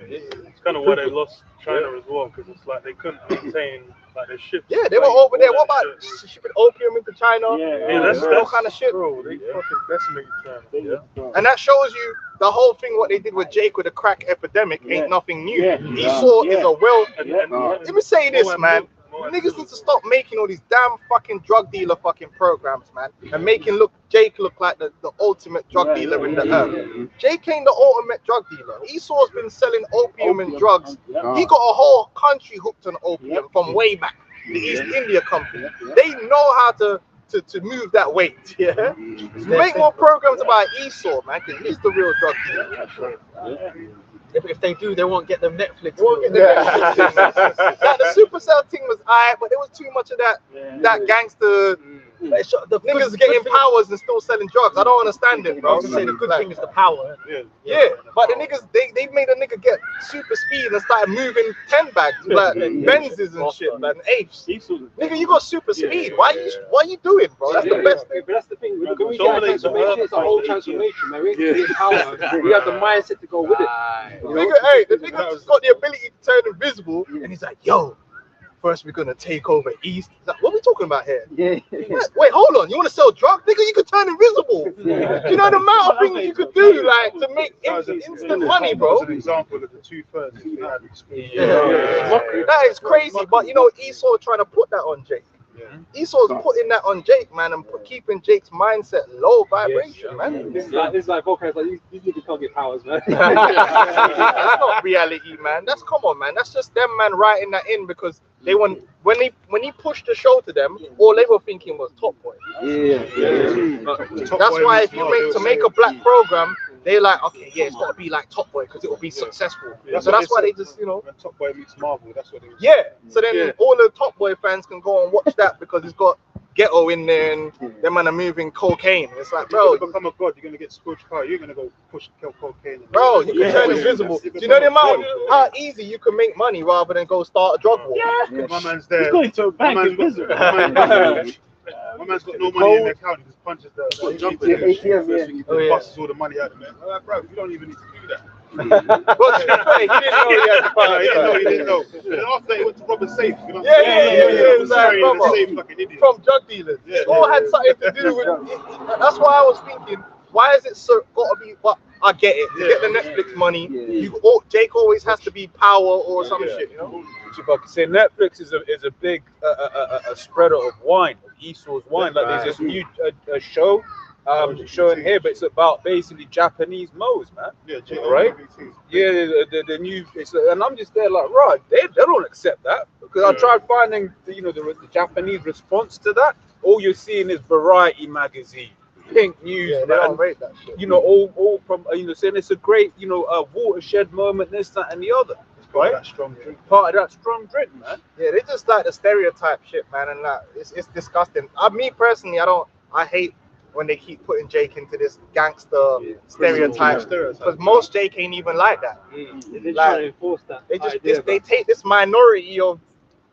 It's kind of why they lost China as well, because it's like they couldn't maintain like their ships. yeah, they were over there. What about shipping opium into China? Yeah, that's all kind of shit. Bro, they fucking decimated China. Yeah. And that shows you the whole thing. What they did with Jake with the crack epidemic ain't nothing new. Esau is a let me say this, man. Niggas need to stop making all these damn fucking drug dealer fucking programs, man, and making Jake look like the ultimate drug dealer in the earth. Jake ain't the ultimate drug dealer. Esau's been selling opium and drugs. He got a whole country hooked on opium from way back. The East India Company. They know how to move that weight. Yeah. Make more programs about Esau, man, because he's the real drug dealer. If they do, they won't get them Netflix. Like the Supercell thing was alright, but there was too much of that gangster. The niggas getting powers and still selling drugs. I don't understand it, bro. Say the good thing is the power. Yeah, but the niggas they made a nigga get super speed and started moving 10 bags like Benzes and shit, man. Apes. Nigga, you got super speed. Why you doing, bro? That's the best thing. But that's the thing. When we get a transformation, it's a whole transformation, man. We ain't getting power. We have the mindset to go with it. The nigga's got the ability to turn invisible, and he's like, yo. First, we're gonna take over East. Like, what are we talking about here? Wait, hold on. You want to sell drugs, nigga? You could turn invisible. You know the amount of things you could do, like to make instant money, bro. That's an example of the 2/3 they had experience. That is crazy. But Esau trying to put that on Jake. Esau's putting that on Jake, man, and keeping Jake's mindset low vibration, man. This is like Volkan's like these niggas can't get powers, man. That's not reality, man. Come on, man. That's just them, man, writing that in because they want when he pushed the show to them, all they were thinking was Top Boy. That's why if you make a black program, they're like, okay, yeah, it's got to be like Top Boy because it will be successful. So that's why they just, When Top Boy meets Marvel, that's what they. So then all the Top Boy fans can go and watch that because it's got ghetto in there and them man are moving cocaine. It's like, bro, you become a god, you're gonna get spiritual power. You're gonna go kill cocaine. Bro, you can turn invisible. Do you know the amount of how easy you can make money rather than go start a drug war? My man's there. He's going to a bank invisible. My man's got no money in the account. He just punches the jumper. He busts all the money out of it. I'm like, bro, you don't even need to do that. But he didn't know he had the power. He didn't know. And then after he went to rob a safe. You know from drug dealers. It all had something to do with it. That's why I was thinking, why is it so got to be? But I get it. To get the Netflix money, Jake always has to be power or some shit. You know. Say Netflix is a big a spreader of wine, of Esau's wine. Like there's this new show showing here, but it's about basically Japanese modes, man. Right? Yeah, the new. And I'm just there like, right, they don't accept that because I tried finding the Japanese response to that. All you're seeing is Variety magazine, Pink News, they don't rate that shit. All from saying it's a great watershed moment, this, that, and the other. Right? Part of that strong drink, man. Yeah, they just like the stereotype shit, man, and like it's disgusting. Me personally, I hate when they keep putting Jake into this gangster stereotype because most Jake ain't even like that. They try to enforce that. They take this minority of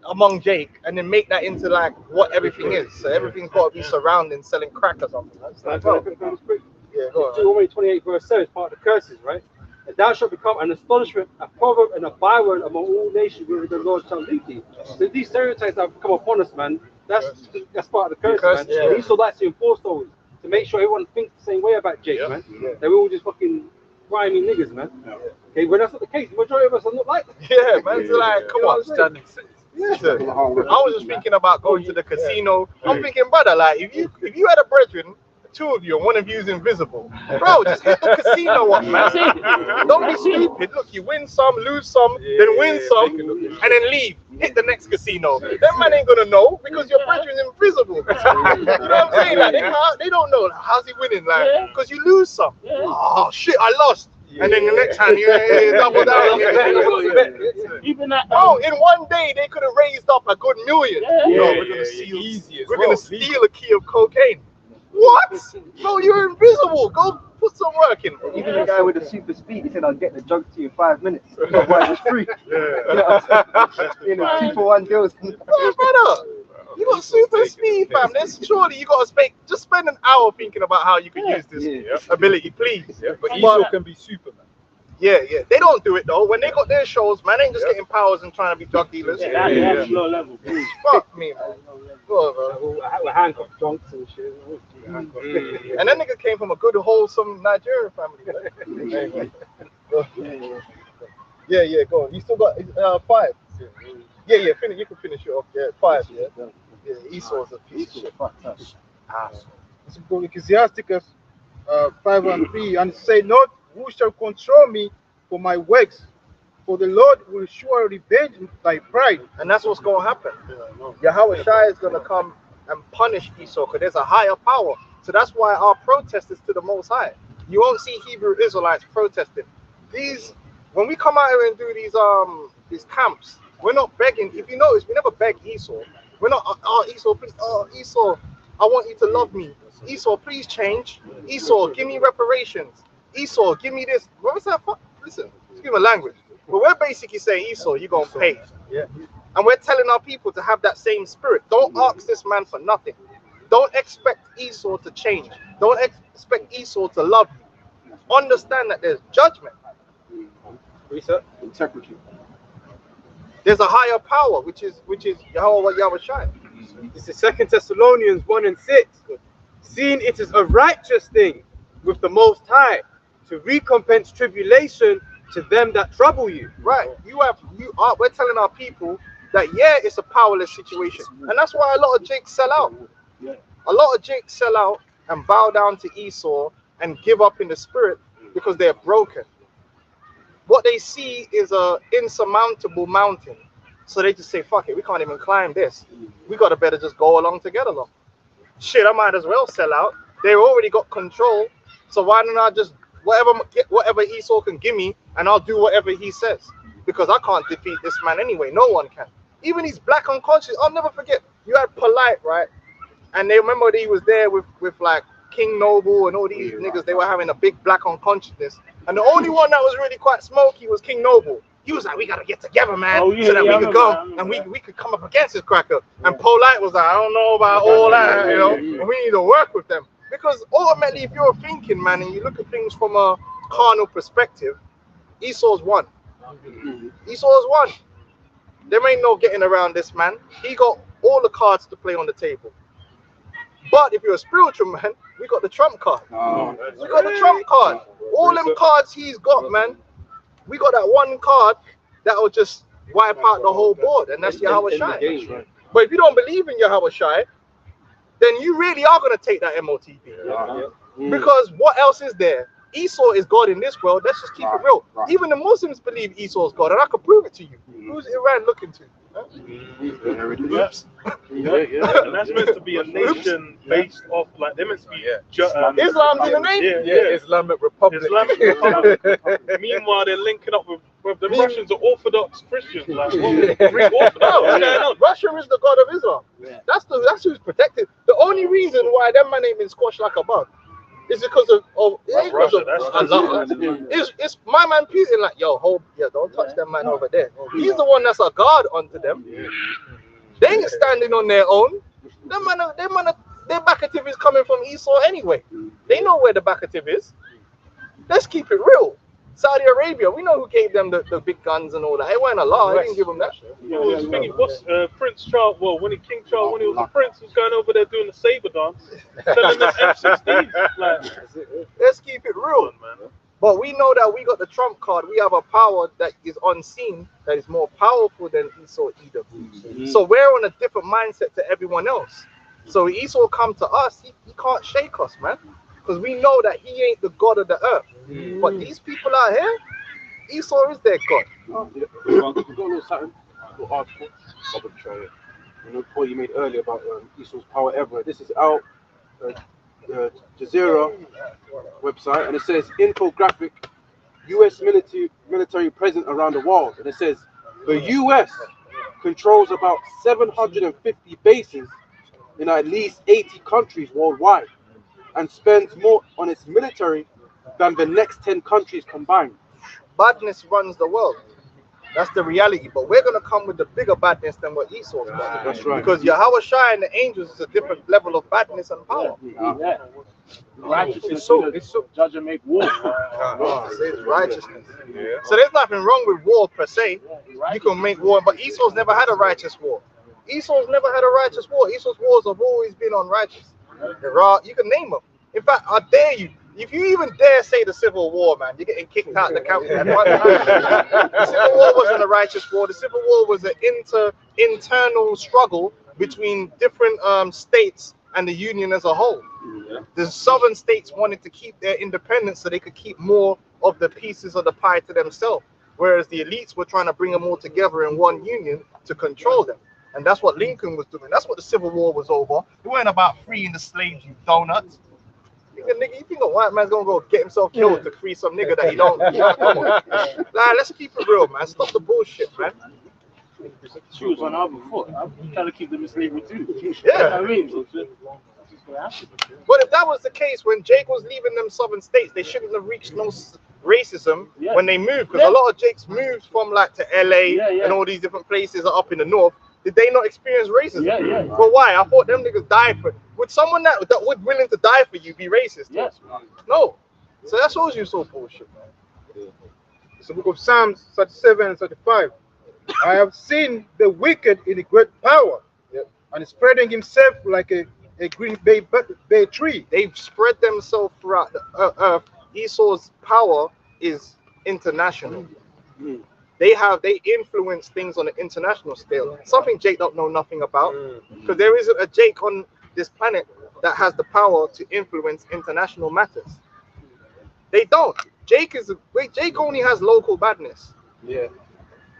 among Jake and then make that into like what everything is. So everything's got to be surrounding selling crack or something. Yeah, go on. Deuteronomy 28 verse 7 is part of the curses, right? And thou shalt become an astonishment, a proverb, and a byword among all nations where the Lord shall lead thee. So these stereotypes that have come upon us, man, that's part of the curse, man. Yeah. Esau likes to enforce those to make sure everyone thinks the same way about Jake, man. Yeah. They're all just fucking grimy niggas, man. Yeah. Okay, when that's not the case, the majority of us are not like that. Yeah, man. It's like, come on, standing. Listen, I was just thinking about going to the casino. I'm thinking, brother, like if you had a brethren, two of you and one of you is invisible, bro, just hit the casino up, man. Don't be stupid. Look, you win some, lose some, then win some, and then leave. Hit the next casino. Them man ain't gonna know because your brethren's invisible. You know what I'm saying? Like they don't know. Like, how's he winning? Like, because you lose some. Oh shit, I lost. And then the next time you double down. Even that. Oh, in one day they could have raised up a good million. No, we're gonna steal a key of cocaine. What? No, you're invisible. Go put some work in. Even the guy with the super speed, he said, "I'll get the drugs to you in 5 minutes." Otherwise, it's free. 2 for 1 deals. Brother. You got super speed, fam. There's surely you got to just spend an hour thinking about how you can use this ability, please. But Esau can be Superman. Yeah. They don't do it though. When they got their shows, man, they ain't just getting powers and trying to be drug dealers. That's low level. Fuck me, man. With handcuff donks and shit. And that nigga came from a good, wholesome Nigerian family. Yeah, go on. You still got 5. Yeah, finish. You can finish it off. Yeah, 5. Yeah, Esau's a piece of shit. Let's go to Ecclesiasticus 5:3, and say not, who shall control me for my works? For the Lord will surely revenge thy pride. And that's what's going to happen. Yahweh Shai is going to come and punish Esau because there's a higher power. So that's why our protest is to the Most High. You won't see Hebrew Israelites protesting. When we come out here and do these camps, we're not begging. If you notice, we never beg Esau. We're not, Esau, please, Esau, I want you to love me. Esau, please change. Esau, give me reparations. Esau, give me this. What was that? Listen, excuse my language. But we're basically saying, Esau, you're going to pay. Yeah. And we're telling our people to have that same spirit. Don't ask this man for nothing. Don't expect Esau to change. Don't expect Esau to love you. Understand that there's judgment. Research. Integrity. There's a higher power, which is Yahweh Shai. This is 2 Thessalonians 1:6. Seeing it is a righteous thing with the Most High to recompense tribulation to them that trouble you. Right. We're telling our people that it's a powerless situation. And that's why a lot of Jakes sell out. A lot of Jakes sell out and bow down to Esau and give up in the spirit because they're broken. What they see is a insurmountable mountain. So they just say, fuck it, we can't even climb this. We got to better just go along to get along. Shit, I might as well sell out. They already got control. So why don't I just whatever Esau can give me, and I'll do whatever he says, because I can't defeat this man anyway. No one can. Even he's black unconscious. I'll never forget. You had Polite, right? And they remember that he was there with like King Noble and all these niggas. They were having a big black unconsciousness, and the only one that was really quite smoky was King Noble. He was like, we gotta get together, man, so that we could go and we could come up against this cracker. And Polite was like, I don't know about all that, you know. And we need to work with them. Because ultimately, if you're thinking, man, and you look at things from a carnal perspective, Esau's won. Esau's won. There ain't no getting around this man. He got all the cards to play on the table. But if you're a spiritual man, we got the trump card. We got the trump card. All them cards he's got, man. We got that one card that will just wipe out the whole board, and that's Yahweh Shai. But if you don't believe in Yahweh Shai, then you really are going to take that MOTB. Because what else is there? Esau is God in this world. Let's just keep it real. Even the Muslims believe Esau is God, and I can prove it to you. Who's Iran looking to? And that's meant to be a nation based off, like, they're meant to be Islam's in the name? Islamic Republic. Islamic Republic. Meanwhile, they're linking up with the Russians are Orthodox Christians. Like, Greek Orthodox. Russia is the God of Islam. That's who's protected. The only reason why that man ain't been squashed like a bug is because of Russia. It's my man Putin, like, don't touch that man over there. He's the one that's a guard unto them. They ain't standing on their own. Their backative is coming from Esau anyway. They know where the backative is. Let's keep it real. Saudi Arabia, we know who gave them the big guns and all that. It wasn't Allah. They didn't give them that. Prince Charles, King Charles, when he was a prince, was going over there doing the saber dance, selling them M16s. Like, let's keep it real, man. But we know that we got the trump card. We have a power that is unseen, that is more powerful than Esau either. So we're on a different mindset to everyone else. So Esau come to us, he can't shake us, man. Because we know that he ain't the God of the earth. But these people out here, Esau is their God. We've got a little something, a little article. The point you made earlier about Esau's power ever. This is out Jazeera website, and it says infographic U.S. military present around the world, and it says the U.S. controls about 750 bases in at least 80 countries worldwide, and spends more on its military than the next 10 countries combined. Badness runs the world. That's the reality. But we're gonna come with the bigger badness than what Esau's got. That's right. Because Yahweh Shai and the angels is a different level of badness and power. Yeah. Righteousness, It's so- it's so judge and make war. It's righteousness. So there's nothing wrong with war per se. You can make war, but Esau's never had a righteous war. Esau's never had a righteous war. Esau's wars have always been unrighteous. You can name them. In fact, I dare you. If you even dare say the Civil War, man, you're getting kicked out of the camp. The Civil War wasn't a righteous war. The Civil War was an internal struggle between different states and the Union as a whole. The southern states wanted to keep their independence so they could keep more of the pieces of the pie to themselves, whereas the elites were trying to bring them all together in one union to control them. And that's what Lincoln was doing. That's what the Civil War was over. It weren't about freeing the slaves, you donuts. You think a white man's gonna go get himself killed to free some nigga that he don't? Come on. Nah, let's keep it real, man. Stop the bullshit, man. Shoes on our foot. I'm trying to keep them in slavery too. Yeah. I mean, But if that was the case, when Jake was leaving them southern states, they shouldn't have reached no racism when they moved. Because a lot of Jakes moved from like to LA and all these different places are up in the north. Did they not experience racism? But why? I thought them niggas died for. Would someone that would willing to die for you be racist? Yes. No. So that shows you so bullshit, man. It's the book of Psalms 37 and 35. I have seen the wicked in a great power and spreading himself like a green bay tree. They've spread themselves throughout the earth. Esau's power is international. They influence things on an international scale. Something Jake don't know nothing about, because there isn't a Jake on this planet that has the power to influence international matters. They don't. Jake only has local badness. Yeah.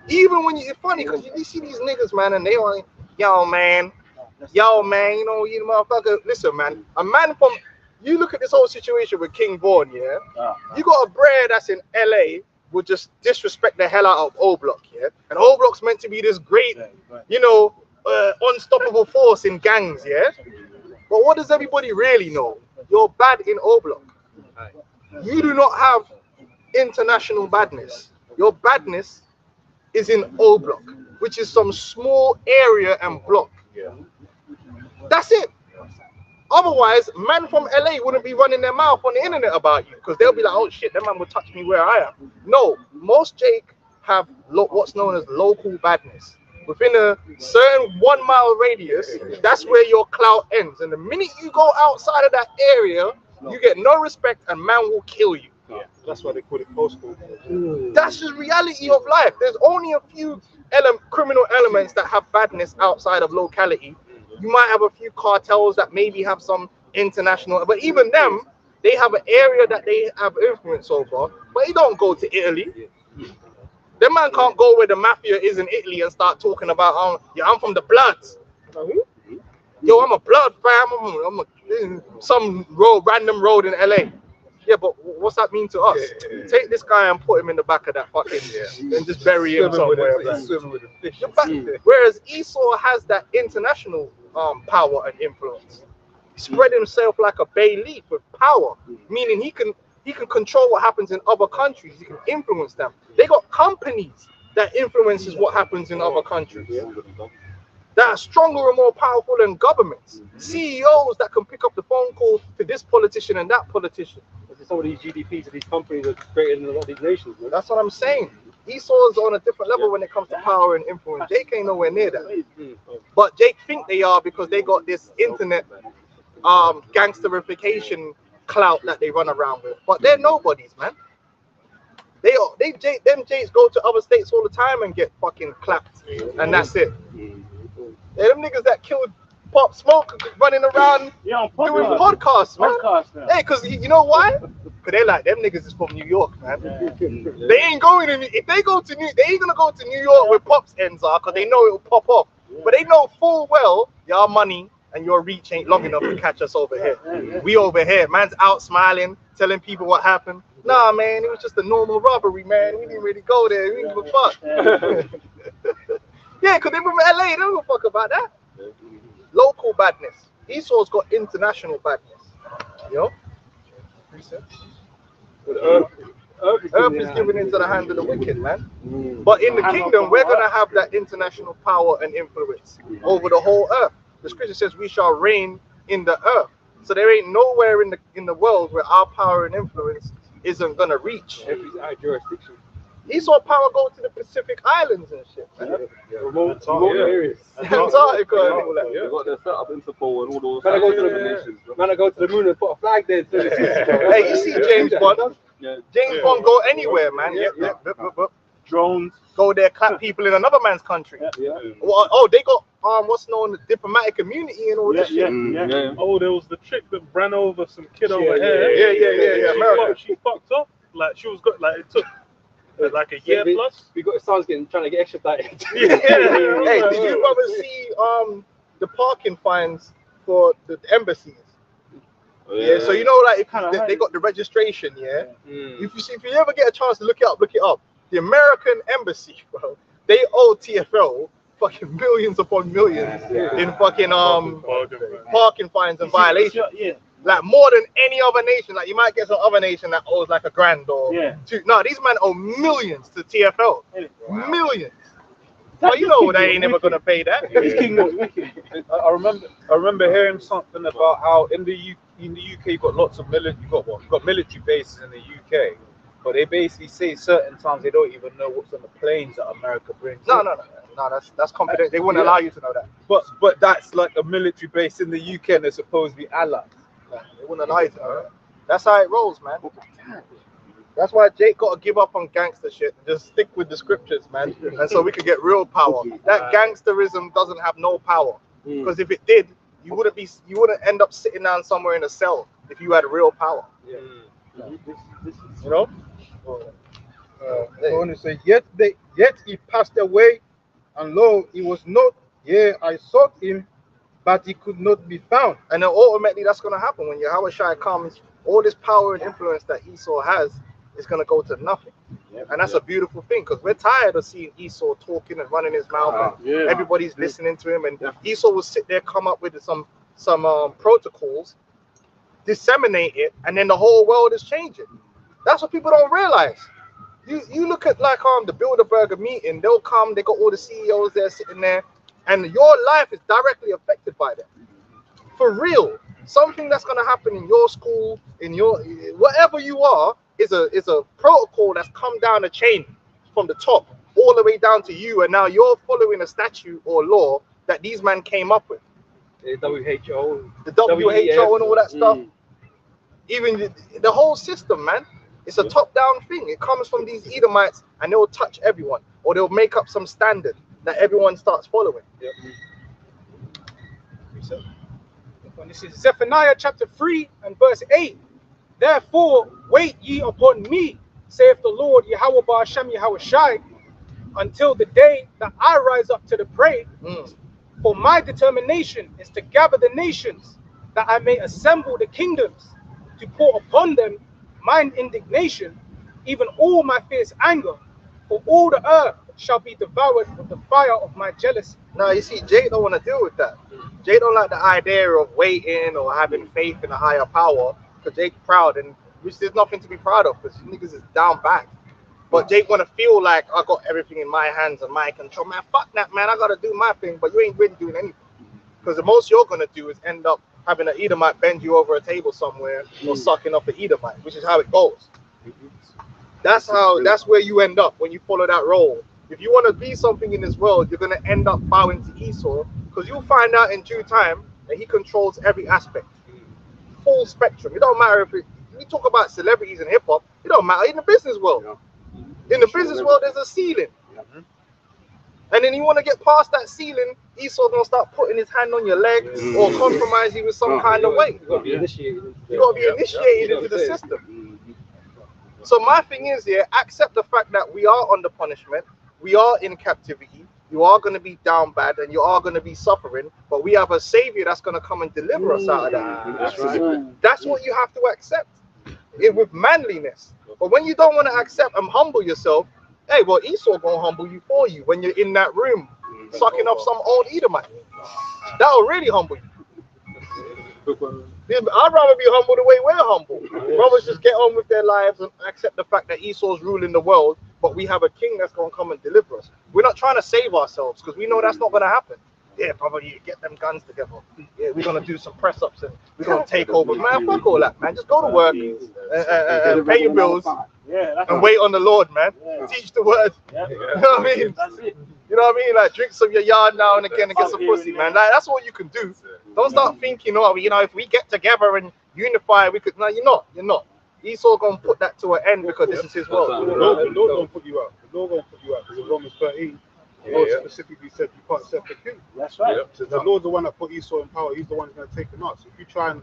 Even when it's funny because you see these niggas, man, and they are like, yo man, you know, you motherfucker. Listen, man, a man from you look at this whole situation with King Vaughn, you got a bread that's in LA would just disrespect the hell out of O Block, and O Block's meant to be this great, you know, unstoppable force in gangs, But what does everybody really know? You're bad in O Block. You do not have international badness. Your badness is in O Block, which is some small area and block. That's it. Otherwise, man from LA wouldn't be running their mouth on the internet about you because they'll be like, oh shit, that man will touch me where I am. No, most Jake have what's known as local badness. Within a certain 1 mile radius, that's where your clout ends. And the minute you go outside of that area, you get no respect and man will kill you. That's why they call it postal. That's the reality of life. There's only a few criminal elements that have badness outside of locality. You might have a few cartels that maybe have some international, but even them, they have an area that they have influence over, but they don't go to Italy. That man can't go where the mafia is in Italy and start talking about, I'm from the Bloods. Yo, I'm a Blood fam. I'm some random road in LA. Yeah, but what's that mean to us? Take this guy and put him in the back of that fucking and just bury him somewhere. Whereas Esau has that international power and influence. He spread himself like a bay leaf with power, meaning he can control what happens in other countries. He can influence them. They got companies that influences what happens in other countries. That are stronger and more powerful than governments. CEOs that can pick up the phone call to this politician and that politician. Some of these GDPs of these companies are greater than a lot of these nations. Man. That's what I'm saying. Esau's on a different level when it comes to power and influence. Jake ain't nowhere near that. But Jake think they are because they got this internet gangsterification clout that they run around with. But they're nobodies, man. Them Jakes go to other states all the time and get fucking clapped. And that's it. They're them niggas that killed Pop Smoke running around doing podcasts, man. Hey, because you know why? Because they're like, them niggas is from New York, man. They ain't going to, if they go to they ain't gonna go to New York where Pop's ends are because they know it'll pop off. But they know full well your money and your reach ain't long enough to catch us over here. We over here, man's out smiling, telling people what happened. Nah, man, it was just a normal robbery, man. We didn't really go there. We didn't give a fuck. Yeah, because they from LA, they don't give a fuck about that. Local badness. Esau's got international badness. You know? Earth is given into the hand of the wicked, man. But in the kingdom, we're gonna have that international power and influence over the whole earth. The scripture says we shall reign in the earth. So there ain't nowhere in the world where our power and influence isn't gonna reach. Every jurisdiction. Esau power go to the Pacific Islands and shit. Remote areas. Antarctica and all that. They got their setup Interpol and all those. Man, I go to the nations. Man, I go to the moon and put a flag there. Hey, you see James Bond? James Bond go anywhere, man. Drones. Go there, clap people in another man's country. Well, oh, they got what's known as diplomatic immunity and all this shit. Oh, there was the chick that ran over some kid over here. Yeah. America. She fucked up. Like she was good. Like it took like a year plus. We got sounds trying to get extradited. Hey, did you ever see the parking fines for the embassies? Yeah, so you know, like if they got the registration, if you ever get a chance to look it up. The American embassy, bro, they owe TFL fucking millions upon millions in fucking parking fines and violations. Like more than any other nation. Like you might get some other nation that owes like $1,000 or two. No, these men owe millions to TFL. Millions. Well, you know they ain't never gonna pay that. I remember hearing something about how in the UK you got lots of military bases in the UK, but they basically say certain times they don't even know what's on the planes that America brings. No, that's confidential. They wouldn't allow you to know that. But that's like a military base in the UK and they're supposed to be allies. They wouldn't allow you to know that. That's how it rolls, man. That's why Jake got to give up on gangster shit and just stick with the scriptures, man. And so we could get real power. That gangsterism doesn't have no power. Because if it did, you wouldn't end up sitting down somewhere in a cell if you had real power. You know? Only say, yet he passed away, and lo, he was not. Yeah, I sought him, but he could not be found. And then ultimately, that's going to happen when Yahweh Shai comes. All this power and influence that Esau has is going to go to nothing. And that's a beautiful thing, because we're tired of seeing Esau talking and running his mouth. And everybody's listening to him, and Esau will sit there, come up with some protocols, disseminate it, and then the whole world is changing. That's what people don't realize. You look at like the Bilderberger meeting, they'll come, they got all the CEOs there sitting there, and your life is directly affected by that. For real. Something that's gonna happen in your school, in your whatever you are, is a protocol that's come down the chain from the top all the way down to you, and now you're following a statute or law that these men came up with. The WHO and all that stuff. Even the whole system, man. It's a top-down thing. It comes from these Edomites, and they'll touch everyone, or they'll make up some standard that everyone starts following. And this is Zephaniah chapter 3 and verse 8. Therefore, wait ye upon me, saith the Lord, Yahweh Ba'ashem Yahweh Shai, until the day that I rise up to the prey. For my determination is to gather the nations, that I may assemble the kingdoms, to pour upon them mine indignation, even all my fierce anger, for all the earth shall be devoured with the fire of my jealousy. Now you see, Jay don't want to deal with that. Jay don't like the idea of waiting or having faith in a higher power, because Jake's proud, and which there's nothing to be proud of, because niggas is down back. But Jake want to feel like I got everything in my hands and my control. Man, fuck that, man. I got to do my thing, but you ain't really doing anything. Because the most you're going to do is end up having an Edomite bend you over a table somewhere or sucking up an Edomite, which is how it goes. That's where you end up when you follow that role. If you want to be something in this world, you're going to end up bowing to Esau, because you'll find out in due time that he controls every aspect, full spectrum. It don't matter if we talk about celebrities and hip hop, it don't matter in the business world. In the business world, there's a ceiling. And then you want to get past that ceiling, Esau's gonna start putting his hand on your leg or compromise you with some kind of way. You got to be initiated into the system. So my thing is here, accept the fact that we are under punishment, we are in captivity, you are going to be down bad, and you are going to be suffering, but we have a savior that's going to come and deliver us out of that. That's right. That's what you have to accept with manliness. But when you don't want to accept and humble yourself, hey, well, Esau gonna humble you for you when you're in that room sucking up some old Edomite. That'll really humble you. I'd rather be humble the way we're humble. Brothers just get on with their lives and accept the fact that Esau's ruling the world, but we have a king that's going to come and deliver us. We're not trying to save ourselves because we know that's not going to happen. Yeah, brother, you get them guns together. Yeah, we're going to do some press-ups and we're going to take over. Man, fuck all that, man. Just go to work and pay your bills and wait on the Lord, man. Teach the word. You know what I mean? You know what I mean? Like, drink some of your yard now and again and get some pussy, man. Like, that's what you can do. Don't start thinking, oh, you know, if we get together and unify, we could. No, you're not. You're not. Esau gonna put that to an end because this is his world. The Lord gonna put you out. The Lord gonna put you out because in Romans 13, the Lord specifically said you can't set the king. That's right. So the Lord's the one that put Esau in power. He's the one who's gonna take him out. So if you try and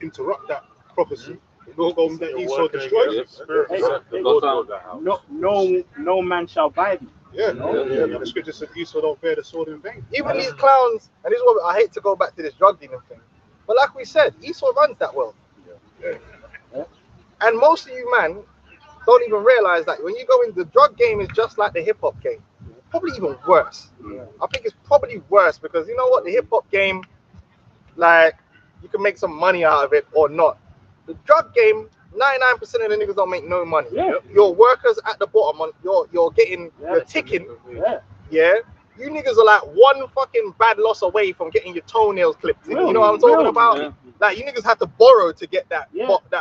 interrupt that prophecy, the Lord gonna let Esau destroy you. No man shall buy thee. Yeah, the scripture said Esau don't bear the sword in vain. Even these clowns, and this is what I hate to go back to this drug dealing thing, but like we said, Esau runs that world. And most of you, man, don't even realize that when you go in, the drug game is just like the hip hop game, probably even worse. I think it's probably worse because you know what, the hip hop game, like, you can make some money out of it or not. The drug game, 99% of the niggas don't make no money. Your workers at the bottom, you're getting, you're ticking. Yeah. You niggas are like one fucking bad loss away from getting your toenails clipped in. You know what I'm talking about? Like, you niggas have to borrow to get that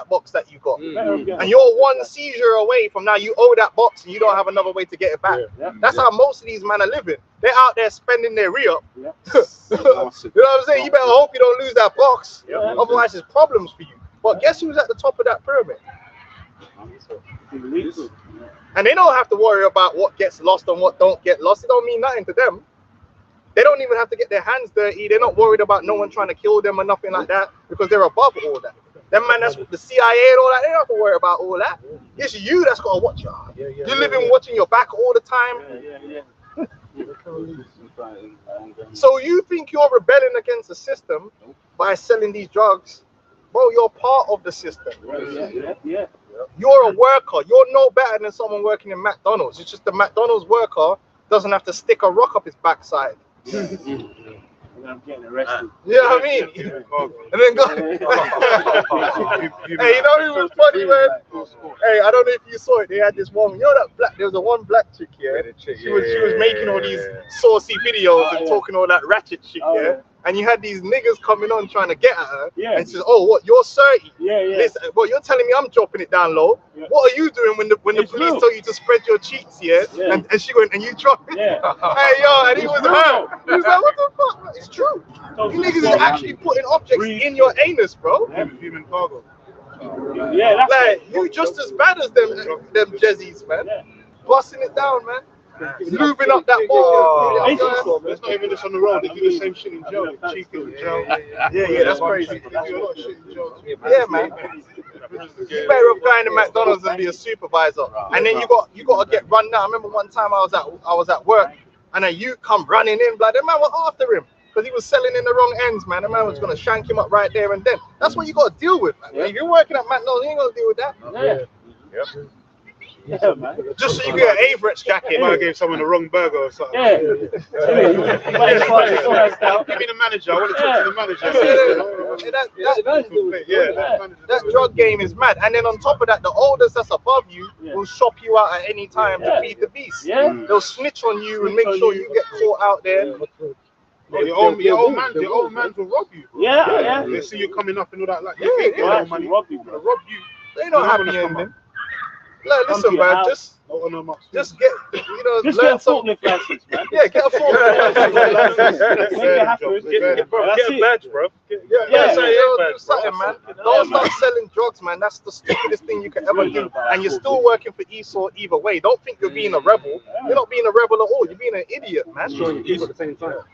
box that you got. And you're one seizure away from now you owe that box and you don't have another way to get it back. That's how most of these men are living. They're out there spending their re-up. You know what I'm saying? You better hope you don't lose that box. Otherwise, there's problems for you. But guess who's at the top of that pyramid? And they don't have to worry about what gets lost and what don't get lost. It don't mean nothing to them. They don't even have to get their hands dirty. They're not worried about no one trying to kill them or nothing like that because they're above all that. Them man that's with the CIA and all that, they don't have to worry about all that. It's you that's got to watch your eye. You're living watching your back all the time. So you think you're rebelling against the system by selling these drugs? Bro, you're part of the system. You're a worker. You're no better than someone working in McDonald's. It's just the McDonald's worker doesn't have to stick a rock up his backside. I'm getting arrested. You know what I mean? And then go. Hey, you know who was funny, man? Hey, I don't know if you saw it. They had this one. You know that black? There was a one black chick here. She was making all these saucy videos and talking all that ratchet shit. And you had these niggas coming on trying to get at her. And she says, "Oh, what? You're 30? Listen, well, you're telling me I'm dropping it down low. What are you doing when the police tell you to spread your cheeks? And she went and you drop it. Hey, yo, and he was hurt. He was like, what the fuck? It's true. You niggas is actually putting objects in your anus, bro. Human cargo. That's like you just as bad as them jezzies, man. Busting it down, man. Moving up that wall. It's not even just on the road. They do the same shit in jail. They cheat in jail. Yeah, that's crazy. They do a lot of shit in jail. Yeah, man. You better off going to McDonald's and be a supervisor, and then you got to get run down. I remember one time I was at work, and a youth come running in, like the man was after him because he was selling in the wrong ends, man. The man was gonna shank him up right there and then. That's what you got to deal with, man. If you're working at McDonald's, you ain't gonna deal with that. Yeah, man. Just so you get an Averett jacket. Might have gave someone the wrong burger or something. Give me the manager. I want to talk to the manager. That drug game is mad. And then on top of that, the oldest that's above you will shop you out at any time to feed the beast. They'll snitch on you and make sure you get caught out there. Your old man will rob you. They see you coming up and all that. Like, you can't get no money. Rob you. They don't have any ending. Like, listen, man, just get, learn some. Forklift license, man. Yeah, get a forklift license. Make it happen. Get a badge, bro. Do something, man. Don't start selling drugs, man. That's the stupidest thing you can ever do. And you're still working for Esau either way. Don't think you're being a rebel. You're not being a rebel at all. You're being an idiot, man.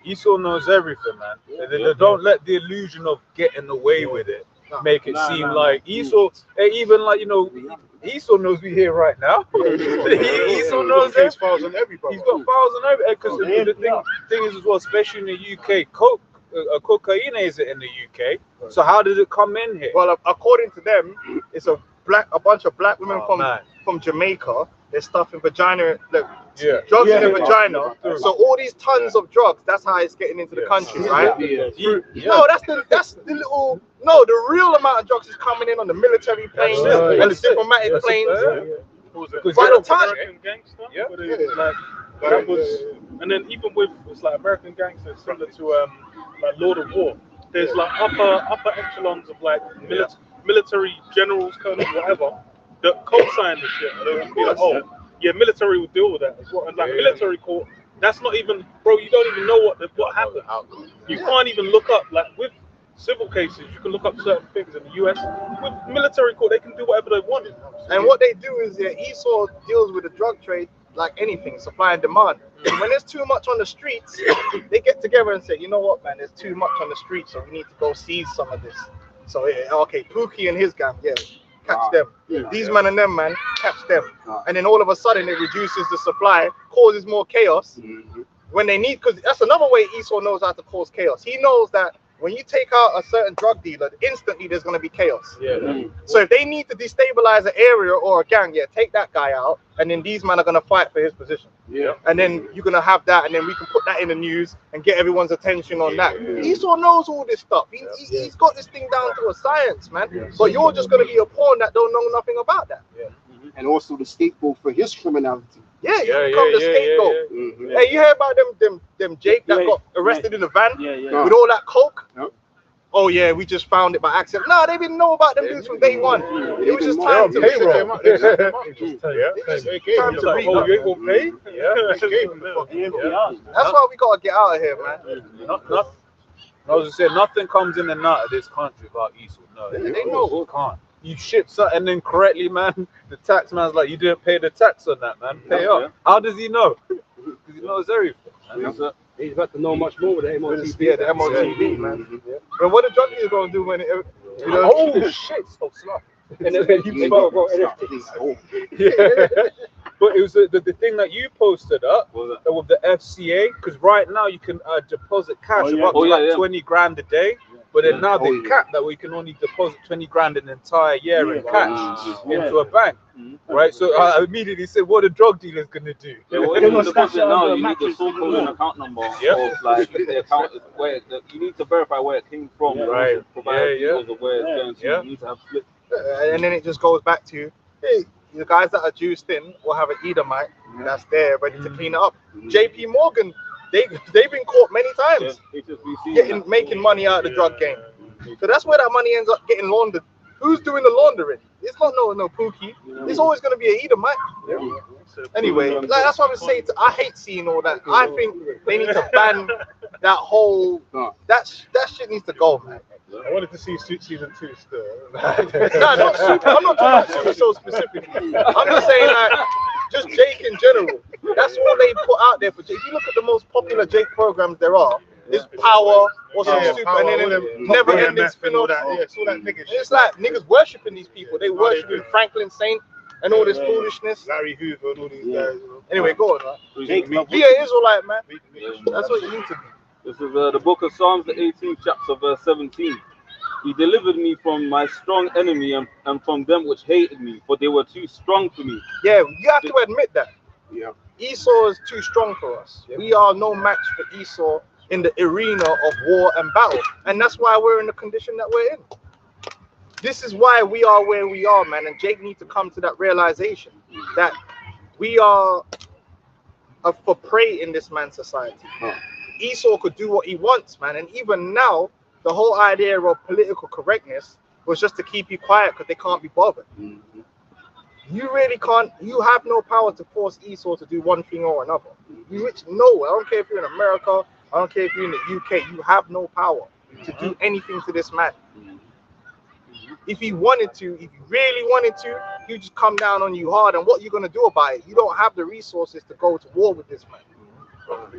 Esau knows everything, man. They don't let the illusion of getting away with it make it seem like Esau, even like, Esau knows we're here right now. Esau knows that. He's files on everybody. He's got files on everybody. Because the thing is as well, especially in the UK, cocaine is in the UK. So how did it come in here? Well, according to them, it's a bunch of black women from Jamaica. they're stuffing vagina, like, Yeah. drugs in the Yeah. vagina. So all these tons of drugs, that's how it's getting into the country, right? No, that's the little. No, the real amount of drugs is coming in on the military planes and the diplomatic planes. By the time, American Gangster. Yeah. But it was like that was, and then even with it's like American Gangster, it's similar to like Lord of War. There's like upper echelons of like military generals, colonels, whatever, that co-sign the shit. They would be like, oh, yeah, military will deal with that as well. And like military court, that's not even, bro. You don't even know what happened. You can't even look up like with civil cases. You can look up certain things in the US. With military court, they can do whatever they want. and what they do is Esau deals with the drug trade like anything, supply and demand. When there's too much on the streets, they get together and say, you know what, man, there's too much on the streets, so we need to go seize some of this. So okay, Pookie and his gang, catch them. These man and them, man, catch them. And then all of a sudden it reduces the supply, causes more chaos. When they need, because that's another way Esau knows how to cause chaos. He knows that when you take out a certain drug dealer, instantly there's going to be chaos. So if they need to destabilize an area or a gang, take that guy out, and then these men are going to fight for his position. And then you're going to have that, and then we can put that in the news and get everyone's attention on that. Esau knows all this stuff. He's got this thing down to a science, man. But you're just going to be a pawn that don't know nothing about that. And also the scapegoat for his criminality. You become the scapegoat. Hey, you hear about them Jake that got arrested in the van with all that coke? Oh yeah, we just found it by accident. No, they didn't know about them dudes from day one. It was just time to That's why we gotta get out of here, man. I was just saying, nothing comes in and out of this country without Esau. No, they know it can't. You ship something incorrectly, man. The tax man's like, you didn't pay the tax on that, man. Pay up. How does he know? Because he knows everything. He's about to know much more with the MOTB. Yeah, the MOTB, man. But what the drug dealers gonna do when it, you know? Oh shit! So slow. And then you go, But it was the thing that you posted up with the FCA, because right now you can deposit cash of up to like 20 grand a day. But then now they cap that we can only deposit 20 grand an entire year in cash into a bank, right? So I immediately said, what are drug dealers gonna do? When you deposit now, you need the sort code and account number of like the account where you need to verify where it came from, right? Provide details of where it's going to. You need to have slips. And then it just goes back to, hey, the guys that are juiced in will have an Edomite that's there ready to clean it up. JP Morgan. They've been caught many times making money out of the drug game. So that's where that money ends up getting laundered. Who's doing the laundering? It's not no Pookie. It's always going to be an Edomite. Anyway, like, that's what I'm saying. I hate seeing all that. I think they need to ban that whole. That shit needs to go, man. I wanted to see season 2 still. No, not Super. I'm not talking about Super Show specifically. I'm just saying that just Jake in general. That's all they put out there for Jake. If you look at the most popular Jake programs there are, it's Power or some Super, and then never ending spin-off. It's like niggas worshiping these people. They worshiping Franklin Saint and all this foolishness. Larry Hoover and all these guys. Anyway, go on, man. Be an Israelite, man. That's what you need to be. This is the book of Psalms, the 18th chapter, verse 17. He delivered me from my strong enemy and from them which hated me, for they were too strong for me. Yeah, you have to admit that. Esau is too strong for us. We are no match for Esau in the arena of war and battle. And that's why we're in the condition that we're in. This is why we are where we are, man. And Jake needs to come to that realization that we are for prey in this man's society. Esau could do what he wants, man. And even now, the whole idea of political correctness was just to keep you quiet because they can't be bothered. You really can't, you have no power to force Esau to do one thing or another. I don't care if you're in America, I don't care if you're in the UK, you have no power to do anything to this man. If he wanted to, if he really wanted to, he'd just come down on you hard. And what you're going to do about it? You don't have the resources to go to war with this man.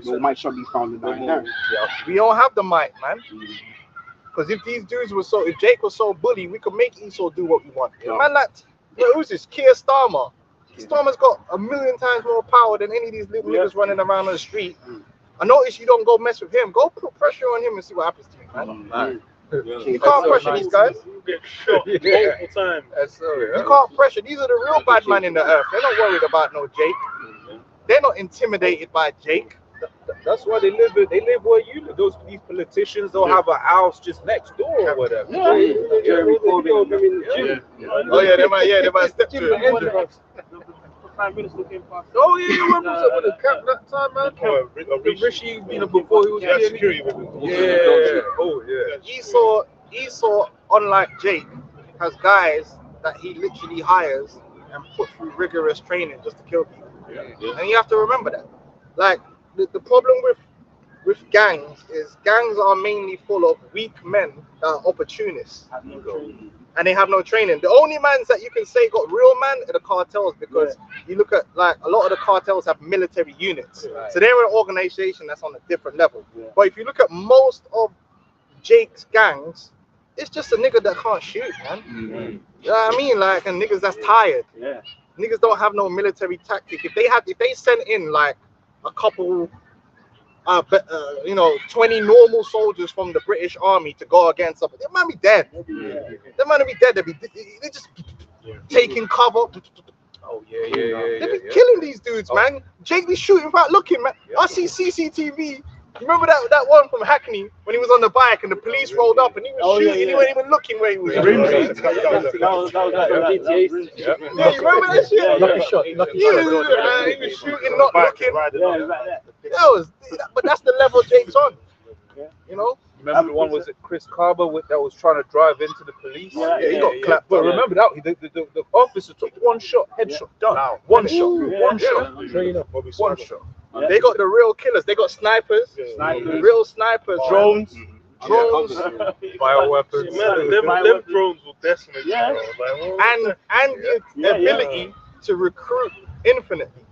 No might shall be found in that. We don't have the might, man. Because if these dudes were so, if Jake was so bully, we could make Esau do what we want. Man, like, who's this? Keir Starmer. Starmer's got 1,000,000 times more power than any of these little niggas running around on the street. I notice you don't go mess with him. Go put pressure on him and see what happens to you, man. You can't pressure these guys. Multiple times. You can't pressure. These are the real bad men in the earth. They're not worried about no Jake. They're not intimidated by Jake. That's why they live where you live. These politicians don't have a house just next door or whatever. Jeremy Corbyn. Oh yeah, they might step to it. Prime Minister came past. Oh yeah, when was the cap that time, man? The Rishi, before he was security. Yeah. Oh yeah. Esau, unlike Jake, has guys that he literally hires and put through rigorous training just to kill people. And you have to remember that. Like the problem with gangs is gangs are mainly full of weak men that are opportunists. And they have no training. The only mans that you can say got real man are the cartels, because you look at like a lot of the cartels have military units. So they're an organization that's on a different level. But if you look at most of Jake's gangs, it's just a nigga that can't shoot, man. You know what I mean? Like, and niggas that's tired. Niggas don't have no military tactic. If they sent in like a couple 20 normal soldiers from the British Army to go against something, they might be dead. They might be dead. They just taking cover. Oh They be killing these dudes, man. Jake be shooting without looking, man. I see CCTV. Remember that one from Hackney when he was on the bike and the police rolled up and he was shooting. He wasn't even looking where he was. That was GTA. Yeah, you remember that shit? Lucky shot. He was shooting, not looking. But that's the level Jake's on. You know. Remember the one, was it Chris Carver that was trying to drive into the police? He got clapped. But remember that the officer took one shot, headshot, done. One shot. One shot. They got the real killers. They got snipers, real snipers, drones, bioweapons. Them drones will decimate. And the ability to recruit infinitely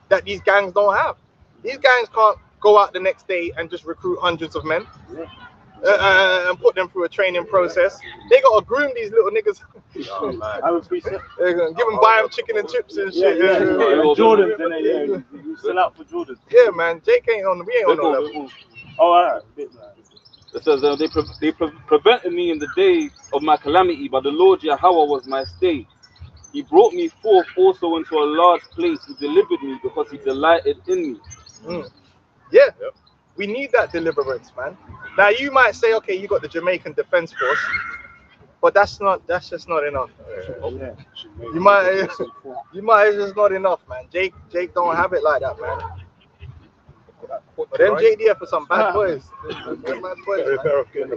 that these gangs don't have. These gangs can't go out the next day and just recruit hundreds of men and put them through a training process. They gotta groom these little niggas. They're gonna buy them chicken and chips and shit. Jordans, and you sell out for Jordans. Yeah, man. Jake ain't on. We ain't on no level. Oh, alright. It says they prevented me in the day of my calamity, but the Lord Yahweh was my stay. He brought me forth also into a large place. He delivered me because he delighted in me. Yeah, we need that deliverance, man. Now you might say, okay, you got the Jamaican Defense Force, but that's just not enough. You might it's just not enough, man. Jake don't have it like that, man. But them JDF are some bad boys. Bad boys, man.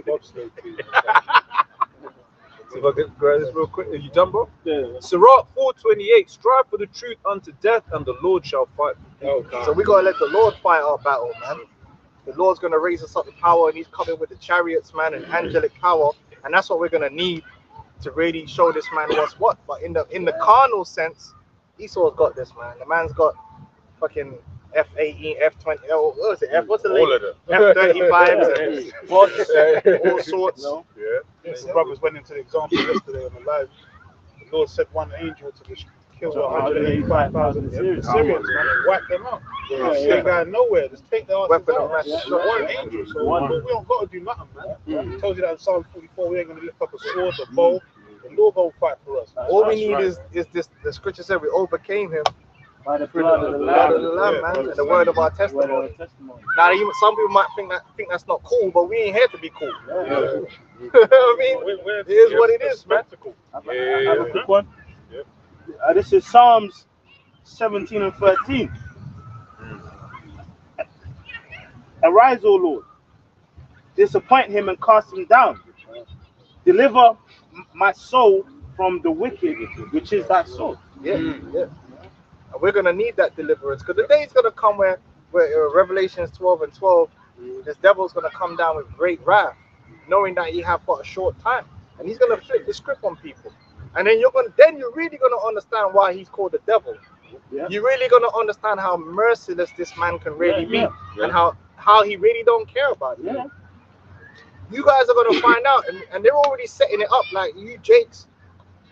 So if I can grab this real quick, are you done, bro? Sirach 4:28, strive for the truth unto death, and the Lord shall fight. So we gotta let the Lord fight our battle, man. The Lord's gonna raise us up in power, and He's coming with the chariots, man, and angelic power, and that's what we're gonna need to really show this man what's what. But in the carnal sense, Esau's got this, man. The man's got fucking F-18, F-20, what is it? What's the all of them. F-35s, all sorts. Some brothers went into the example yesterday on the live. The Lord sent one angel to kill 185,000 Syrians, man. Wipe them out. They got nowhere. Just take their asses out. One angel. So we don't got to do nothing, man. He tells you that in Psalm 44, we ain't going to lift up a sword, a bow. The Lord going to fight for us. All we need is this. The scripture said we overcame him by the blood of the Lamb, man, and the word of our testimony. Now, some people might think that's not cool, but we ain't here to be cool. I mean, it is what it is, man. I have a quick one. This is Psalms 17 and 13. Arise, O Lord, disappoint him and cast him down. Deliver my soul from the wicked, which is thy soul. And we're gonna need that deliverance, because the day's gonna come where Revelations 12 and 12, this devil's gonna come down with great wrath, knowing that he have got a short time, and he's gonna flip the script on people. And then you're really gonna understand why he's called the devil. You're really gonna understand how merciless this man can really be, and how he really don't care about it. You guys are gonna find out, and they're already setting it up. Like you Jakes,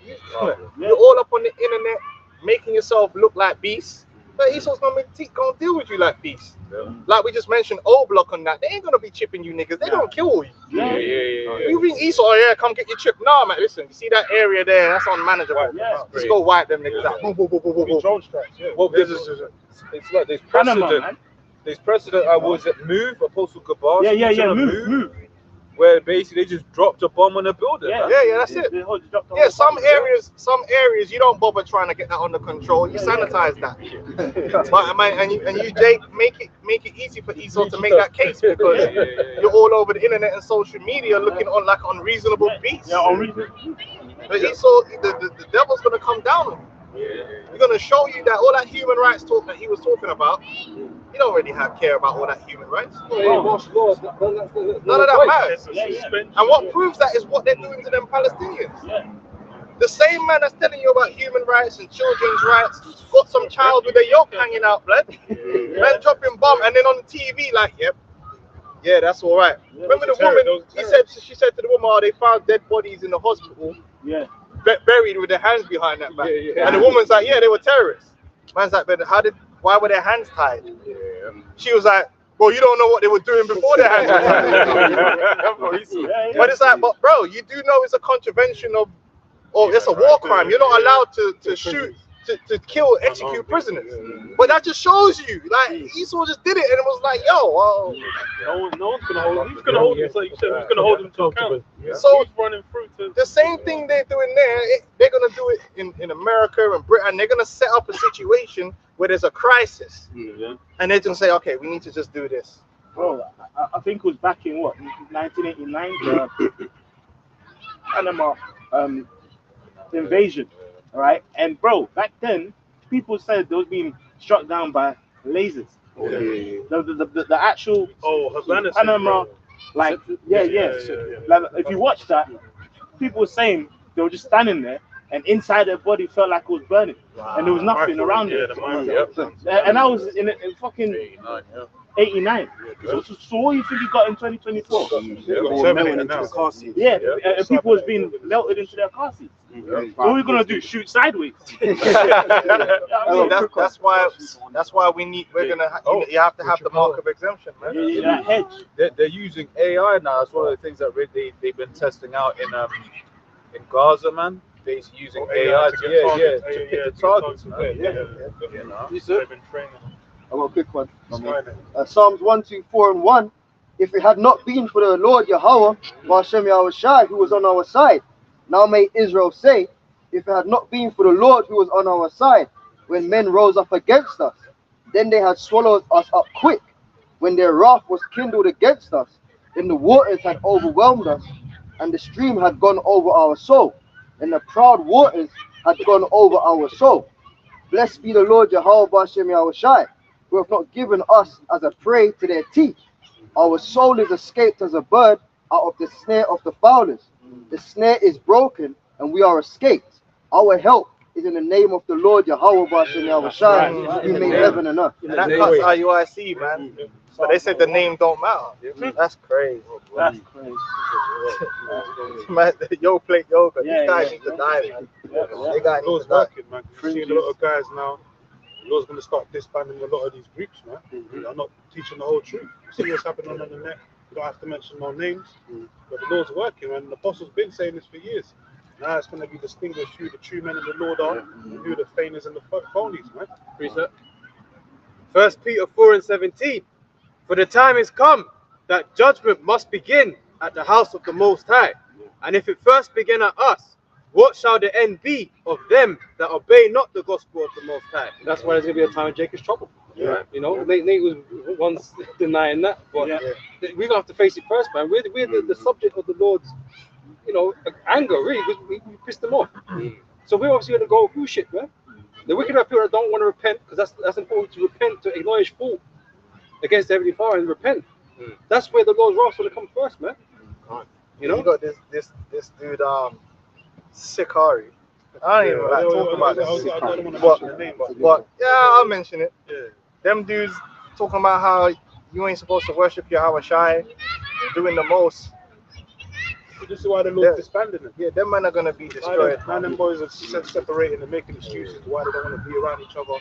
you're all up on the internet making yourself look like beasts, But Esau's gonna deal with you like peace. Like we just mentioned, O Block on that. They ain't gonna be chipping you niggas. They gonna kill you. Yeah. You think Esau, oh, yeah, come get your chip? Nah, man. Listen, you see that area there? That's unmanageable. Just go wipe them niggas out. Boom, boom, boom, boom, boom, boom. Drone strikes, yeah. Well, it's like there's precedent. There's precedent. I was at Move, Apostle Gabar. Move. Where basically they just dropped a bomb on a building. Yeah, that's it. Yeah, some areas you don't bother trying to get that under control. You sanitize that. and you Jake, make it easy for Esau to make that case because you're all over the internet and social media looking on like unreasonable beasts. Yeah, unreasonable. But Esau, the devil's gonna come down on you. He's gonna show you that all that human rights talk that he was talking about. You don't really care about all that human rights. None of that matters. And what proves that is what they're doing to them Palestinians. The same man that's telling you about human rights and children's rights got some child with a yoke hanging out, blood. Man dropping bomb, and then on the TV, like, yeah, that's all right. Remember the woman? She said to the woman, "Oh, they found dead bodies in the hospital, buried with their hands behind that back." And the woman's like, "Yeah, they were terrorists." Man's like, "But why were their hands tied?" She was like, "Well, you don't know what they were doing before their hands were tied." But it's like, but bro, you do know it's a contravention of, or it's a war crime. You're not allowed to shoot, to kill, execute prisoners. But that just shows you, like, Esau just did it, and it was like, yo, no one's gonna hold him. Who's gonna hold him? So you said, who's gonna hold him to account? So he's running through to the same thing they're doing there. They're gonna do it in America and Britain. They're gonna set up a situation where there's a crisis, and they're gonna say, okay, we need to just do this. Bro, I think it was back in 1989, Panama invasion, all right? And bro, back then, people said they was being struck down by lasers. The actual Havana Panama, like, yeah. Like, if you watch that, people were saying they were just standing there, and inside their body felt like it was burning, and there was nothing around it. And I was in fucking 89. So what do you think you got in 2024? Yeah, and people was being melted into their car seats. What are we gonna do? Shoot sideways? That's why you have to have the mark of exemption, man. Hedge. They're using AI now. That's one of the things that they've been testing out in Gaza, man. Basically using AI to hit the targets, man. I got a quick one. Psalms 1, 2, 4, and 1. If it had not been for the Lord Yahweh, Hashem Yahushai, who was on our side, now may Israel say, if it had not been for the Lord who was on our side, when men rose up against us, then they had swallowed us up quick. When their wrath was kindled against us, then the waters had overwhelmed us, and the stream had gone over our soul, and the proud waters had gone over our soul. Blessed be the Lord Yahweh Hashem Yahushai, who have not given us as a prey to their teeth. Our soul is escaped as a bird out of the snare of the fowlers. The snare is broken, and we are escaped. Our help is in the name of the Lord Yahweh Hashem Yahushai, who made heaven and earth. And that cuts IUIC, man. But they said the name don't matter. That's crazy. That's crazy. Man, yo plate yoga. These guys need to die, man. They got Lord's working, man. We're seeing a lot of guys now. The Lord's going to start disbanding a lot of these groups, man. They're not teaching the whole truth. You see what's happening on the net. You don't have to mention no names. But the Lord's working, man. The apostles been saying this for years. Now it's going to be distinguished who the true men of the Lord are and who the feigners and the phonies, man. Precept. 1 Peter 4 and 17. For the time is come that judgment must begin at the house of the Most High. And if it first begin at us, what shall the end be of them that obey not the gospel of the Most High? That's why there's going to be a time of Jacob's trouble. Yeah. You know, Nate was once denying that, but we're going to have to face it first, man. We're the subject of the Lord's, you know, anger, really. We pissed them off. So we're obviously going to go through shit, man. The wicked are people that don't want to repent, because that's important, to repent, to acknowledge fault against Heavenly Father and repent. That's where the Lord's wrath will come first, man. You know, you got this dude, Sikari. I don't even like talking about this. But yeah, I'll mention it. Them dudes talking about how you ain't supposed to worship your Yahweh Shai, doing the most This is why the Lord's disbanding them. Yeah, them men are gonna be destroyed. Man, them boys are separating and making excuses why they don't want to be around each other.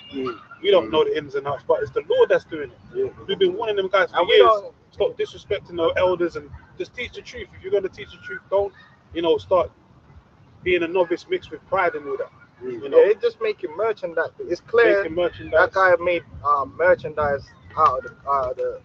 We don't know the ins and outs, but it's the Lord that's doing it. We've been warning them guys for years. Stop disrespecting our elders and just teach the truth. If you're going to teach the truth, don't, start being a novice mixed with pride and all that. Yeah, they're just making merchandise. It's clear that guy made merchandise out of the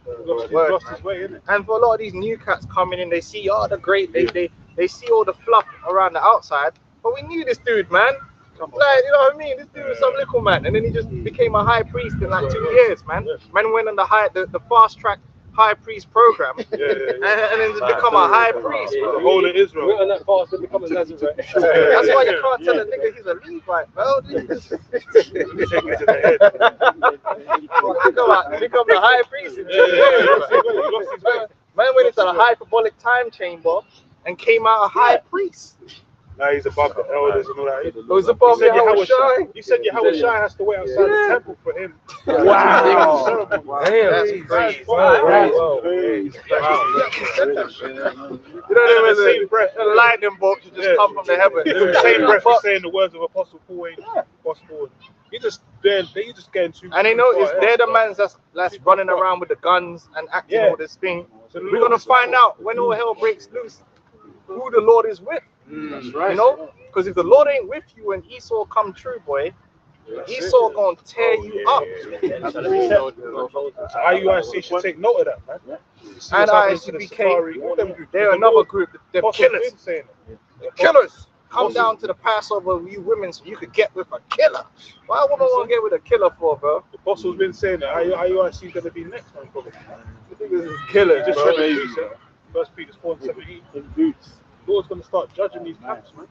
word, lost his way, innit? and for a lot of these new cats coming in, they see the great, they see all the fluff around the outside, but we knew this dude, man. Like, you know what I mean? This dude was some little man, and then he just became a high priest in like 2 years, man. Man went on the fast track high priest program, and then become a high priest. The whole of Israel. We're on that fast to become a Nazarene. That's why you can't tell a nigga he's a Levite, bro. Become the high priest. Man went into the hyperbolic time chamber and came out a high priest. Now he's above the elders and all that. He's above Yahweh Shai. You said Yahweh Shai has to wait outside the temple for him. Wow. Damn, that's crazy. You know, the same breath, the lightning bolts just come from the heaven. The same breath he's saying the words of Apostle Paul ain't possible. They just getting too. And they know they're the mans that's running around with the guns and acting all this thing. So we're gonna find out when all hell breaks loose who the Lord is with. That's right. You know, because if the Lord ain't with you and Esau come true, boy, Esau gonna tear you up. IUIC should take note of that, man. And ISUPK, they're another group. They're killers. They're killers. Come down to the Passover, you women, so you could get with a killer. Why would I want to get with a killer for, bro? The apostle's been saying that IUIC is gonna be next one, probably. Killers. Just read the 1 Peter 4:17. Lord's going to start judging these camps, man.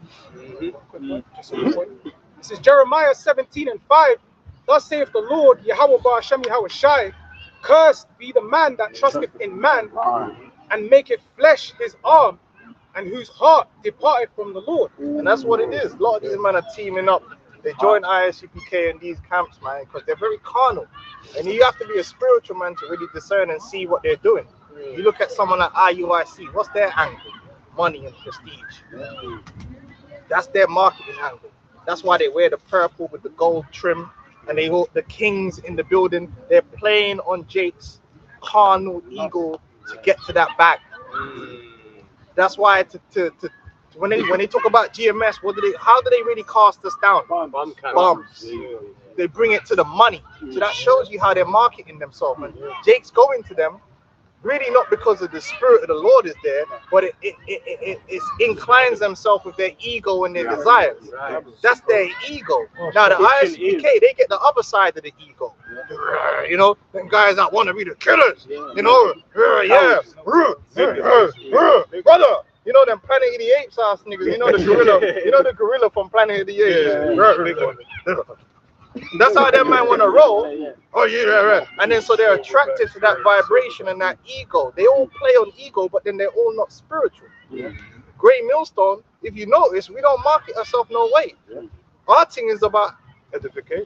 This is Jeremiah 17:5. Thus saith the Lord, Yahweh Ba'ashem Yahweh Shai, cursed be the man that trusteth in man, and maketh flesh his arm, and whose heart departeth from the Lord. And that's what it is. A lot of these men are teaming up. They join ISUPK in these camps, man, because they're very carnal. And you have to be a spiritual man to really discern and see what they're doing. You look at someone like IUIC, what's their angle? Money and prestige. That's their marketing angle. That's why they wear the purple with the gold trim, and they hold the kings in the building. They're playing on Jake's carnal ego to get to that bag. That's why when they talk about GMS, how do they really cast us down? Bombs. They bring it to the money. So that shows you how they're marketing themselves. And Jake's going to them. Really not because of the spirit of the Lord is there, but it inclines themselves with their ego and their desires. That's their ego. Now the ISUPK, they get the other side of the ego. You know, them guys that want to be the killers. You know, brother. You know them Planet of the Apes ass niggas. You know the gorilla. You know the gorilla from Planet of the Apes. That's how that man want to roll. Oh yeah, right. And then so they're attracted to that vibration and that ego. They all play on ego, but then they're all not spiritual. Great Millstone, if you notice, we don't market ourselves no way. Our thing is about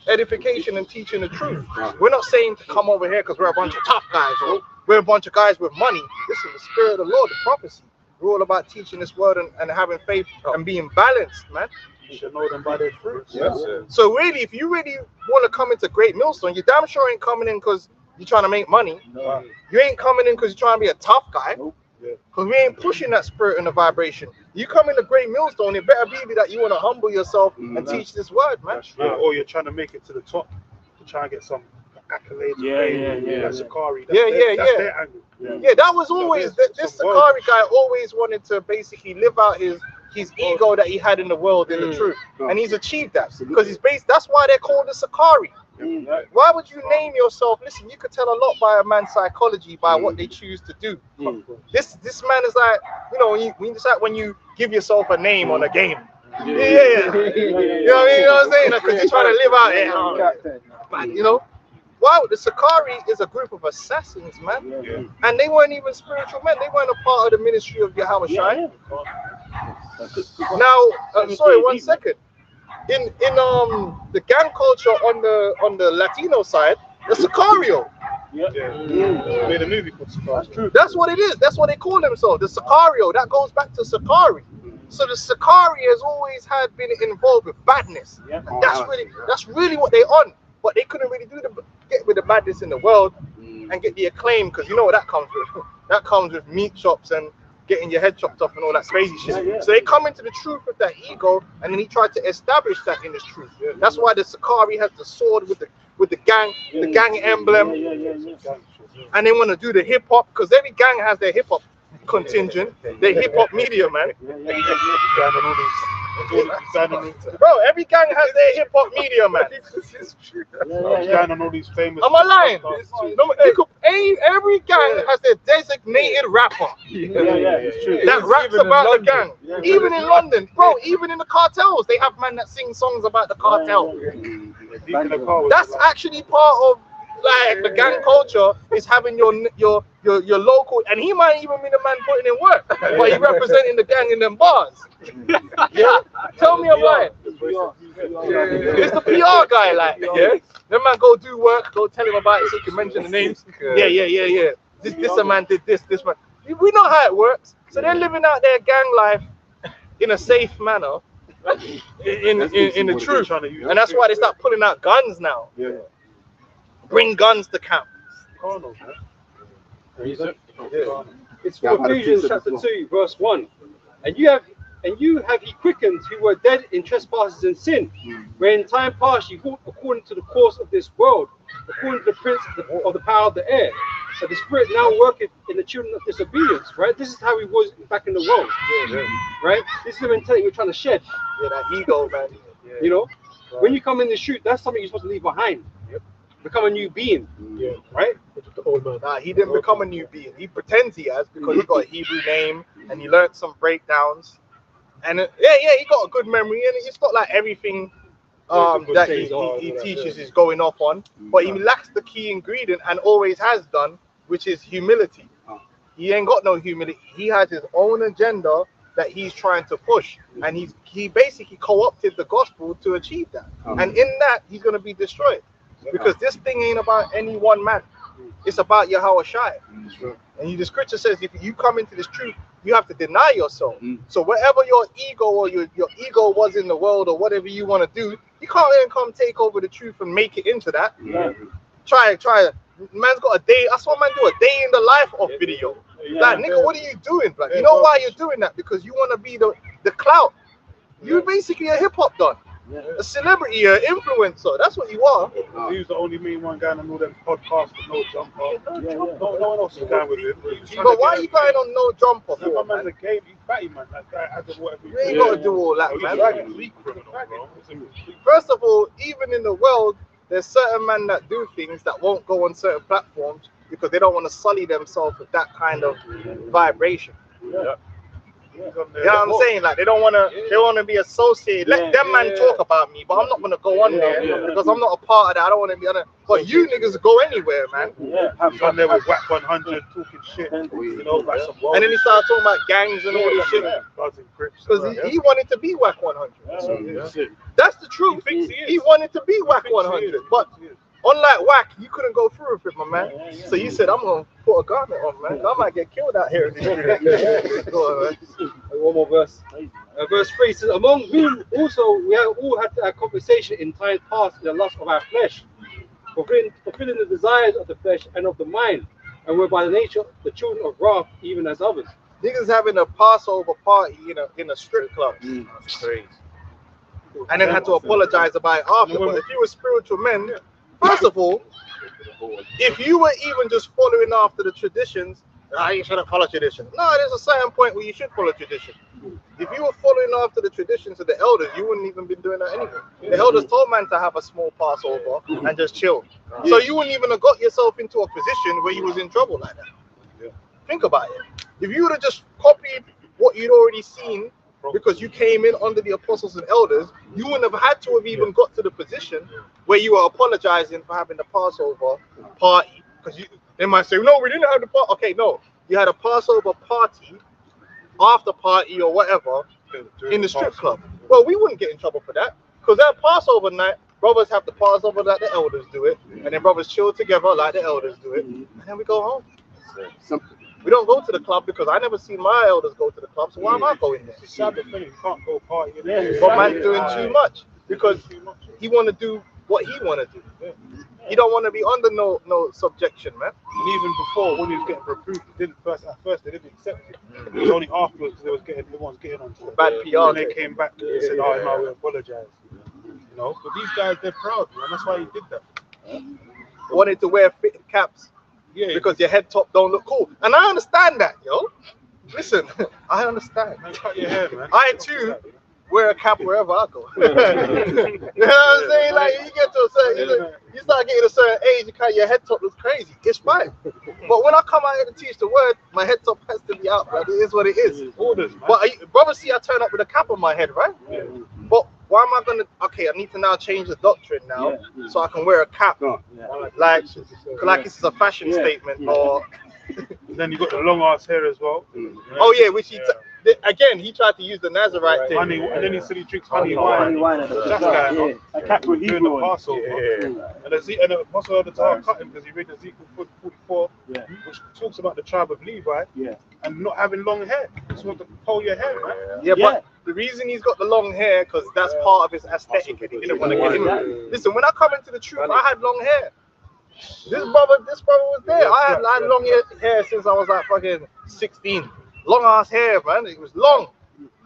edification and teaching the truth. We're not saying to come over here because we're a bunch of tough guys or we're a bunch of guys with money. This is the spirit of the Lord, the prophecy. We're all about teaching this word and having faith and being balanced, man. You should know them by their fruits. So really, if you really want to come into Great Millstone, you damn sure ain't coming in because you're trying to make money. You ain't coming in because you're trying to be a tough guy. Because we ain't pushing that spirit and the vibration. You come into Great Millstone, it better be that you want to humble yourself and teach this word, man. Or you're trying to make it to the top to try and get some accolades. Like Sakari. That's their angle. Yeah, that was always this Sakari guy always wanted to basically live out his ego that he had in the world in the truth, and he's achieved that because he's based. That's why they're called the Sakari. Why would you name yourself? Listen, you could tell a lot by a man's psychology by what they choose to do. This man is like, you know, it's like when you give yourself a name on a game. You know what I mean? You know what I'm saying? Because you're trying to live out here. Man, you know. Wow, the Sakari is a group of assassins, man. And they weren't even spiritual men. They weren't a part of the ministry of Yahweh Shai. Now, sorry, 1 second. In the gang culture on the Latino side, the Sicario. Made a movie called Sicario. That's true. That's what it is. That's what they call themselves. The Sicario. That goes back to Sicari. So the Sicari has always been involved with badness. That's really what they on. But they couldn't really get with the madness in the world and get the acclaim, because you know what that comes with. That comes with meat shops and getting your head chopped off and all that crazy shit. So they come into the truth with that ego, and then he tried to establish that in his truth. That's why the Sicari has the sword with the gang emblem, and they want to do the hip hop, because every gang has their hip hop contingent, their hip hop media, man. Bro, every gang has their hip hop media, man. On all these famous. Am I lying? Every gang has their designated rapper that raps about the gang. Even in London, bro, even in the cartels, they have man that sing songs about the cartel. That's actually part of like the gang culture, is having your local, and he might even be the man putting in work, but he representing the gang in them bars. Yeah, tell me I'm lying. It's the PR guy, like, the man go do work, go tell him about it so he can mention the names. Yeah. This a man did this man. We know how it works. So they're living out their gang life in a safe manner, in the truth, and that's why they start pulling out guns now. Bring guns to camp. It's from Ephesians chapter 2, verse 1. And you have he quickened who were dead in trespasses and sin, where in time past you walked according to the course of this world, according to the prince of the power of the air. But the spirit now worketh in the children of disobedience, right? This is how he was back in the world. Right? This is the mentality we're trying to shed. That ego, man. You know? When you come in the shoot, that's something you're supposed to leave behind. Become a new being, right? Nah, he didn't become a new being. He pretends he has, because he got a Hebrew name and he learned some breakdowns, and he got a good memory, and it's not like everything that he teaches is going off on, but he lacks the key ingredient, and always has done, which is humility. He ain't got no humility. He has his own agenda that he's trying to push, and he basically co-opted the gospel to achieve that, and in that he's going to be destroyed. Because this thing ain't about any one man. It's about Yahweh Shai. And the scripture says if you come into this truth, you have to deny yourself. So whatever your ego or your ego was in the world, or whatever you want to do, you can't even come take over the truth and make it into that. Try. Man's got a day. That's what man do, a day in the life of video. Like, nigga, what are you doing? Like, you know why you're doing that? Because you want to be the clout. You're basically a hip-hop don. A celebrity, an influencer. That's what you are. He's the only mean one guy on all them podcasts with no jumper. No one else is going with him. But why are you going on no jumper for, man? A game, he's batty, man. That guy has whatever. You ain't got to do all that, man. First of all, even in the world, there's certain men that do things that won't go on certain platforms because they don't want to sully themselves with that kind of vibration. You know what I'm saying? Like, they want to be associated. Let them man talk about me, but I'm not gonna go on there because I'm not a part of that. I don't want to be on it. But you niggas go anywhere, man. I'm on there with Whack 100 talking shit, you know, like some. And then he started talking about gangs and all this shit because he wanted to be Whack 100. That's the truth. He wanted to be Whack 100, but unlike Whack, you couldn't go through with it, my man. So you said, I'm going to put a garment on, man. I might get killed out here. Go on, man. One more verse. Verse 3 says, among whom also we have all had a conversation in times past in the lust of our flesh, fulfilling the desires of the flesh and of the mind, and were by the nature the children of wrath, even as others. Niggas having a Passover party in a strip club. That's crazy. And then had to apologize about it after. But if you were spiritual men, first of all, if you were even just following after the traditions, you shouldn't follow tradition. No, there's a certain point where you should follow tradition. If you were following after the traditions of the elders, you wouldn't even been doing that anyway. The elders told man to have a small Passover and just chill. So you wouldn't even have got yourself into a position where you was in trouble like that. Think about it. If you would have just copied what you'd already seen because you came in under the apostles and elders, you wouldn't have had to have even got to the position where you were apologizing for having the Passover party. Because they might say, no, we didn't have the party. Okay, no, you had a Passover party, after party or whatever, in the strip club. Well, we wouldn't get in trouble for that because that Passover night, brothers have the Passover like the elders do it, and then brothers chill together like the elders do it, and then we go home. We don't go to the club because I never seen my elders go to the club, so why am I going there? It's Sabbath, man. You can't go party. But man's doing too much because he want to do what he want to do. He don't want to be under no subjection, man. And even before, when he was getting reproved, at first they didn't accept it. It was only afterwards everyone was getting onto it. Bad PR. And they came back and they said, "Oh, no, we apologize." You know, but these guys, they're proud, man. That's why he did that. Wanted to wear fitted caps because your head top don't look cool, and I understand that, yo. Listen, I understand. Man, cut your hair, man. I too wear a cap wherever I go. You know what I'm saying? Like you get to a certain, you start getting a certain age, your head top looks crazy. It's fine. But when I come out here to teach the word, my head top has to be out, man. It is what it is. Orders, man. But brothers see I turn up with a cap on my head, right? Yeah. But why am I gonna? Okay, I need to now change the doctrine now, so I can wear a cap, like this is a fashion statement, or. Then you got the long ass hair as well. Oh yeah, which again he tried to use the Nazarite thing. Honey, and then he said he drinks honey wine. That's guy. A cap with doing the Passover. And also at the time cut him because he read Ezekiel 44, which talks about the tribe of Levi and not having long hair. Just want to pull your hair, man. Yeah, but the reason he's got the long hair because that's part of his aesthetic, and he didn't want to get him. Listen, when I come into the truth, I had long hair. This brother was there. I had long hair since I was like fucking 16. Long ass hair, man. It was long.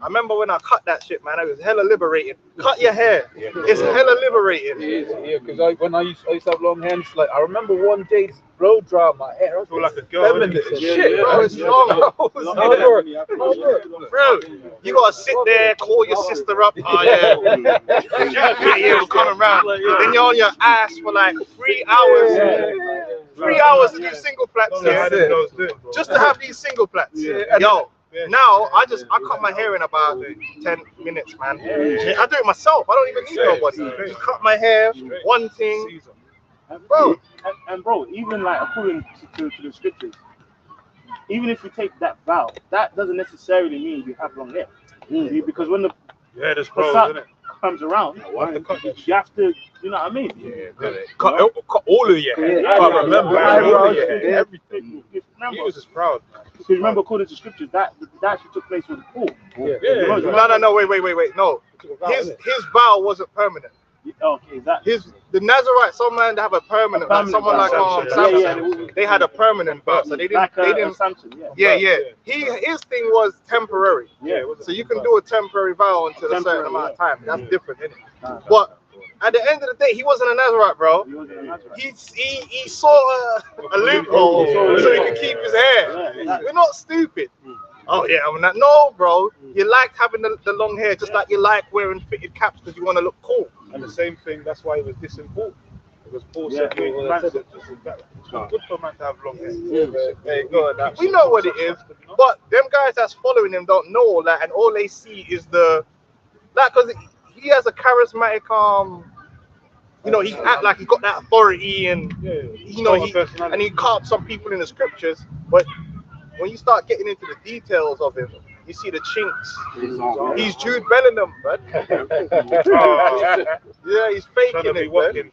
I remember when I cut that shit, man. It was hella liberating. Cut your hair. It's hella liberating. Yeah, because when I used to have long hair, like I remember one day blow dry my hair. I feel like a girl. Shit, bro, it's long. Bro, you gotta sit there, call your sister up. Oh yeah, video coming around. Then you're on your ass for like 3 hours. 3 hours to do single flats. Just to have these single flats. Yo. Now I cut my hair in about 10 minutes, man. I do it myself. I don't even need nobody. Just cut my hair, one thing, bro. And bro, even like according to the scriptures, even if you take that vow, that doesn't necessarily mean you have long hair. Because when the Pesach comes around, you have to, you know what I mean? Cut all of your hair. I remember everything. He was just proud. Because remember, according to scriptures, that actually took place with Paul. No, wait. No, his vow wasn't permanent. Okay, the Nazarite, some man they have a permanent, like someone like Samson. They had a permanent vow, so they didn't. Samson, his thing was temporary. So you can do a temporary vow until a certain amount of time. That's different, isn't it? But at the end of the day, he wasn't a Nazarite, bro. He saw a loophole so he could keep his hair. We're not stupid. Oh yeah, I'm not. No, bro. You like having the long hair, just like you like wearing fitted caps because you want to look cool. And the same thing. That's why it was disimportant. Because Paul said, "It's not good for a man to have long hair." We know what it is, but them guys that's following him don't know all that, and all they see is because he has a charismatic you know, he act like he got that authority, and you know he carved some people in the scriptures, but when you start getting into the details of him, you see the chinks. He's Jude Bellingham, man. Yeah, he's faking it, man.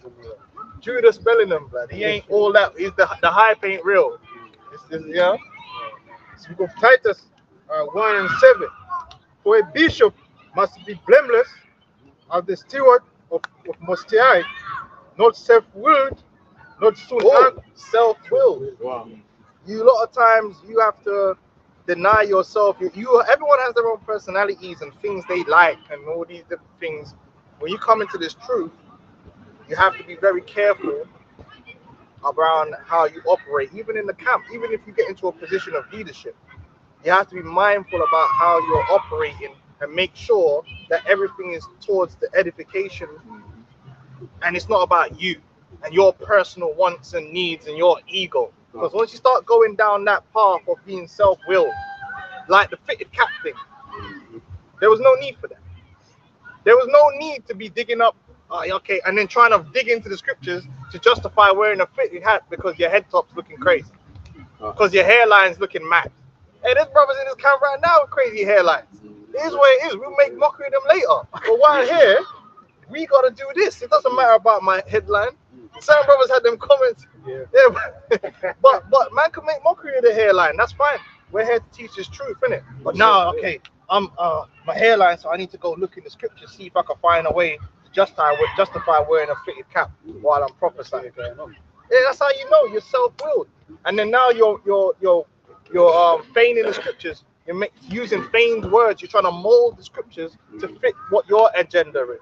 Judas Bellingham, man. He ain't all that. He's the hype ain't real. Yeah. So we go Titus 1 and 7. For a bishop must be blameless as the steward of Mostiai, not self-willed, not soon self-willed. Wow. You a lot of times you have to deny yourself. Everyone has their own personalities and things they like and all these different things. When you come into this truth, you have to be very careful around how you operate, even in the camp, even if you get into a position of leadership. You have to be mindful about how you're operating and make sure that everything is towards the edification, and it's not about you and your personal wants and needs and your ego. Because once you start going down that path of being self-willed, like the fitted cap thing, there was no need for that. There was no need to be digging up, and then trying to dig into the scriptures to justify wearing a fitted hat because your head top's looking crazy, because your hairline's looking mad. Hey, there's brothers in this camp right now with crazy hairlines. It is what it is. We'll make mockery of them later. But while here, we got to do this. It doesn't matter about my headline. Some brothers had them comments. Yeah, but man can make mockery of the hairline. That's fine. We're here to teach this truth, innit? But now, okay, I'm my hairline, so I need to go look in the scripture, see if I can find a way to justify wearing a fitted cap while I'm prophesying. Yeah, that's how you know you're self-willed. And then now you're feigning the scriptures. You're using feigned words. You're trying to mold the scriptures to fit what your agenda is.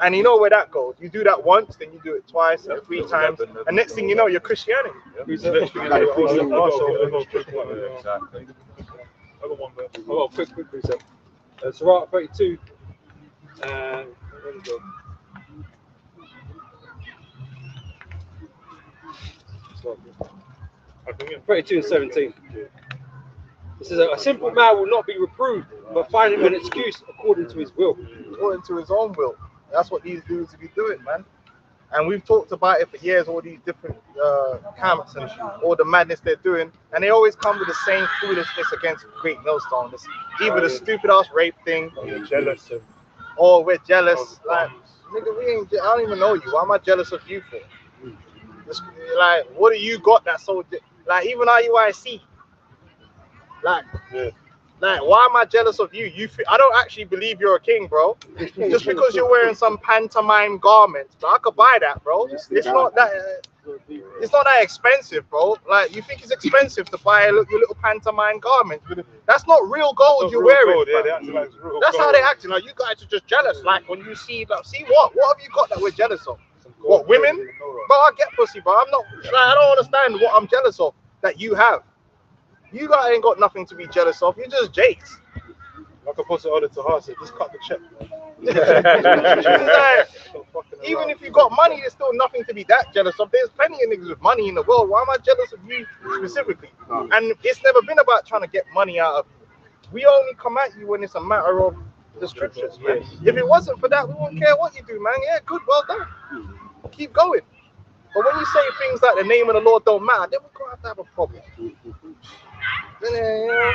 And you know where that goes. You do that once, then you do it twice and 3 times, and next thing you know, you're Christianity. Exactly. Oh, quick precept. Surah 32. Where we go? 32 and 17. This is a simple man will not be reproved, but find him an excuse according to his will. According to his own will. That's what these dudes be doing, man. And we've talked about it for years, all these different camps and all the madness they're doing. And they always come with the same foolishness against Great Millstone. It's either the stupid ass rape thing, jealous, or we're jealous. Like, nigga, I don't even know you. Why am I jealous of you for? Like, what do you got that's so, like, even IUIC? Like, why am I jealous of you? I don't actually believe you're a king, bro. Just because you're wearing some pantomime garments, but I could buy that, bro. It's not that expensive, bro. Like, you think it's expensive to buy your little pantomime garment? That's not real gold you're wearing. That's how they acting. Like, you guys are just jealous. Like, when you see, like, see what? What have you got that we're jealous of? What, women? Bro, I get pussy, bro. I'm not. Like, I don't understand what I'm jealous of that you have. You guys ain't got nothing to be jealous of. You're just jakes. Like Apostle ordered to her, just cut the check. Like, even if you got money, there's still nothing to be that jealous of. There's plenty of niggas with money in the world. Why am I jealous of you specifically? And it's never been about trying to get money out of you. We only come at you when it's a matter of the scriptures, man. If it wasn't for that, we wouldn't care what you do, man. Yeah, good, well done. Keep going. But when you say things like the name of the Lord don't matter, then we're going to have a problem. Then, you know,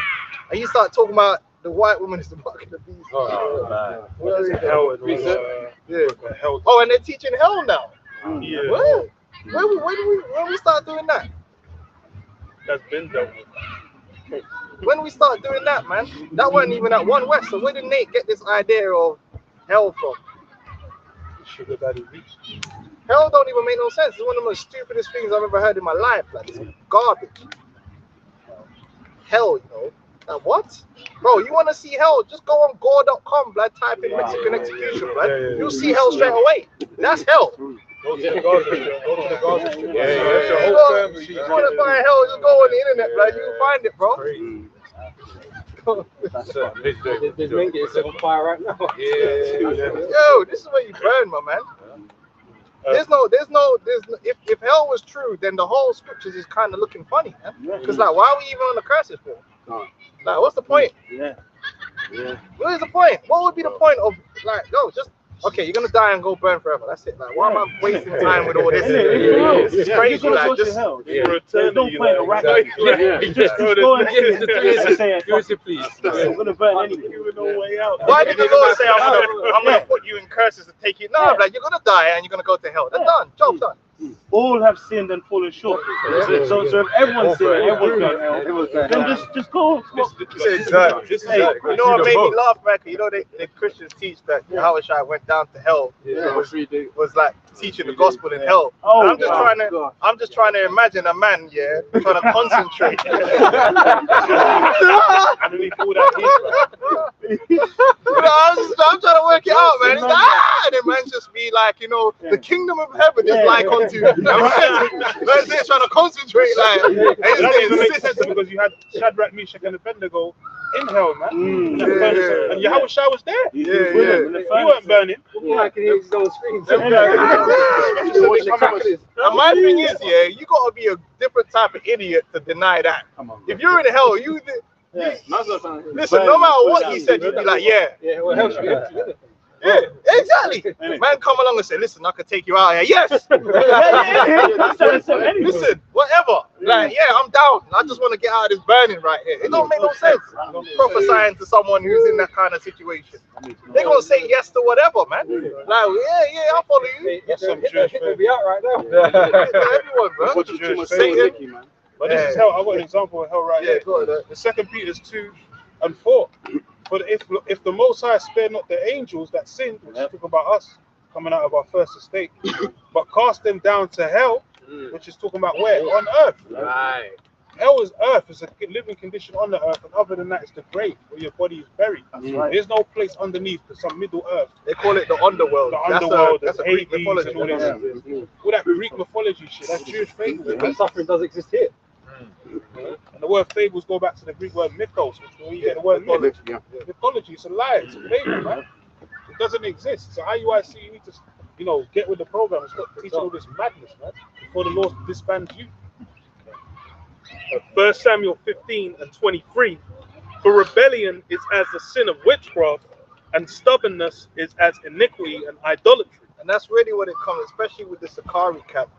and you start talking about the white woman is the mark of the beast. Oh, man. Hell. Oh, and they're teaching hell now. Yeah. When we start doing that? That's been done. When we start doing that, man, that wasn't even at One West. So where did Nate get this idea of hell from? Sugar daddy reach. Hell don't even make no sense. It's one of the most stupidest things I've ever heard in my life. Like, it's garbage. Hell, you know. Like, what? Bro, you want to see hell? Just go on gore.com, blood, type in Mexican execution, blood. You'll see hell straight away. That's hell. Go to the Gaza. You want to find hell, just go on the internet, blood. You can find it, bro. There's Mengi, it's on fire right now. Yo, this is where you burn, my man. There's no. If hell was true, then the whole scriptures is kind of looking funny, man. Because like, why are we even on the curses for? Like, what's the point? What is the point? What would be the point of, like, no, just okay, you're gonna die and go burn forever. That's it. Like, why am I wasting time with all this? It's crazy. Like, just there's no point of right. Just go and get the say, please. I'm gonna burn anyway. Why did the Lord say I'm gonna put you in curses to take you? No, like, you're gonna die and you're gonna go to hell. That's done. Job's done. All have sinned and fallen short. So if everyone's sinned, everyone's done hell, then just go. You know what made me laugh, man? You know the Christians teach that Yahushua went down to hell. Was like teaching the gospel in hell. And I'm just trying to imagine a man, trying to concentrate. And then he pulled out I'm trying to work it out, man. He's like, and then man just be like, you know, the kingdom of heaven is like unto you. Man's there trying to concentrate, like. Because you had Shadrach, Meshach, and Abednego in hell, man. And Yahushua was there. He weren't burning. I can hear his own screams. And my thing is, you gotta be a different type of idiot to deny that. If you're in hell, listen, no matter what he said, you'd be like, exactly. Man come along and say, listen, I could take you out here. Yes. Listen, whatever. Like, yeah, I'm down. I just want to get out of this burning right here. It don't make no sense prophesying to someone who's in that kind of situation. They're gonna say yes to whatever, man. Like, yeah, I'll follow you. That's some Jewish faith. Be out right now. Everyone, bro. That's some Jewish faith. But this is hell. I've got an example of hell right here. Go ahead. The 2 Peter 2:4. But if the Most High spare not the angels that sinned, which is talking about us coming out of our first estate, but cast them down to hell, which is talking about where? On earth. Right. Hell is earth. It's a living condition on the earth, and other than that, it's the grave where your body is buried. There's no place underneath. There's some middle earth. They call it the underworld. The underworld. That's a Hades Greek mythology. and all this. All that Greek mythology shit. That's Jewish fables. And suffering does exist here. And the word fables go back to the Greek word mythos, which where you get the word myth. Mythology. It's a lie. It's a fable, man. It doesn't exist. So IUIC, you need to, get with the program and stop teaching all this madness, man, before the Lord disbands you. 1 Samuel 15:23. For rebellion is as the sin of witchcraft, and stubbornness is as iniquity and idolatry. And that's really what it comes, especially with the Sakari cap.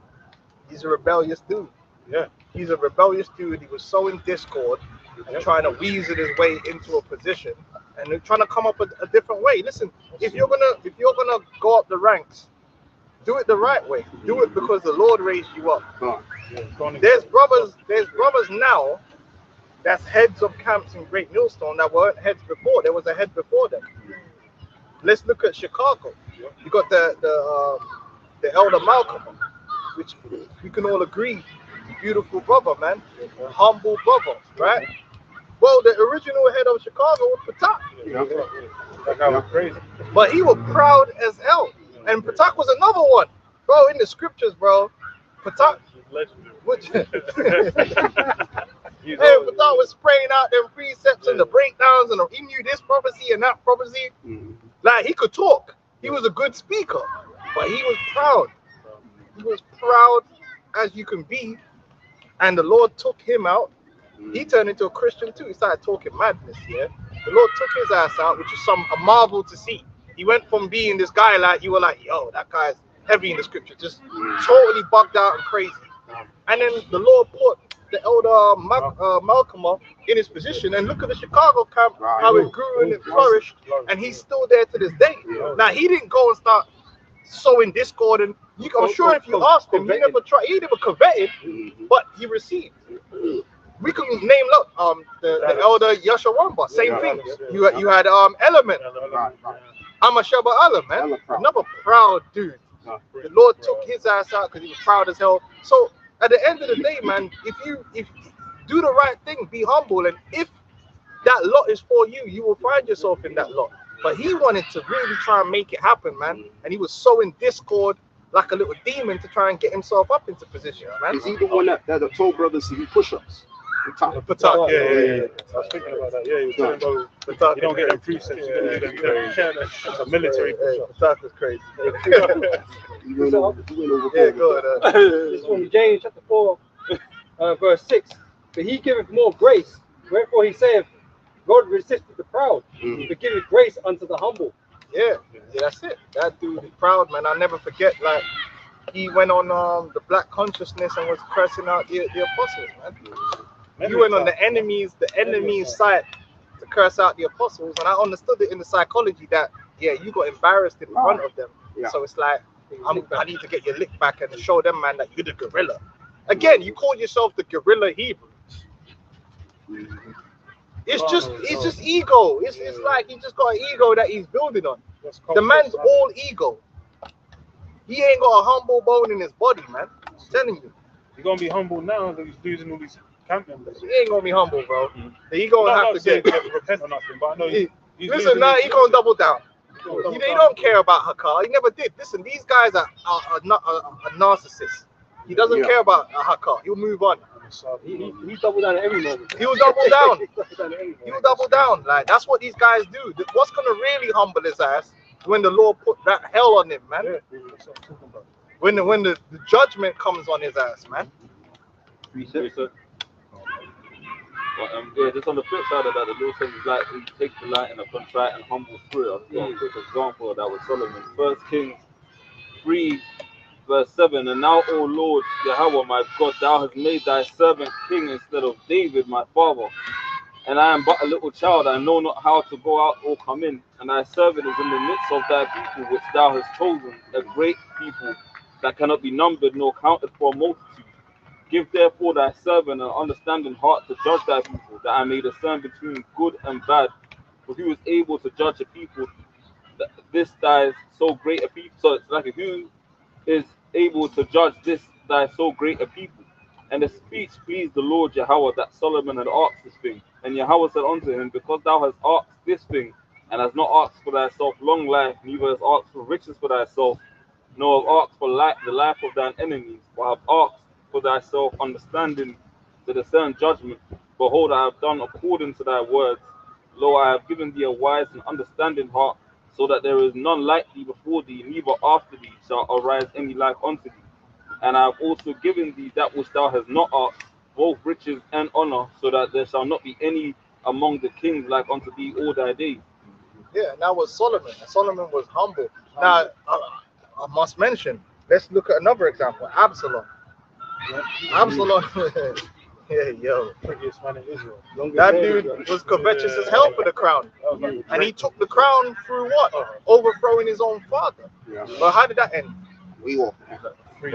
He's a rebellious dude. Yeah. He's a rebellious dude. He was sowing discord and trying to weasel his way into a position and trying to come up a different way. Listen, if you're gonna go up the ranks, do it the right way. Do it because the Lord raised you up. There's brothers now that's heads of camps in Great Millstone that weren't heads before. There was a head before them. Let's look at Chicago. You got the elder Malcolm, which we can all agree, beautiful brother, man, humble brother, right? Well, the original head of Chicago was Patak. That guy was crazy. But he was proud as hell. And Patak was another one. Bro, in the scriptures, bro, Patak, which Patak was spraying out them precepts and the breakdowns, and he knew this prophecy and that prophecy. Like, he could talk. He was a good speaker, but he was proud. He was proud as you can be. And the Lord took him out. He turned into a Christian too. He started talking madness, yeah. The Lord took his ass out, which is a marvel to see. He went from being this guy like you were like, yo, that guy's heavy in the scripture, just totally bugged out and crazy. And then the Lord put the elder Malcolm up in his position, and look at the Chicago camp, how it grew and it flourished, and he's still there to this day. Now, he didn't go and start sowing discord, and I'm sure if you asked him, he never coveted, but he received. We can name the elder Yasha Wamba, same thing. You had Element. I'm a Shaba Allah, man. Another proud dude. The Lord took his ass out because he was proud as hell. So at the end of the day, man, if you do the right thing, be humble, and if that lot is for you, you will find yourself in that lot. But he wanted to really try and make it happen, man. And he was sowing discord like a little demon to try and get himself up into position, man. Is he the one that the told brothers to do push-ups? Patak, yeah. I was thinking about that. Yeah, he was talking about Patak. You don't get them precepts. You don't get them. That's a military push-up. Patak is crazy. Yeah, go ahead. This is from James chapter 4, verse 6. But he giveth more grace. Wherefore he saith, God resisteth the proud, but giveth grace unto the humble. Yeah, that's it. That dude is proud, man. I'll never forget, like, he went on the black consciousness and was cursing out the apostles, man. He went on the enemy's side to curse out the apostles, and I understood it in the psychology that, yeah, you got embarrassed in front of them. So it's like, I need to get your lick back and show them, man, that you're the gorilla. Again, you call yourself the gorilla Hebrews. It's just ego. It's like he just got an ego that he's building on. The man's all ego. He ain't got a humble bone in his body, man. I'm telling you. He's gonna be humble now that he's losing all these camp members. He ain't gonna be humble, bro. He gonna have to get repent or nothing, but I know he's listen, now he gonna double down. He don't care about Hakar. He never did. Listen, these guys are narcissists. He doesn't care about Hakar. He'll move on. He double down at every moment. He will double down. He will double down. Like, that's what these guys do. What's gonna really humble his ass when the Lord put that hell on him, man? When the judgment comes on his ass, man. Yeah, just on the flip side of that, the Lord says like he takes delight in a contrite and humble spirit. I've got a quick example of that with Solomon. 1 Kings 3, verse 7. And now, O Lord Yahweh, my God, thou hast made thy servant king instead of David, my father. And I am but a little child, I know not how to go out or come in. And thy servant is in the midst of thy people, which thou hast chosen, a great people that cannot be numbered nor counted for a multitude. Give therefore thy servant an understanding heart to judge thy people, that I may discern between good and bad. For who is able to judge a people, this thy so great a people? So it's like, who is able to judge this thy so great a people? And the speech pleased the Lord Yahweh, that Solomon had asked this thing. And Yahweh said unto him, because thou hast asked this thing, and hast not asked for thyself long life, neither hast asked for riches for thyself, nor have asked for the life of thine enemies, but have asked for thyself understanding to discern judgment. Behold, I have done according to thy words. Lo, I have given thee a wise and understanding heart, so that there is none like thee before thee, neither after thee shall arise any like unto thee. And I have also given thee that which thou hast not asked, both riches and honor, so that there shall not be any among the kings like unto thee all thy days. Yeah, and that was Solomon. And Solomon was humble. Now, I must mention, let's look at another example, Absalom. Absalom, yeah, yo. Prettiest man in Israel. That dude was covetous as hell for the crown. And he took the crown through what? Overthrowing his own father. But how did that end? We all. He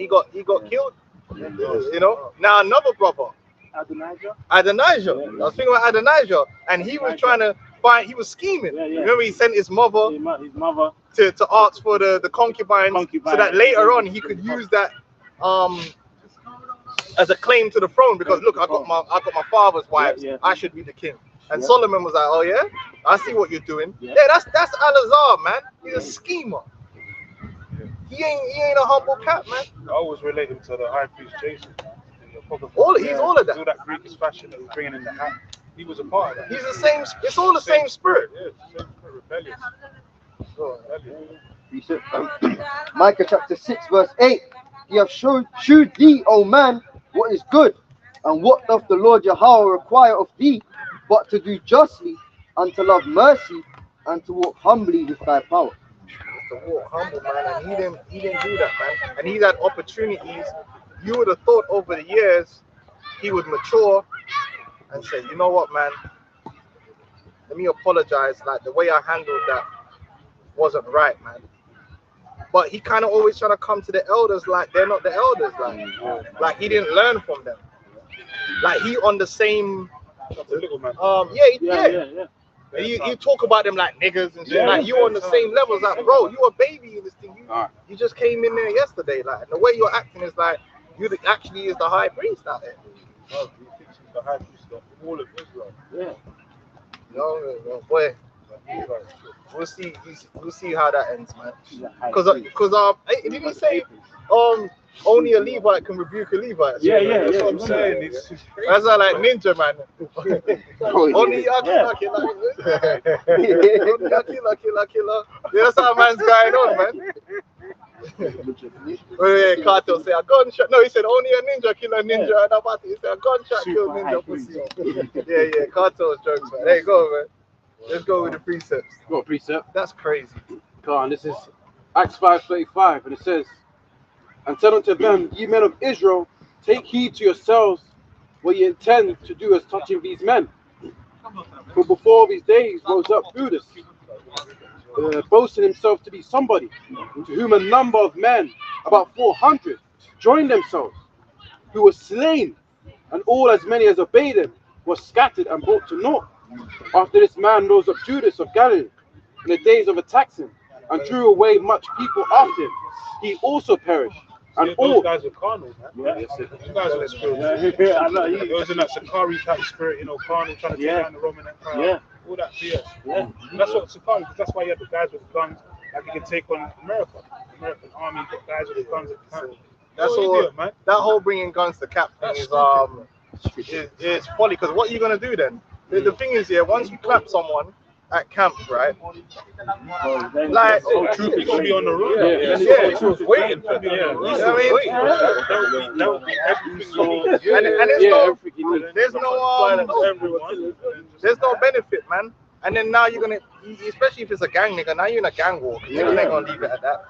got killed. You know. Now another brother, Adonijah. I was thinking about Adonijah, and he was trying to find. He was scheming. Remember, he sent his mother to ask for the concubines, so that later on he could use that as a claim to the throne. Because look, I got my father's wives. I should be the king. And Solomon was like, oh yeah, I see what you're doing. Yeah, that's Eleazar, man. He's a schemer. He ain't a humble cat, man. I always relate him to the high priest Jason. He's all of that. All that Greek fashion that he's bringing in the hat. He was a part of that. He's the same. It's all the same spirit. Yeah, same spirit, rebellious. Micah chapter 6 verse 8. He hath shewed thee, O man, what is good, and what doth the Lord Yahweh require of thee, but to do justly, and to love mercy, and to walk humbly with thy power. To walk humble, man, and he didn't do that, man. And he's had opportunities. You would have thought over the years he would mature and say, you know what, man, let me apologize. Like, the way I handled that wasn't right, man. But he kind of always trying to come to the elders like they're not the elders, like he didn't learn from them. Like he on the same yeah. You talk about them like niggas and shit. Like you on the same levels, like bro, you a baby in this thing. You just came in there yesterday, like, and the way you're acting is like you actually is the high priest out there. Oh, he thinks he's the high priest of all of Israel. Yeah. No, boy. We'll see how that ends, man. Because didn't he say only a Levite can rebuke a Levite? Yeah. That's what I'm saying. That's like ninja, man. Only killer. Yeah, that's how man's going on, man. Cartel say a gunshot. No, he said only a ninja kill a ninja, and about he said a gunshot kill ninja pussy. Yeah. Cartel's jokes, man. There you go, man. Let's go with the precepts. Got a precept. That's crazy. Come on, this is Acts 5:35, and it says, and said unto them, ye men of Israel, take heed to yourselves what ye intend to do as touching these men. For before these days rose up Judas, boasting himself to be somebody, to whom a number of men, about 400, joined themselves, who were slain, and all as many as obeyed him were scattered and brought to naught. After this man rose up Judas of Galilee in the days of attacking, and drew away much people after him. He also perished. And all guys were carnal, man. You guys were spiritual. I know. He was in that Sakari type spirit, carnal, trying to take down the Roman Empire. All that BS. That's what Sakari, because that's why you have the guys with guns, like you can take on American army, got guys with the guns at the time. That's all, man. That whole bringing guns to cap thing is folly, because what are you gonna do then? The thing is, once you clap someone at camp, right? Like, troopers will be on the road. Waiting for them. You know what I mean? That would be everything. And there's no benefit, man. And then now you're gonna, especially if it's a gang nigga, now you're in a gang war. Niggas ain't gonna leave it at that.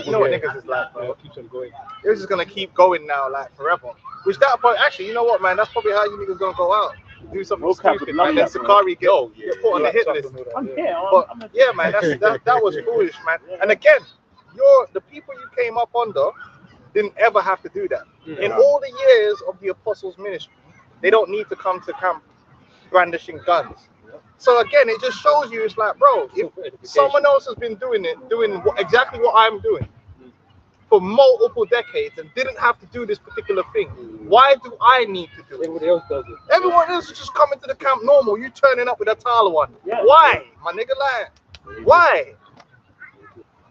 You know what niggas is like, bro. Keeps on going. It's just gonna keep going now, like forever. Which that point, actually, you know what, man? That's probably how you niggas gonna go out. Do something stupid, and then Sakari get put on the hit list. But yeah, man, that was foolish, man. And again, the people you came up under didn't ever have to do that. In all the years of the apostles' ministry, they don't need to come to camp brandishing guns. So again, it just shows you, it's like, bro, if someone else has been doing exactly what I'm doing for multiple decades and didn't have to do this particular thing, why do I need to do it? Everybody else does it. Everyone else is just coming to the camp normal. You turning up with a Tala one. Why, my nigga? Like, why?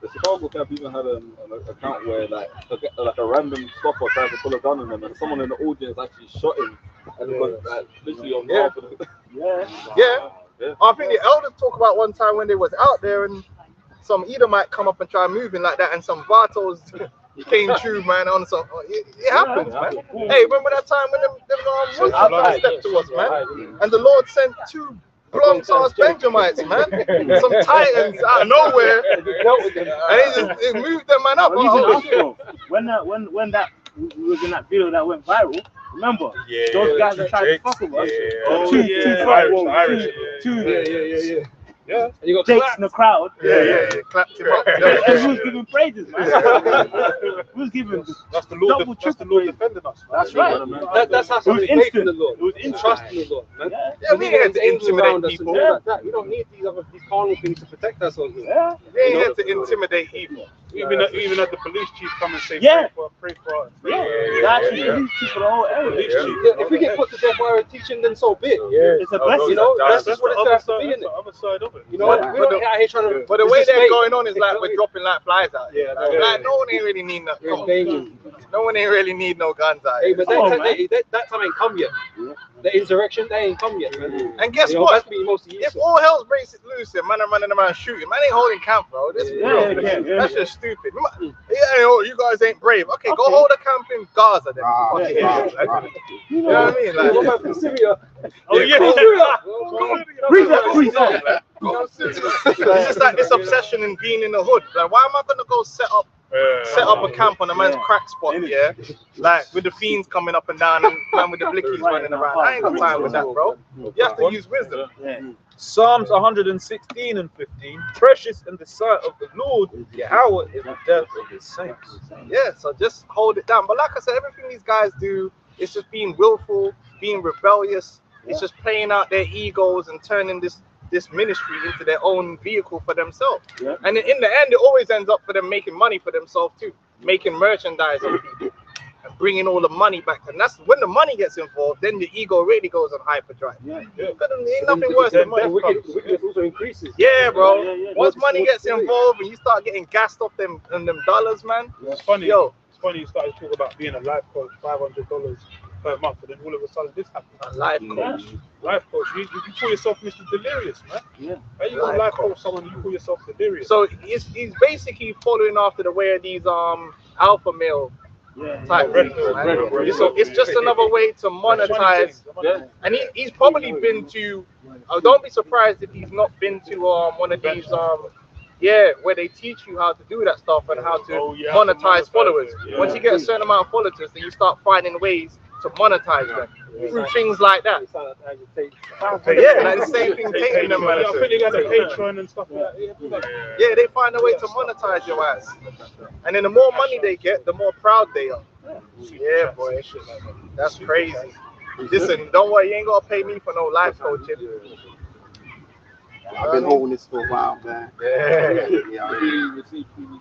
The Chicago camp even had an account where like a random stopper tried to pull a gun on them, and someone in the audience actually shot him, and it was like literally on behalf of the. I think the elders talk about one time when they was out there and some Edomite come up and try moving like that, and some Vatos came through, man. On some, it happens, man. Hey, remember that time when them stepped to us, man, and the Lord sent two Bronx ass Benjamites, man, some Titans out of nowhere, and it moved them man up. When that was in that video that went viral, remember those guys that tried to fuck with us. And you got Jake's in the crowd. Clapped him up. And who's giving praises, man? Who's giving? That's the Lord. That's the Lord defending us. That's right. That's how somebody faith in the Lord. It was trust in the Lord, man. Yeah, we ain't to intimidate people. We don't need these carnal things to protect ourselves. We ain't here to intimidate people. Even had the police chief come and say, pray for us. Actually, police chief for the whole area. If we get put to death by our teaching, then so be it. It's a blessing. You know, that's just what it has to be in it. The other side of it. You know, we're not out here trying to. But the way they're going on is like we're dropping like flies out. Like no one ain't really need no. No one ain't really need no guns out. Hey, but that time ain't come yet. The insurrection, they ain't come yet, man. And guess what? If all hell's breaks loose and man are running around shooting, man ain't holding camp, bro. This is that's just stupid. You guys ain't brave. Okay, go hold a camp in Gaza then. You know what I mean? Like, what about from Syria? It's just like this obsession in being in the hood. Like, why am I gonna go set up a camp on a man's crack spot, like with the fiends coming up and down and man with the blickies running around? I ain't got time with that, bro. You have to use wisdom. Psalms 116 and 15. Precious in the sight of the Lord, Yahweh is the death of his saints. Yeah, so just hold it down. But like I said, everything these guys do is just being willful, being rebellious. It's just playing out their egos and turning this ministry into their own vehicle for themselves. And in the end, it always ends up for them making money for themselves too, making merchandise of people and bringing all the money back. And that's when the money gets involved, then the ego really goes on hyperdrive. Ain't nothing worse than money. Wickedness also increases. Yeah, bro. Once money gets involved and you start getting gassed off them dollars, man. It's funny. It's funny you started talking about being a life coach, $500 per month, and then all of a sudden this happens. A life coach. Life coach. You call yourself Mr. Delirious, man. How you gonna life coach someone you call yourself delirious? So he's basically following after the way of these alpha male type things, man. So it's just another way to monetize. And he's probably been to. Don't be surprised if he's not been to one of these where they teach you how to do that stuff and how to monetize followers. Once you get a certain amount of followers, then you start finding ways to monetize them through things like that. Like the same thing taking them, man. I think they got a Patreon and stuff like that. Yeah, they find a way to monetize your ass. And then the more money they get, the more proud they are. Yeah, boy. That's crazy. Listen, don't worry, you ain't gonna pay me for no life coaching. I've been holding this for a while, man.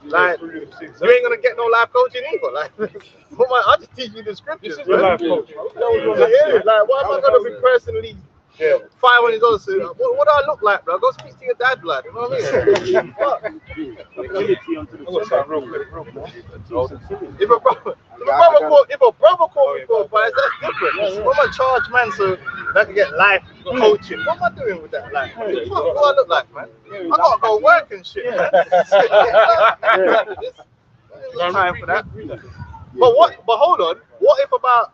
Like, you ain't gonna get no life coaching either. Like, I'll just teach you the scriptures. This is the life coach. Like, why am I gonna be personally $500? What do I look like, bro? Go speak to your dad, blood. You know what I mean? Fuck. If a brother call me for advice, that's different. What am I charge, man, so I can get life coaching? What am I doing with that? Like, what do I look like, man? I gotta go work and shit, man. There's time for that. But hold on. What if about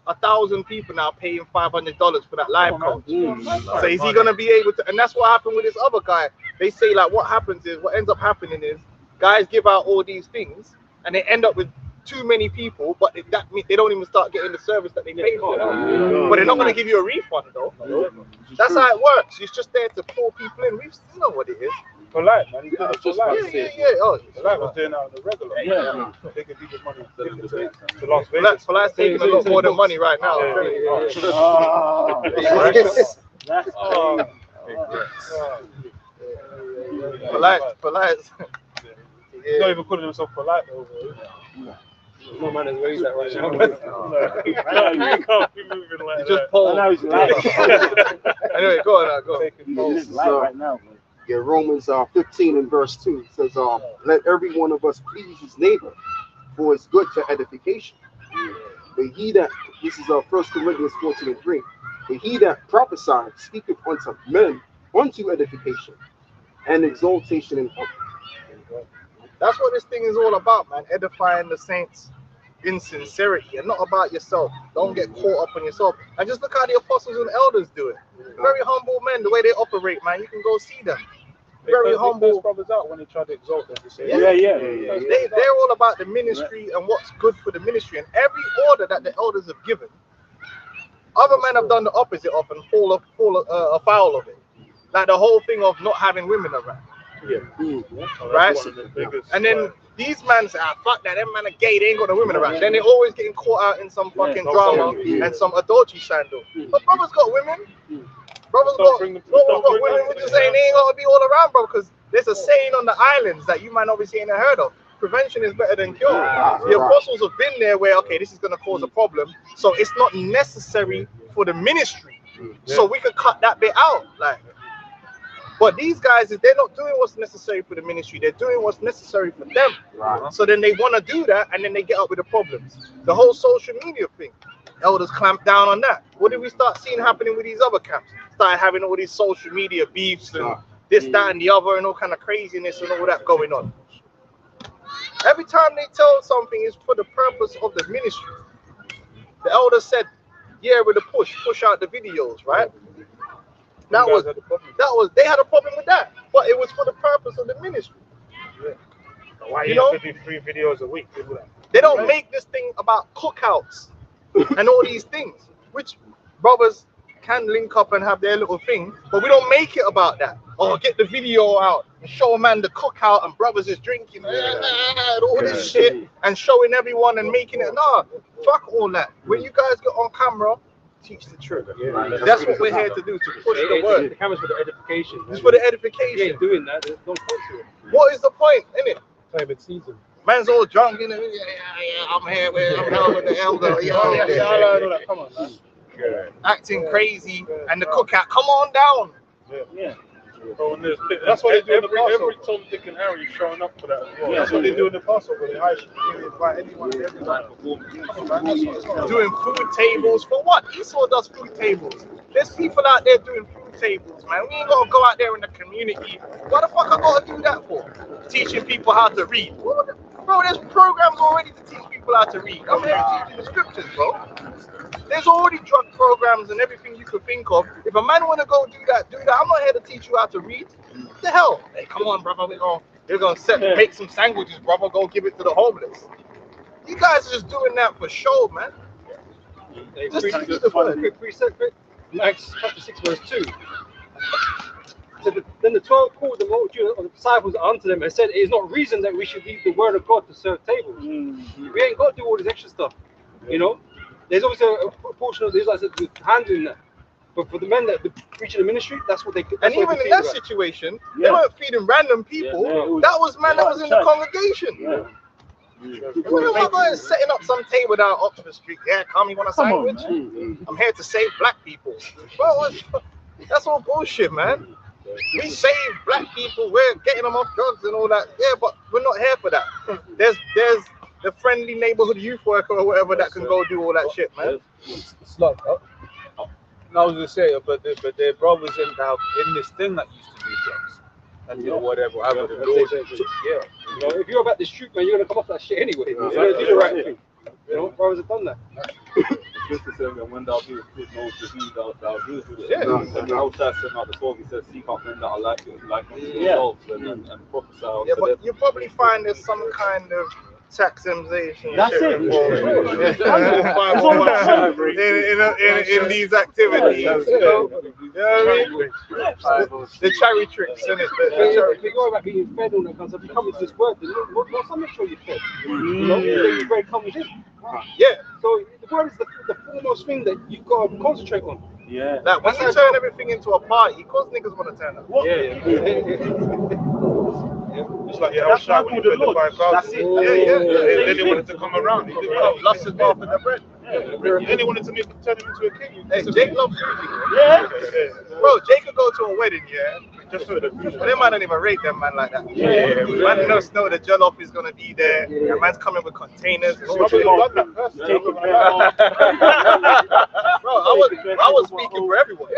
1,000 people now paying $500 for that live coach. So is he gonna be able to? And that's what happened with this other guy. They say like what ends up happening is guys give out all these things and they end up with too many people, but that means they don't even start getting the service that they paid for. But they're not gonna give you a refund though. That's how it works. It's just there to pull people in. We know what it is. For life, man. He's doing it for life. Yeah. Oh, For life was doing that on the regular. Yeah. They could give his money to Las Vegas. for life's taking a lot more than money right now. For life. He's not even calling himself polite over. No man has raised that right now. You can't be moving like You just that. pulled. Anyway, go on. Go. Right now. Yeah, Romans 15 and verse 2 says, let every one of us please his neighbor, for it's good to edification. But he that, this is 1 Corinthians 14 and 3, but he that prophesied speaketh unto men unto edification and exaltation in hope. That's what this thing is all about, man. Edifying the saints in sincerity and not about yourself. Don't get caught up on yourself. And just look how the apostles and elders do it. Very humble men, the way they operate, man. You can go see them. Very humble. Brothers out when they try to exalt them. Yeah. They're all about the ministry and what's good for the ministry. And every order that the elders have given, other men have done the opposite of and fall afoul of it. Like the whole thing of not having women around. Right? And then these men say, fuck that, them men are gay, they ain't got the women around. Then they're always getting caught out in some fucking drama and some adultery scandal. But brothers got women. Brothers got women. We're just saying they ain't got to be all around, bro, because there's a saying on the islands that you might obviously ain't heard of. Prevention is better than cure. The apostles have been there where, okay, this is going to cause a problem, so it's not necessary for the ministry. So we could cut that bit out. But these guys, if they're not doing what's necessary for the ministry, they're doing what's necessary for them. So then they want to do that, and then they get up with the problems. The whole social media thing, elders clamp down on that. What did we start seeing happening with these other camps? Started having all these social media beefs and this, that, and the other, and all kind of craziness and all that going on. Every time they tell something is for the purpose of the ministry. The elders said, yeah, with the push out the videos, right? They had a problem with that, but it was for the purpose of the ministry. Why you have to do 3 videos a week? They don't make this thing about cookouts and all these things, which brothers can link up and have their little thing, but we don't make it about that. Or get the video out and show a man the cookout and brothers is drinking and all this shit and showing everyone and making it. Nah, fuck all that. When you guys get on camera, teach the truth. That's what we're here to do, to push the word. The camera's for the edification. It's for the edification. You ain't doing that. There's no point to it. What is the point, innit? Favorite season. Man's all drunk, you know. I'm here with the elder. Come on, man. Acting crazy and the cookout. Come on down. That's what they do in the Every Tom, Dick, and Harry is showing up for that as well. That's what they do in the Passover. They invite anyone. Doing food tables for what? Esau does food tables. There's people out there doing food tables, man. We ain't gotta go out there in the community. What the fuck I gotta do that for? Teaching people how to read. Bro, there's programs already to teach people how to read. I'm here teaching the scriptures, bro. There's already drug programs and everything you could think of. If a man want to go do that, do that. I'm not here to teach you how to read. What the hell? Hey, come on, brother. We're gonna make some sandwiches, brother. Go give it to the homeless. You guys are just doing that for show, man. Just to do the fun. Acts chapter 6 verse 2. So then the 12 called the multitude of the disciples unto them and said, it is not reason that we should leave the word of God to serve tables. We ain't got to do all this extra stuff. You know, there's obviously a portion of the Israelites that handling that. But for the men that preaching the ministry, that's what they. And even in that situation, they weren't feeding random people. That was man that was in the congregation. We're not going setting up some table down Oxford Street. Yeah, come, you want a sandwich? I'm here to save black people. Well, that's all bullshit, man. We save black people. We're getting them off drugs and all that. Yeah, but we're not here for that. There's the friendly neighborhood youth worker or whatever that can go do all that shit, man. It's like, I was gonna say, but their brothers in this thing that used to do drugs. And you know, whatever. Yeah. You know, if you're about the street, man, you're gonna come off that shit anyway. You're gonna do the right thing. You know, brothers have done that. Scripture says that when thou doest good, know to whom thou doest good. Yeah. And the outside said out the 12, he says, seek out men that are like yourselves and prophesy. Yeah, but you probably find there's some kind of taxation. That's it. In these activities. You know what I mean? The cherry tricks, isn't it? They go about being fed on that kind of stuff. You come into this word, not so much sure you're fed. You know, the bread comes in. Yeah. So the word is the foremost thing that you've got to concentrate on. Yeah. Like when you turn everything into a party, of course niggas want to turn up. It's like your house shop when you put the 5,000. That's it. Then they wanted to come around. He didn't come. Lost his mouth in the bread. Then they wanted to turn him into a king. Hey, Jake loves food. Yeah. Bro, Jake could go to a wedding, yeah. Just for the food. But they might not even rate them man like that. Yeah. Man knows know the jollof is gonna be there. The man's coming with containers. Bro, I was speaking for everyone.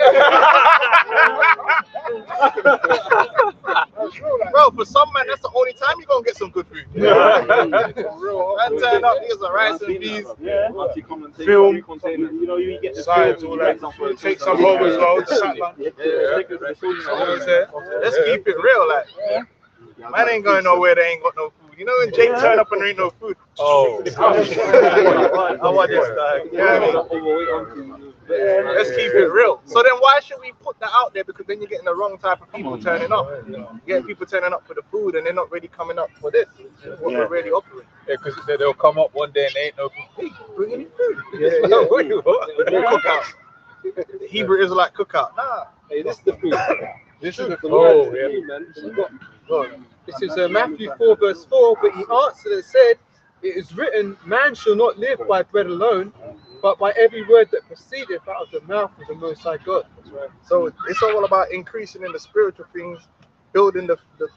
Bro, for some man, that's the only time you're gonna get some good food. Man turn up, here's a rice and peas. Yeah. Film. You know, you get the Sides, all that. Take some home as well. Let's keep it real, like. Man ain't going nowhere, they ain't got no food. You know when Jake turn up and there ain't no food? Oh. I want this guy. You know what I mean? Let's keep it real. So then why should we put that out there? Because then you're getting the wrong type of people turning up. You're getting people turning up for the food and they're not really coming up for this. What we're really offering. Yeah, because they'll come up one day and they ain't no food. Bring any food. Cookout. Hebrew Israelite cookout. Nah. Hey, this is the food. This is the food, man. This is Matthew 4 verse 4. But he answered and said, "It is written, man shall not live by bread alone, but by every word that proceedeth out of the mouth of the Most High God." That's right. So it's all about increasing in the spiritual things, building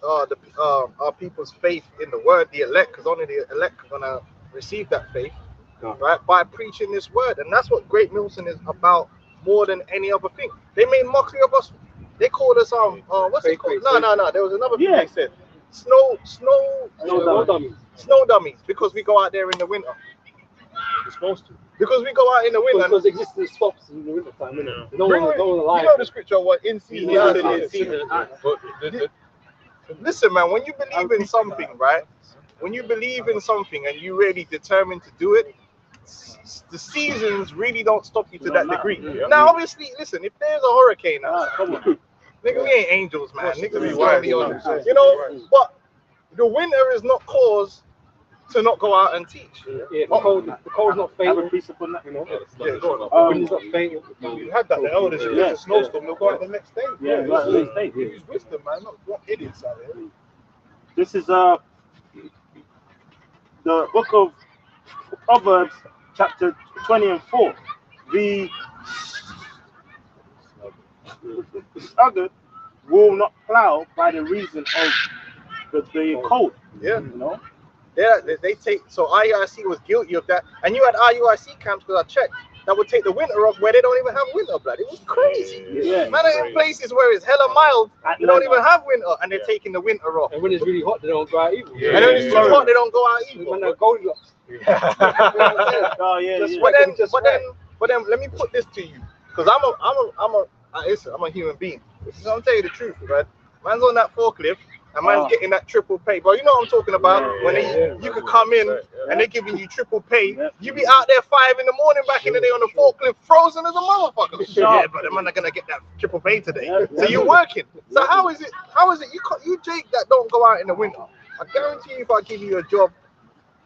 our people's faith in the word, the elect, because only the elect are gonna receive that faith, right? By preaching this word, and that's what Great Milton is about more than any other thing. They made mockery of us. They called us what's it called? No. There was another thing they said. Snow dummies, because we go out there in the winter. You're supposed to. Because we go out in the winter. Because existence stops in the winter time, innit? You don't want to lie. You know the scripture, what in season, Listen, man, when you believe in something, right? When you believe in something and you really determined to do it, the seasons really don't stop you to that degree. Now, obviously, listen, if there's a hurricane now, nigga, we ain't angels, man. Nigga, we want to be on, you know, but the winter is not cause to not go out and teach. Yeah, the cold's not fatal. You know? Yeah, go on. Wind is not fatal. You had that, the elders, if there's a snowstorm, they'll go out the next day. Yeah, the next day. Use wisdom, man, not idiots out there. This is the book of Proverbs, chapter 20 and 4. The sluggard will not plow by the reason of the cold. Yeah. You know? Yeah, they take, so IUIC was guilty of that. And you had IUIC camps, because I checked, that would take the winter off where they don't even have winter, blood. It was crazy. Yeah. Man, in places where it's hella mild, they don't even have winter, and they're taking the winter off. And when it's really hot, they don't go out either. Yeah. And when it's too hot, they don't go out either. When they're Goldilocks. Oh yeah, But then let me put this to you, because I'm a human being. I'm gonna tell you the truth, right? Man's on that forklift and man's getting that triple pay. Bro, you know what I'm talking about? When you could come in and they're giving you triple pay. You be out there 5 in the morning back in the day on the forklift, frozen as a motherfucker. Yeah, but the man are gonna get that triple pay today. So you're working. So how is it? You Jake that don't go out in the winter? I guarantee you, if I give you a job,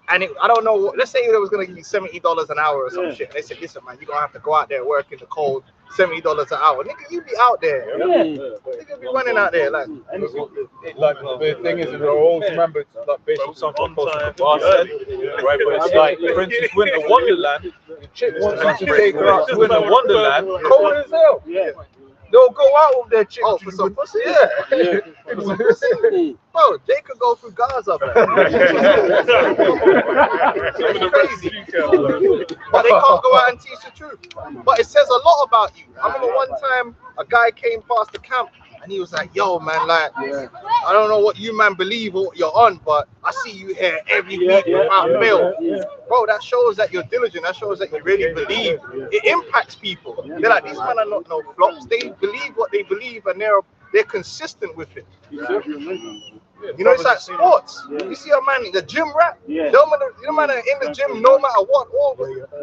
and I don't know, let's say they was gonna give you $70 an hour or some shit. And they said, listen, man, you're gonna have to go out there and work in the cold, $70 an hour. Nigga, you be out there. Nigga be running out there like the thing is, we're always remember like based on something right? But it's like Princess Winter Wonderland. The chick wants you to take her out to Winter Wonderland, cold as hell. They'll go out with their chick. Oh, for some pussy? Yeah. Bro, they could go through Gaza, man. It's crazy. But they can't go out and teach the truth. But it says a lot about you. I remember one time a guy came past the camp and he was like, "Yo, man, like, I don't know what you man believe or what you're on, but I see you here every week without fail." Bro, that shows that you're diligent. That shows that you really believe. It impacts people. They're like, these men are not no flops. They believe what they believe, and they're consistent with it. You know, it's like sports. You see a man in the gym rap. You man are in the gym no matter what.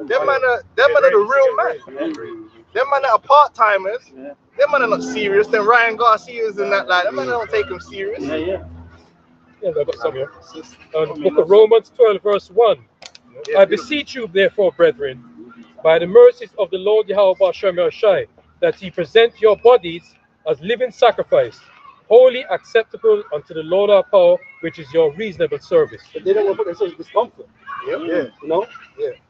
Them man are the real man. Them man are part timers. Them man are not serious. Then Ryan Garcia's and that, like, them man don't take them serious. Yeah, I got some here. Book of Romans 12, verse 1. I beseech you, therefore, brethren, by the mercies of the Lord Yahweh Shem Shai, that ye present your bodies as living sacrifice, wholly acceptable unto the Lord our power, which is your reasonable service. But they don't want to put themselves in discomfort. You know?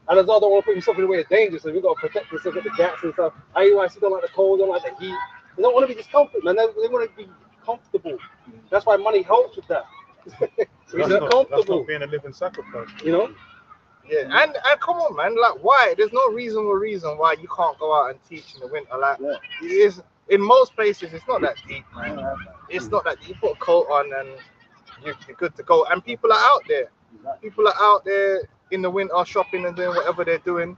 And as well, don't want to put yourself in a way of danger, so we've got to protect yourself with the gas and stuff. IUIC don't like the cold, don't like the heat. They don't want to be discomfort, man. They want to be comfortable. That's why money helps with that. We're comfortable. That's not being a living sacrifice. You know? Yeah, and come on, man. Like, why? There's no reasonable reason why you can't go out and teach in the winter. Like, it is in most places. It's not that deep, man. It's not that deep. You put a coat on and you're good to go. And people are out there. People are out there in the winter shopping and doing whatever they're doing.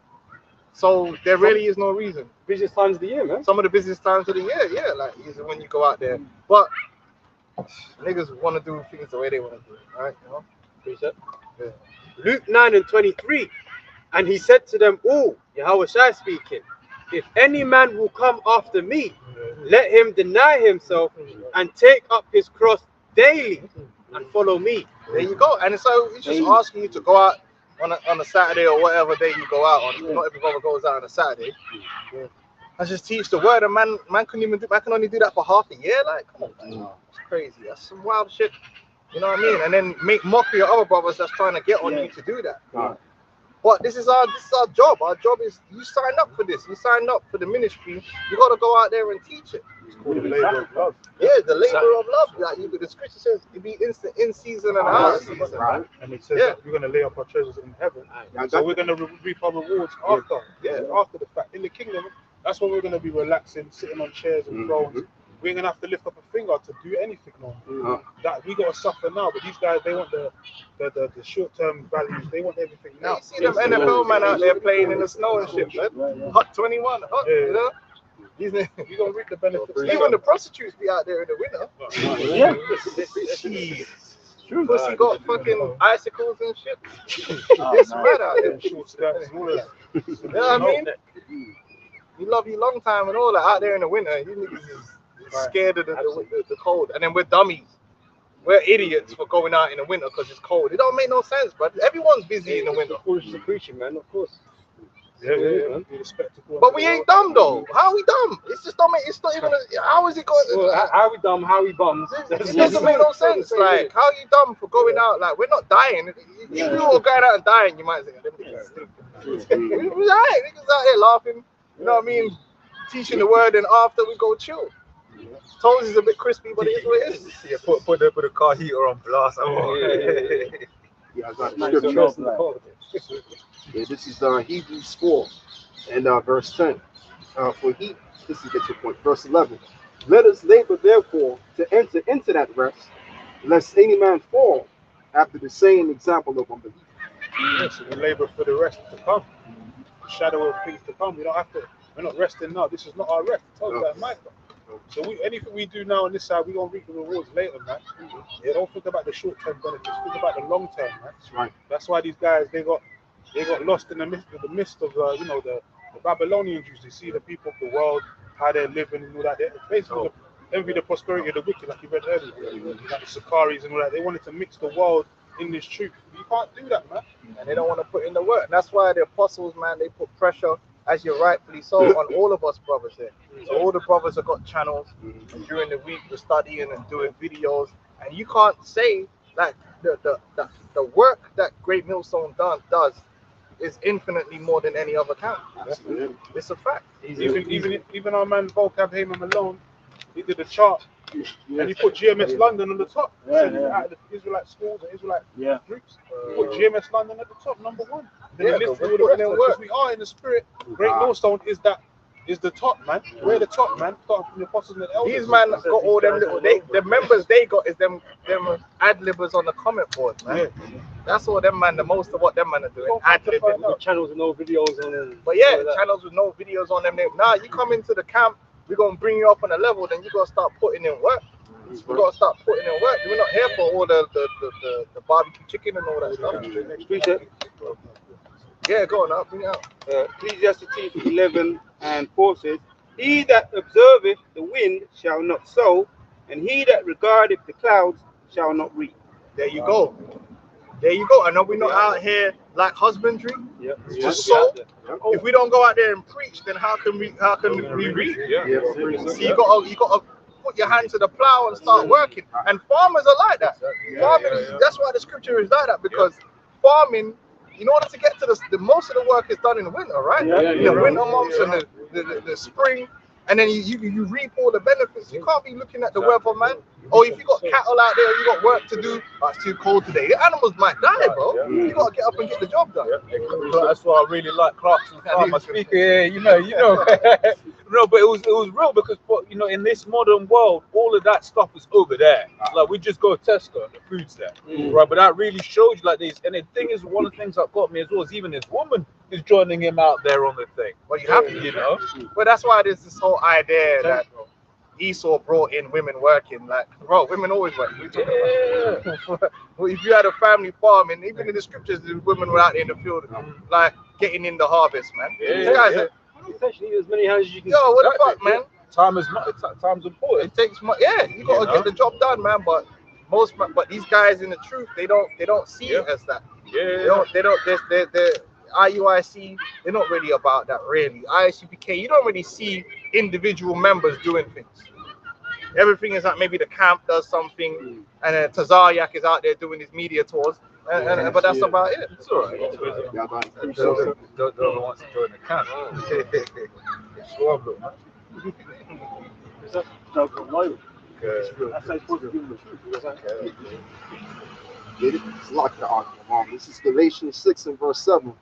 So there really is no reason. Busiest times of the year, man. Some of the busiest times of the year, yeah. Like, is when you go out there. But niggas want to do things the way they want to do it, right? You know? Appreciate yeah. Luke 9:23, and he said to them all, Yahweh Shai speaking, if any man will come after me, let him deny himself and take up his cross daily and follow me. There you go. And so he's just asking you to go out on a Saturday or whatever day you go out on. Not every brother goes out on a Saturday. And just teach the word. And man can only do that for half a year. Like, come on, man. It's crazy. That's some wild shit. You know what I mean? And then make mockery of other brothers that's trying to get on you to do that. But this is our job. Our job is, you signed up for this. You signed up for the ministry. You got to go out there and teach it. It's called the labor of love. Yeah, the labor of love. Like, the scripture says it be instant in season and out of season. Right. And it says that we're going to lay up our treasures in heaven. So we're going to reap our rewards after. After the fact. In the kingdom, that's when we're going to be relaxing, sitting on chairs and thrones. We ain't gonna have to lift up a finger to do anything no. That we gotta suffer now, but these guys, they want the short-term values. They want everything now. You see them NFL man out there playing in the snow and shit, man. Hot 21, hot, you know. You gonna reap the benefits. Even the prostitutes be out there in the winter. Yeah. True. Pussy got fucking icicles and shit. It's mad out there. Short skirts and all of that. You know what I mean? You love you long time and all that out there in the winter. You niggas is scared of the cold, and then we're dummies. We're idiots for going out in the winter because it's cold. It don't make no sense, but everyone's busy in the winter. Foolish preaching, man, of course. But we ain't dumb though. How are we dumb? It's just don't make. It's not even. How is it going? Well, how are we dumb? How are we bums? It doesn't make no sense. Like, how are you dumb for going out? Like, we're not dying. If you were going out and dying, you might say, "Them niggas stupid." We're alright. Niggas out here laughing. You know what I mean? Teaching the word, and after we go chill. Toes is a bit crispy, but it is what it is. Yeah, put the car heater on blast. Yeah, I got the scripture. Yeah, this is Hebrews 4 and verse 10. For heat, this is get your point. Verse 11. Let us labor therefore to enter into that rest, lest any man fall after the same example of unbelief. Yes, we labor for the rest to come. The shadow of things to come. We don't have to. We're not resting now. This is not our rest. Tell that Micah. So anything we do now on this side, we're gonna reap the rewards later, man. Yeah, don't think about the short-term benefits. Think about the long-term, man. That's right. That's why these guys they got lost in the midst of the Babylonian Jews. They see the people of the world, how they're living and all that. They basically envy the prosperity of the wicked, like you read earlier. Like the Sakaris and all that. They wanted to mix the world in this truth. You can't do that, man. And they don't want to put in the work. That's why the apostles, man, they put pressure, as you're rightfully so, on all of us brothers here. So all the brothers have got channels, and during the week we're studying and doing videos, and you can't say that the work that Great Millstone does is infinitely more than any other camp. It's a fact. Even our man Vocab Heyman Malone, he did a chart and he put GMS London on the top. Out of the Israelite schools and Israelite groups, he put GMS London at the top, number one. Then he listed all the rest of it, because we are in the spirit. Great Millstone is that is the top, man. We're the top, man. Starting from the apostles and the elders. These man got all them little. The members they got is them ad-libbers on the comment board, man. That's all them man. The most of what them man are doing, ad-libbing. Channels with no videos on them. But yeah, channels with no videos on them. Nah, you come into the camp, we're gonna bring you up on a level. Then you gotta start putting in work. We gotta start putting in work. We're not here for all the barbecue chicken and all that stuff. Yeah, go on now, bring it out. Ecclesiastes 11:4 says, "He that observeth the wind shall not sow, and he that regardeth the clouds shall not reap." There you go. There you go. I know we're not out here like husbandry. Yeah. Just so. If we don't go out there and preach, then how can we reap? So you gotta put your hand to the plow and start working. And farmers are like that. Farming, that's why the scripture is like that, because farming, in order to get to the most of the work is done in the winter, right? In the winter months and the spring, and then you reap all the benefits. You can't be looking at the weather, man. Or if you got cattle out there, you got work to do. Oh, it's too cold today. The animals might die, bro. You gotta get up and get the job done. That's why I really like Clarkson Farmer speaker. Yeah, you know. No, but it was real because in this modern world, all of that stuff is over there. Like we just go to Tesco and the food's there, right? But that really shows you like this. And the thing is, one of the things that got me as well is even this woman is joining him out there on the thing. Well, you have to, But that's why there's this whole idea that Esau brought in women working. Like, bro, women always work. Well, if you had a family farm, and even in the scriptures, the women were out in the field, like getting in the harvest, man. These guys are, essentially as many hands as you can. yo, what the fuck, man? Time's important. It takes yeah, you gotta get the job done, man. But but these guys in the truth, they don't see it as that. They're IUIC, they're not really about that, really. ISUPK, you don't really see individual members doing things. Everything is like maybe the camp does something, and then Tazaryak is out there doing his media tours, but that's about it. It's all right. Don't want to join the camp. It's like the argument. This is Galatians 6:7.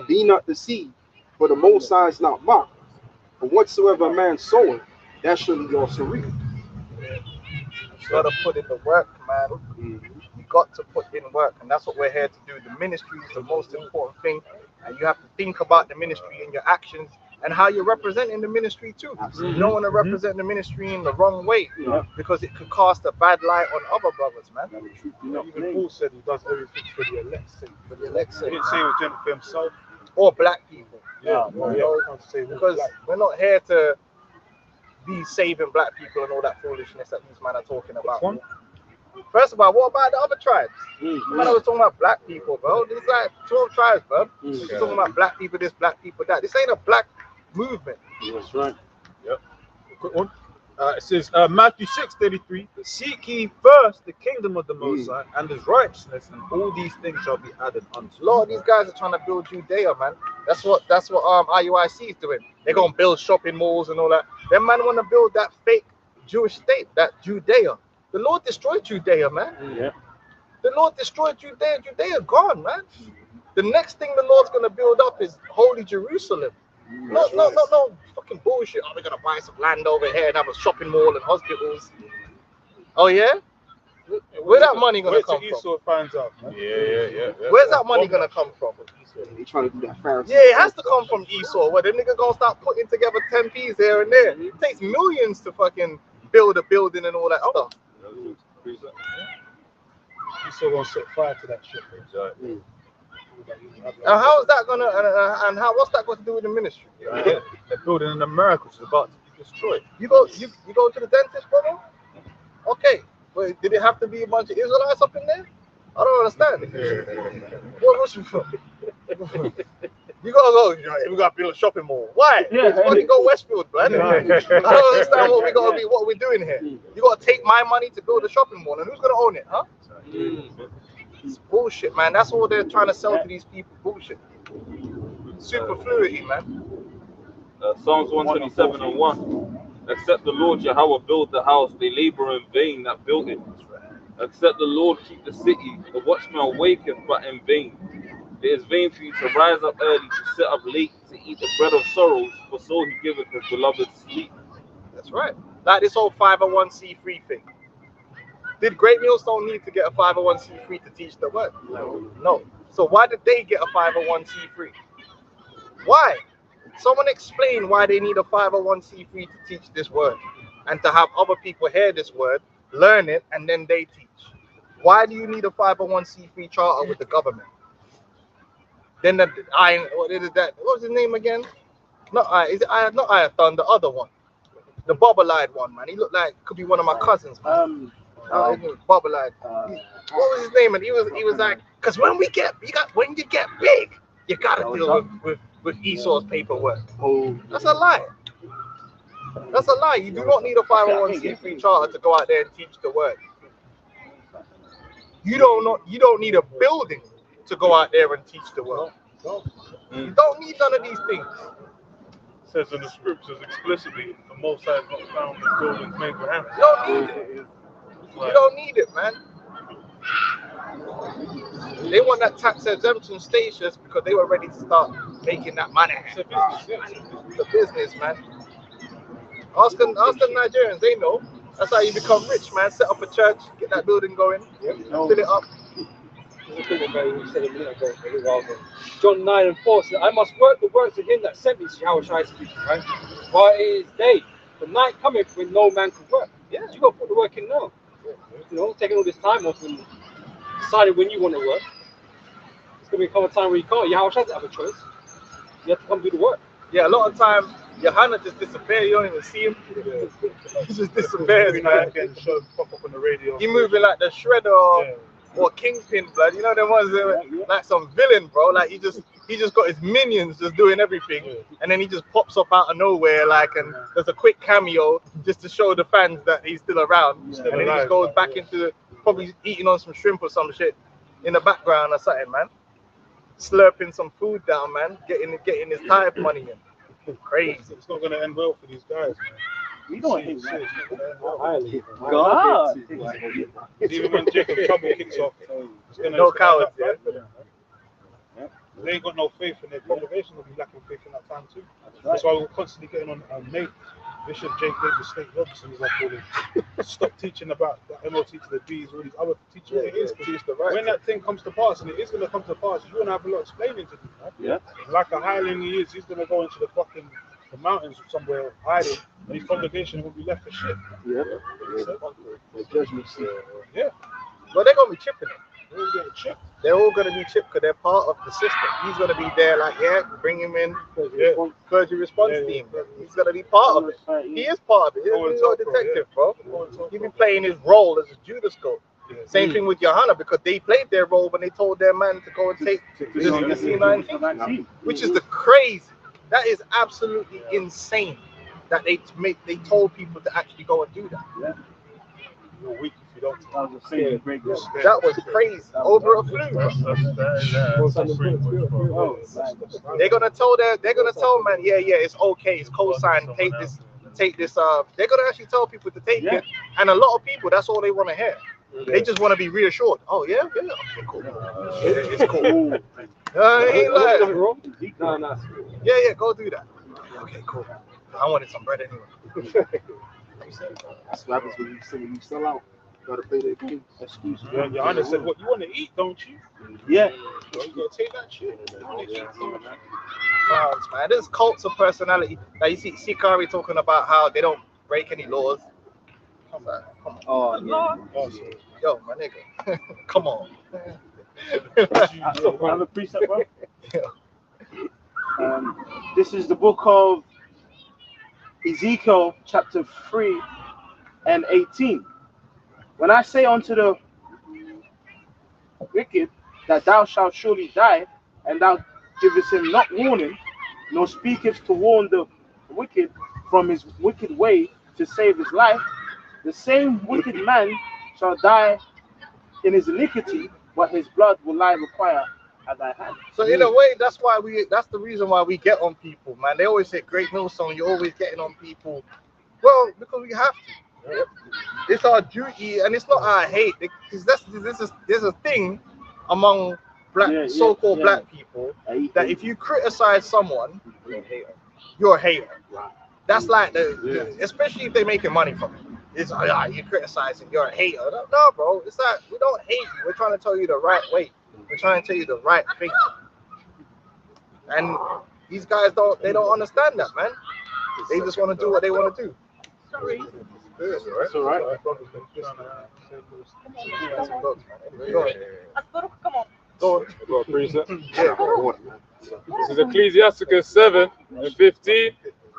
Be not deceived, for the Most High is not mocked. For whatsoever a man soweth, that shall he also reap. You gotta put in the work, man. You got to put in work, and that's what we're here to do. The ministry is the most important thing, and you have to think about the ministry in your actions and how you're representing the ministry too. You don't want to represent the ministry in the wrong way, because it could cast a bad light on other brothers, man. Even Paul said he does everything for the elect's sake. For the elect's sake. He didn't say it was doing it for himself. Or black people. Because we're not here to be saving black people and all that foolishness that these men are talking about. First of all, what about the other tribes? Man, I was talking about black people, bro. There's like 12 tribes, bro. You're talking about black people this, black people that. This ain't a black movement. That's right. Yep. Quick one. It says Matthew 6:33. Seek ye first the kingdom of the Most High and His righteousness, and all these things shall be added unto you. A lot of these guys are trying to build Judea, man. That's what IUIC is doing. They're gonna build shopping malls and all that. Them man want to build that fake Jewish state, that Judea. The Lord destroyed Judea, man. The Lord destroyed Judea. Judea gone, man. The next thing the Lord's gonna build up is Holy Jerusalem. No fucking bullshit. Oh, we're gonna buy some land over here and have a shopping mall and hospitals. Oh yeah? Where that money gonna come from? Esau finds out, man. Yeah. Where's that money gonna come from? They trying to do that Pharisee. Yeah, it has to come from Esau. Where the nigga gonna start putting together 10p's here and there. It takes millions to fucking build a building and all that stuff. Esau gonna set fire to that shit. Exactly. And how is that gonna and how what's that got to do with the ministry? They're building in America, which is about to be destroyed. You go to the dentist, brother? Okay. Wait, did it have to be a bunch of Israelites up in there? I don't understand. What's you from? You gotta go. We gotta build a shopping mall. Why? Fucking go Westfield, man. I don't understand what we're doing here. You gotta take my money to build a shopping mall, and who's gonna own it, huh? It's bullshit, man. That's all they're trying to sell to these people. Bullshit. Superfluity, man. Psalms 127:1. Except the Lord Yahweh build the house, they labor in vain that built it. Except the Lord keep the city, the watchman waketh but in vain. It is vain for you to rise up early, to sit up late, to eat the bread of sorrows, for so he giveth his beloved sleep. That's right. Like this whole 501c3 thing. Did Great Millstone need to get a 501c3 to teach the word? No. So why did they get a 501c3? Why? Someone explain why they need a 501c3 to teach this word and to have other people hear this word, learn it, and then they teach. Why do you need a 501c3 charter with the government? Then what was his name again? Not Ayathon, the other one. The bubble-eyed one, man. He looked like could be one of my cousins, man. Bubble-eyed. What was his name? And he was like, because when you get big, you gotta deal with Esau's paperwork. Oh, that's a lie. That's a lie. You do not need a 501c3 charter to go out there and teach the word. You don't need a building to go out there and teach the word. You don't need none of these things. It says in the scriptures explicitly, the Most High is not found in buildings made with hands. You don't need it. You don't need it, man. They want that tax exemption status because they were ready to start making that money. It's a business, man. Ask them Nigerians, they know. That's how you become rich, man. Set up a church, get that building going, fill it up. John 9:4 says, I must work the works of him that sent me, how shall I speak, right? While it is day, the night cometh when no man can work. Yeah, you got to put the work in now. You know, taking all this time off and deciding when you want to work. It's going to become a time where you can't. Your house has to have a choice. You have to come do the work. Yeah, a lot of time, Johanna just disappears. You don't even see him. He just disappears, man. Pop up on the radio. He moving like the Shredder or Kingpin, blood. You know them ones that like some villain, bro. Like he just got his minions just doing everything, and then he just pops up out of nowhere, like, and there's a quick cameo just to show the fans that he's still around, and then he just goes back into probably eating on some shrimp or some shit in the background or something, man. Slurping some food down, man. Getting his tithe money in. Crazy. It's not gonna end well for these guys, man. We don't hate God. Even when Jacob Trouble kicks off, it's gonna no cowards, They ain't got no faith, and their congregation will be lacking faith in that time too. That's why we're constantly getting on Nate, Bishop Jake Davis, State Robinson, as I call him. Stop teaching about the MOT to the D's, all these other teachers. It is when that thing comes to pass, and it is going to come to pass, you're going to have a lot of explaining to do, right? Yeah. Like a hireling he is, he's going to go into the fucking mountains somewhere hiding, and his congregation will be left for shit. Yeah. Judgment seat. Yeah. Well, they're going to be chipping it. They're all going to be chipped because they're part of the system. He's going to be there, like, bring him in, clergy response team. He's going to be part of it. He is part of it. He's not a detective, bro. He'll be playing his role as a Judas goat. Same thing with Johanna, because they played their role when they told their man to go and take the C19, which is the crazy. That is absolutely insane that they told people to actually go and do that. You're weak if you don't. That was crazy. Over a flu. They're gonna tell man, it's okay, it's co-signed, take this. They're gonna actually tell people to take it, and a lot of people, that's all they want to hear. They just want to be reassured. Oh yeah, okay, cool. It's cool. Ain't lying. Yeah, go do that. Okay, cool. I wanted some bread anyway. That's what happens when you sell out. Gotta play their game. Excuse me. Johanna said, "What you want to eat, don't you?" Yeah. Well, you gotta take that shit. Man, there's cults of personality. Like you see Sikari talking about how they don't break any laws. Come on. Oh, yeah. Yo, my nigga. Come on. Have a precept, bro. This is the book of Ezekiel, chapter 3 and 18. When I say unto the wicked that thou shalt surely die, and thou givest him not warning, nor speakest to warn the wicked from his wicked way to save his life, the same wicked man shall die in his iniquity, but his blood will lie require at thy hand. So in a way, that's the reason why we get on people, man. They always say, Great Millstone, you're always getting on people. Well, because we have to. It's our duty, and it's not our hate. Because there's a thing among black, so-called black people, that if you criticize someone, you're a hater. That's like especially if they're making money from it. It's like, you're criticizing, you're a hater. No, bro, it's like we don't hate you. We're trying to tell you the right way. We're trying to tell you the right thing. And these guys don't understand that, man. They just want to do what they want to do. Sorry. It's all right. Come on. Go on, precept. This is Ecclesiasticus 7:15.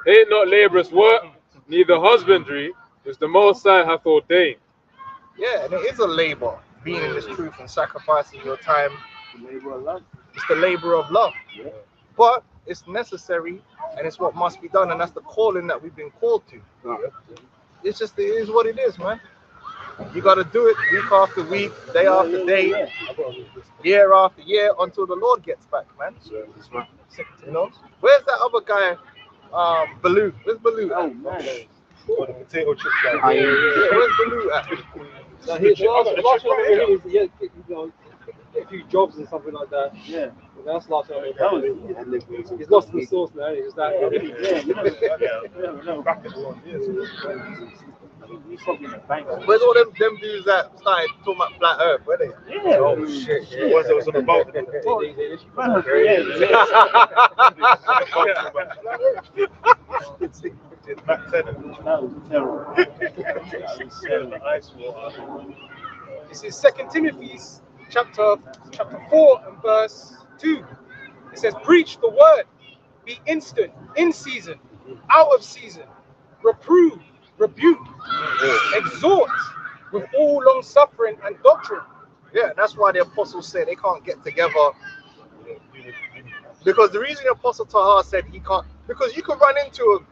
Ain't not laborers work, neither husbandry, which the Most High hath ordained. Yeah, and it is a labor, being in this truth and sacrificing your time. It's the labor of love. Yeah. But it's necessary and it's what must be done, and that's the calling that we've been called to. It's just, it is what it is, man. You got to do it week after week, day after day, year after year, until the Lord gets back, man. You know? Where's that other guy? Baloo. Where's Baloo at? Oh, man. The potato chip guy. Where's Baloo at? A few jobs and something like that. Yeah. That's last time. He's lost the source now. He's that. Where's all them dudes that started talking about flat Earth? Where they? Yeah. Oh shit. Yeah. Was on the boat. This is 2 Timothy chapter 4 and verse 2. It says, preach the word, be instant, in season, out of season, reprove, rebuke, exhort with all long suffering and doctrine. Yeah, that's why the apostles said they can't get together. Because the reason the apostle Tahar said he can't, because you could run into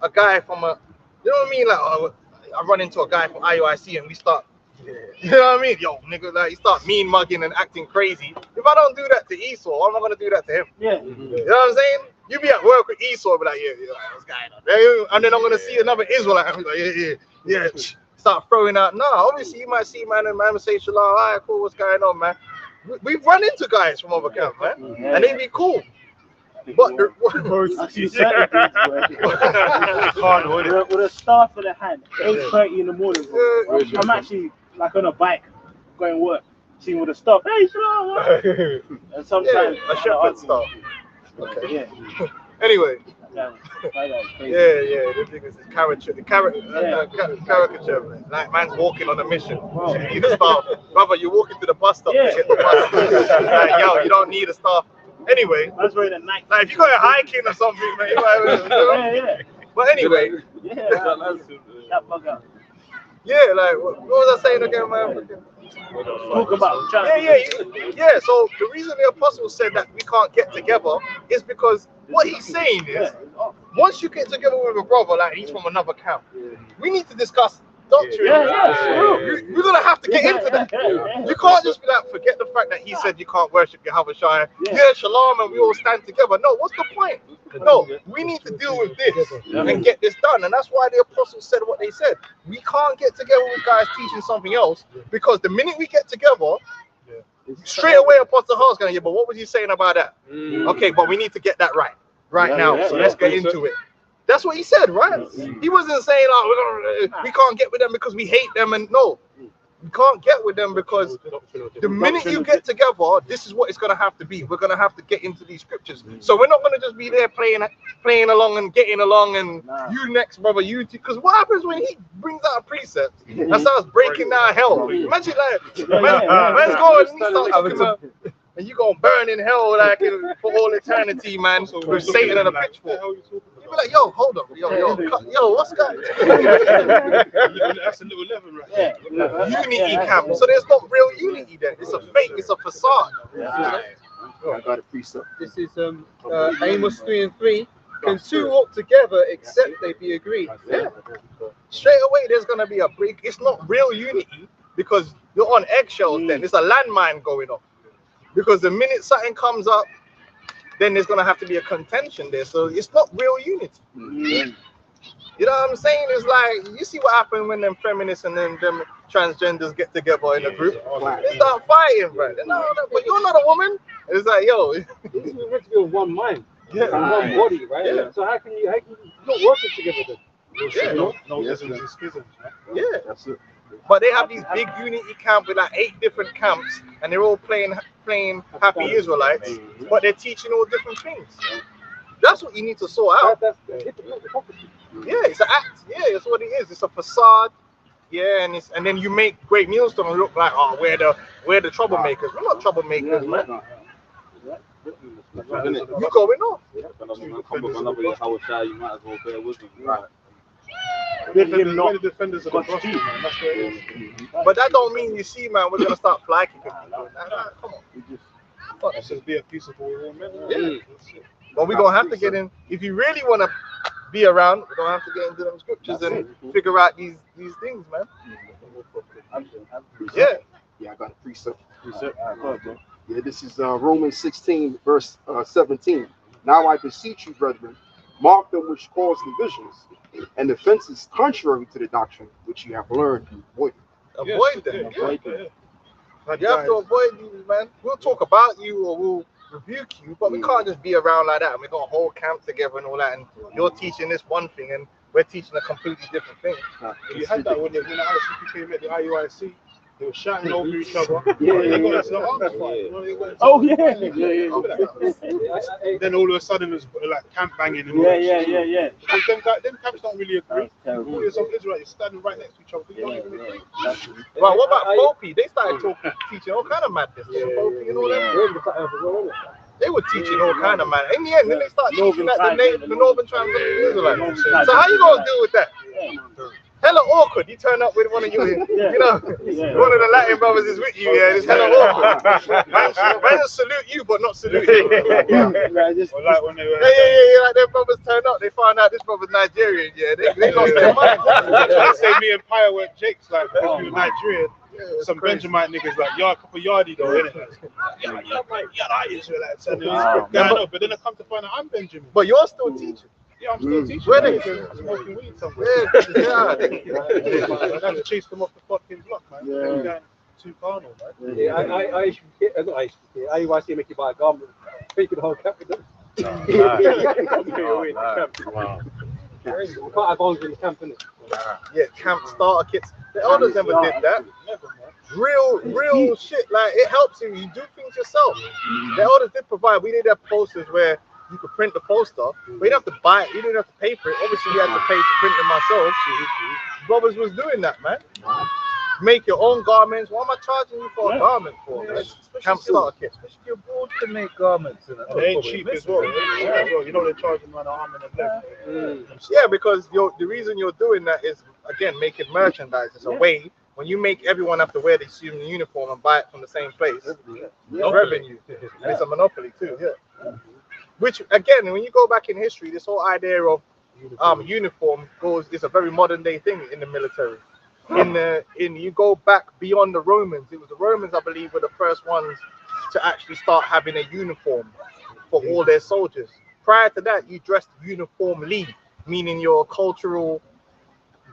a guy from you know what I mean? Like, I run into a guy from IUIC and we start, you know what I mean? Yo, nigga, like, he start mean mugging and acting crazy. If I don't do that to Esau, I'm not going to do that to him. Yeah. You know what I'm saying? You be at work with Esau, be like, yeah, what's going on? And then I'm going to see another Israelite and be like, yeah. Start throwing out. No, obviously you might see man and man will say, shalom, all right, cool, what's going on, man? We've run into guys from other camp, man, and they be cool. But with a staff in the hand, 8:30 in the morning, bro. I'm actually like on a bike going work, seeing with a staff. Hey, shalom. And sometimes a shepherd staff. Okay. Yeah. Anyway. Yeah, the thing is caricature, man. Like man's walking on a mission. Wow. You need a staff. Brother, you're walking to the bus stop to get the bus. Like, yo, you don't need a staff. Anyway, that's very the night. Like if you go hiking or something, man, you know? But anyway, that bug out. Yeah, like what was I saying again, man? Talk about yeah. So the reason the apostle said that we can't get together is because what he's saying is, once you get together with a brother, like he's from another camp, we need to discuss doctrine. We're gonna have to get into that. You can't just be like, forget the fact that he said you can't worship Yahweh Shai. Yeah, shalom, and we all stand together. No, what's the point? No, we need to deal with this and get this done. And that's why the apostles said what they said. We can't get together with guys teaching something else, because the minute we get together, straight away Apostle Hall's gonna, but what was he saying about that? Okay, but we need to get that right now. So let's get into it. That's what he said, right? He wasn't saying, we can't get with them because we hate them. And no, we can't get with them because the minute you get together, this is what it's going to have to be. We're going to have to get into these scriptures. So we're not going to just be there playing along and getting along and you next, brother, you. Because what happens when he brings out a precept and starts breaking down hell? Imagine like, man's going and he starts talking about, and you going to burn in hell like for all eternity, man, with Satan and a pitchfork. You be like, yo, hold up, yo, what's that? That's a little level right there. Unity camp. So there's not real unity there. It's a fake. It's a facade. I got a precept. This is Amos 3:3. Can two walk together except they be agreed? Yeah. Straight away, there's gonna be a break. It's not real unity because you're on eggshells. Then there's a landmine going off. Because the minute something comes up, then there's gonna have to be a contention there. So it's not real unity. You know what I'm saying? It's like, you see what happened when them feminists and then them transgenders get together in a group. They start fighting, bro. No, but you're not a woman. It's like, yo, We're meant to be on one mind, yeah, one body, right? Yeah. So how can you not working together then? Yeah. No isms and schisms, man. Yeah. That's it. But they have these big unity camp with like 8 different camps, and they're all playing happy Israelites, but they're teaching all different things. That's what you need to sort out. That's hypocrisy. Yeah, it's an act. Yeah, that's what it is. It's a facade. Yeah, and then you make Great Millstone look like, oh, we're the troublemakers. We're not troublemakers, man. You going off. We're the defenders of the gospel, man. That's what it is. But that don't mean, you see, man, we're gonna start fly kicking people. Come on. Let's just be a peaceable woman. Yeah. But we're gonna have to get in. If you really wanna be around, we're gonna have to get into them scriptures and figure out these things, man. Yeah. Yeah, I got a precept. Yeah, this is Romans 16, verse 17. Now I beseech you, brethren, mark them which cause divisions and offenses contrary to the doctrine which you have learned. Avoid them. Yeah. You have to avoid these, man. We'll talk about you or we'll rebuke you, but we can't just be around like that and we got a whole camp together and all that, and you're teaching this one thing and we're teaching a completely different thing. You had that when the ICP came at the IUIC. They were shouting over each other. Oh yeah. Then all of a sudden it's like camp banging and all Yeah. Because them camps don't really agree. You're some Israelites standing right next to each other. They don't even agree. Well, what about Popey? They started teaching all kind of madness. Popey and all that. They were teaching all kind of madness. In the end, then they start teaching that the Northern Tribes Israelites. So how you gonna deal with that? Hella awkward. You turn up with one of you, you know, one of the Latin brothers is with you, yeah. It's hella awkward. Man will salute you, but not salute you. Like when they were, Yeah. Like their brothers turn up, they find out this brother's Nigerian, yeah. They lost their mind. I say me and Paya were Jake's like, because we were Nigerian. Some Benjamite niggas like, a couple yardy though, innit? Yeah, Israelites. And but then I come to find out I'm Benjamin. But you're still teaching. Yeah, I'm still teaching. Where they smoking weed somewhere. Yeah. I have to chase them off the fucking block, man. They're going too carnal, man. Yeah, I used to make you buy a garment, take the whole camp with them. Wow. Quite a bonds in the camp, innit? Yeah, camp starter kits. The elders never did that. Real shit. Like, it helps you. You do things yourself. The elders did provide. We did have posters where you could print the poster, but you didn't have to buy it. You didn't have to pay for it. Obviously, we had to pay to print them ourselves. Brothers was doing that, man. Make your own garments. What am I charging you for a garment for? Camp starter kit. You're bored to make garments. And they ain't cheap as well. You know they're charging man an arm and a leg. Yeah, because the reason you're doing that is, again, making merchandise. It's a way, when you make everyone have to wear the same uniform and buy it from the same place, revenue. And it's a monopoly too, yeah. Which, again, when you go back in history, this whole idea of uniform is a very modern day thing in the military. You go back beyond the Romans. It was the Romans, I believe, were the first ones to actually start having a uniform for all their soldiers. Prior to that, you dressed uniformly, meaning your cultural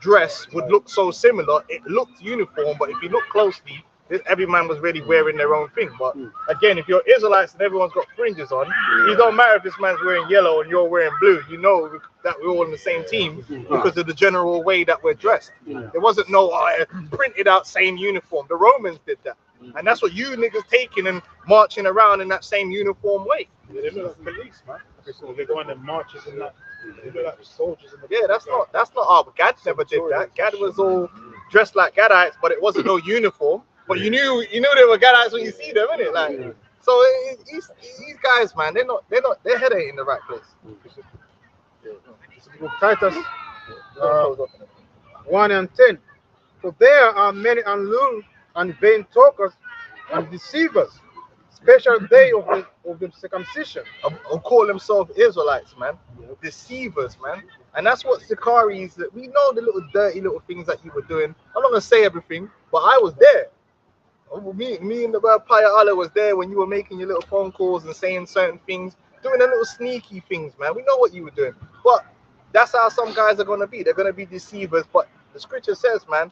dress would look so similar. It looked uniform, but if you look closely, every man was really wearing their own thing. But again, if you're Israelites and everyone's got fringes on, it don't matter if this man's wearing yellow and you're wearing blue. You know that we're all in the same team because of the general way that we're dressed. There wasn't no printed out same uniform. The Romans did that. And that's what you niggas taking and marching around in that same uniform way. Yeah, they look like police, man. They're going in marches and that. They look like soldiers. Yeah, that's not our. Gad never did that. Gad was all dressed like Gadites, but it wasn't no uniform. But you knew they were Gadites when you see them, innit? Like, so these guys, man, their head ain't in the right place. Titus 1 and 10. For there are many unlearned and vain talkers and deceivers, special day of the circumcision. Who call themselves Israelites, man. Deceivers, man. And that's what Sicarii is. We know the little dirty little things that you were doing. I'm not gonna say everything, but I was there. Me and the Paya Allah was there when you were making your little phone calls and saying certain things, doing the little sneaky things, man. We know what you were doing. But that's how some guys are gonna be. They're gonna be deceivers. But the scripture says, man,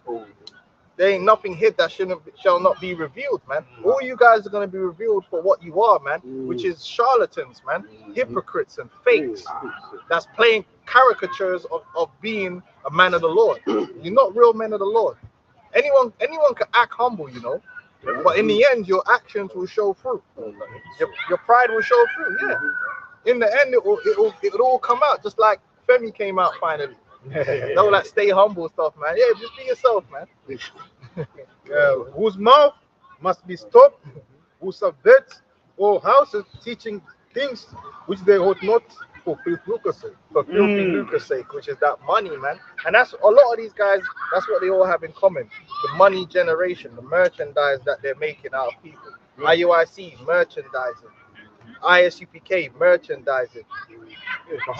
there ain't nothing hid that shall not be revealed, man. All you guys are gonna be revealed for what you are, man, which is charlatans, man, hypocrites and fakes. That's playing caricatures of being a man of the Lord. You're not real men of the Lord. Anyone can act humble, you know, but in the end, your actions will show through. Your pride will show through. Yeah. In the end, it'll all come out, just like Femi came out finally. No, like stay humble stuff, man. Yeah, just be yourself, man. Whose mouth must be stopped, who subverts all houses, teaching things which they ought not for filthy lucre's sake. For filthy lucre's sake, which is that money, man. And that's a lot of these guys, that's what they all have in common. The money generation, the merchandise that they're making out of people. IUIC, merchandising. ISUPK, merchandising.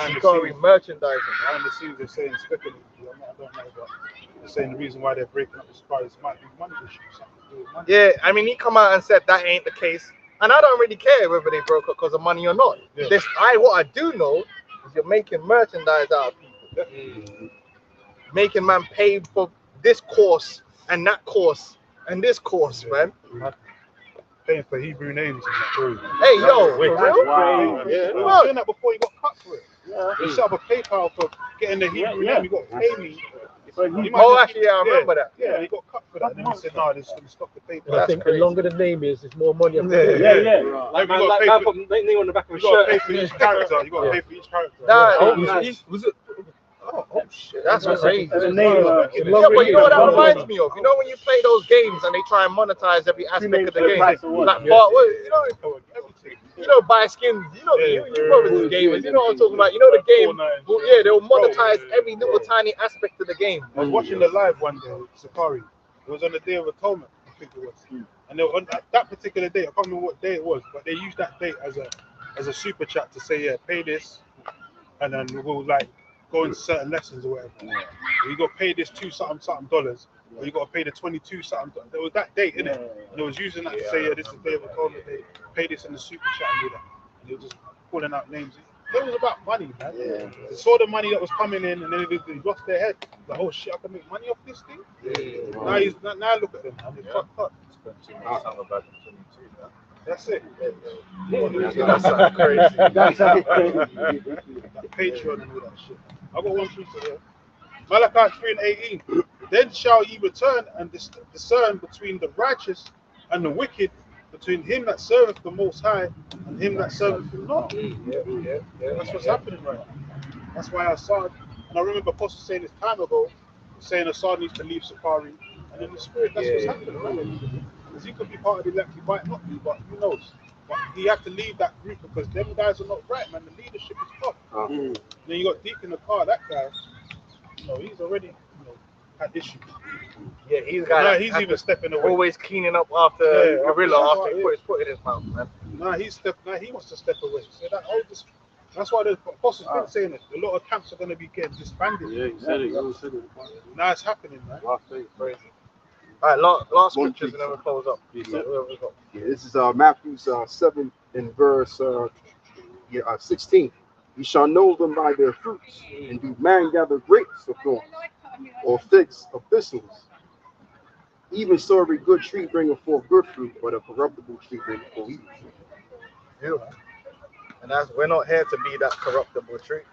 Shikari, merchandising. Behind the scenes, they're saying speculatively. I don't know, but they're saying the reason why they're breaking up the Safaris might be money issues. Yeah, I mean, he come out and said that ain't the case. And I don't really care whether they broke up because of money or not. Yeah. What I do know is you're making merchandise out of people. Making man pay for this course and that course and this course, man. Paying for Hebrew names. Hey, yo, for real? Wow. Yeah, we were doing that before you got cut for it. Yeah. You set up a PayPal for getting the Hebrew name, you got to pay me. Actually, I remember that. Yeah, he got cut for that. And then he said, no, this is going to stop the PayPal. I think the longer the name is, it's more money. Yeah. Like put name on the back of a shirt. You got to pay for each character. You got to pay for each character. Was it? Oh shit, that's crazy. But you know what that reminds me of? You know when you play those games and they try and monetize every aspect of the game, like you know, buy skins. You know, you probably gamers. You know what I'm talking about. You know the game. Yeah, they'll monetize every little tiny aspect of the game. I was watching the live one day, Sakari. It was on the Day of Atonement, I think it was. And they were on that particular day, I can't remember what day it was, but they used that date as a super chat to say, yeah, pay this, and then we'll like go into certain lessons or whatever. You got to pay this $2 dollars, or you got to pay the $22 dollars. There was that date, innit? And they was using that to say, yeah, this is Day of Atonement. They pay this in the super chat and do that. And they were just calling out names. It was about money, man. They saw the money that was coming in, and then they lost their head. Like, oh shit, I can make money off this thing. Now look at them. I mean, fuck. That's it. That's crazy. That's crazy. Patreon and all that shit. I got one piece of here. Malachi 3:18. Then shall ye return and discern between the righteous and the wicked, between him that serveth the Most High and him that serveth him not. That's what's happening right now. That's why Assad, and I remember Apostle saying this time ago, saying Assad needs to leave Safari, and in the spirit, that's what's happening right. Because he could be part of the elect, he might not be, but who knows? But he had to leave that group because them guys are not right, man. The leadership is tough. Then you got Deep in the car, that guy, he's already, had issues. Yeah, he's even stepping away. Always cleaning up after Gorilla after he put his foot in his mouth, man. He wants to step away. So that's why the apostles been saying it. A lot of camps are going to be getting disbanded. Yeah, he said it. Now it's happening, man. Crazy. All right, last scriptures and then we'll close up. This is Matthew 7 and verse 16. You shall know them by their fruits, and do man gather grapes of thorns, or figs of thistles? Even so, every good tree bringeth forth good fruit, but a corruptible tree bringeth forth evil fruit. Yeah. And we're not here to be that corruptible tree.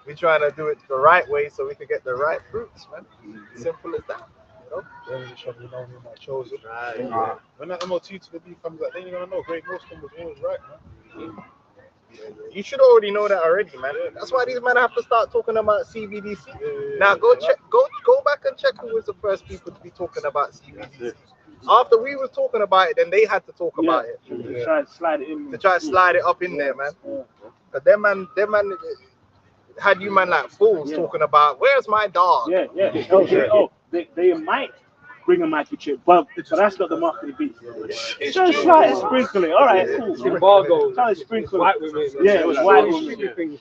We're trying to do it the right way so we can get the right fruits, man. Simple as that. When that MOT to the B comes out, then you're gonna know Great Nostrum was always right, man. You should already know that already, man. That's why these men have to start talking about CBDC. Now go back and check who was the first people to be talking about CBDC. After we was talking about it, then they had to talk about it. To try to slide it in. To try to slide it up in there, man. But them man had you man like fools talking about where's my dog? They might bring a microchip, but that's not the mark of the beast. It's just try to sprinkle it. All right, cool. Embargo. Try to sprinkle white it. women. Yeah, it was white women.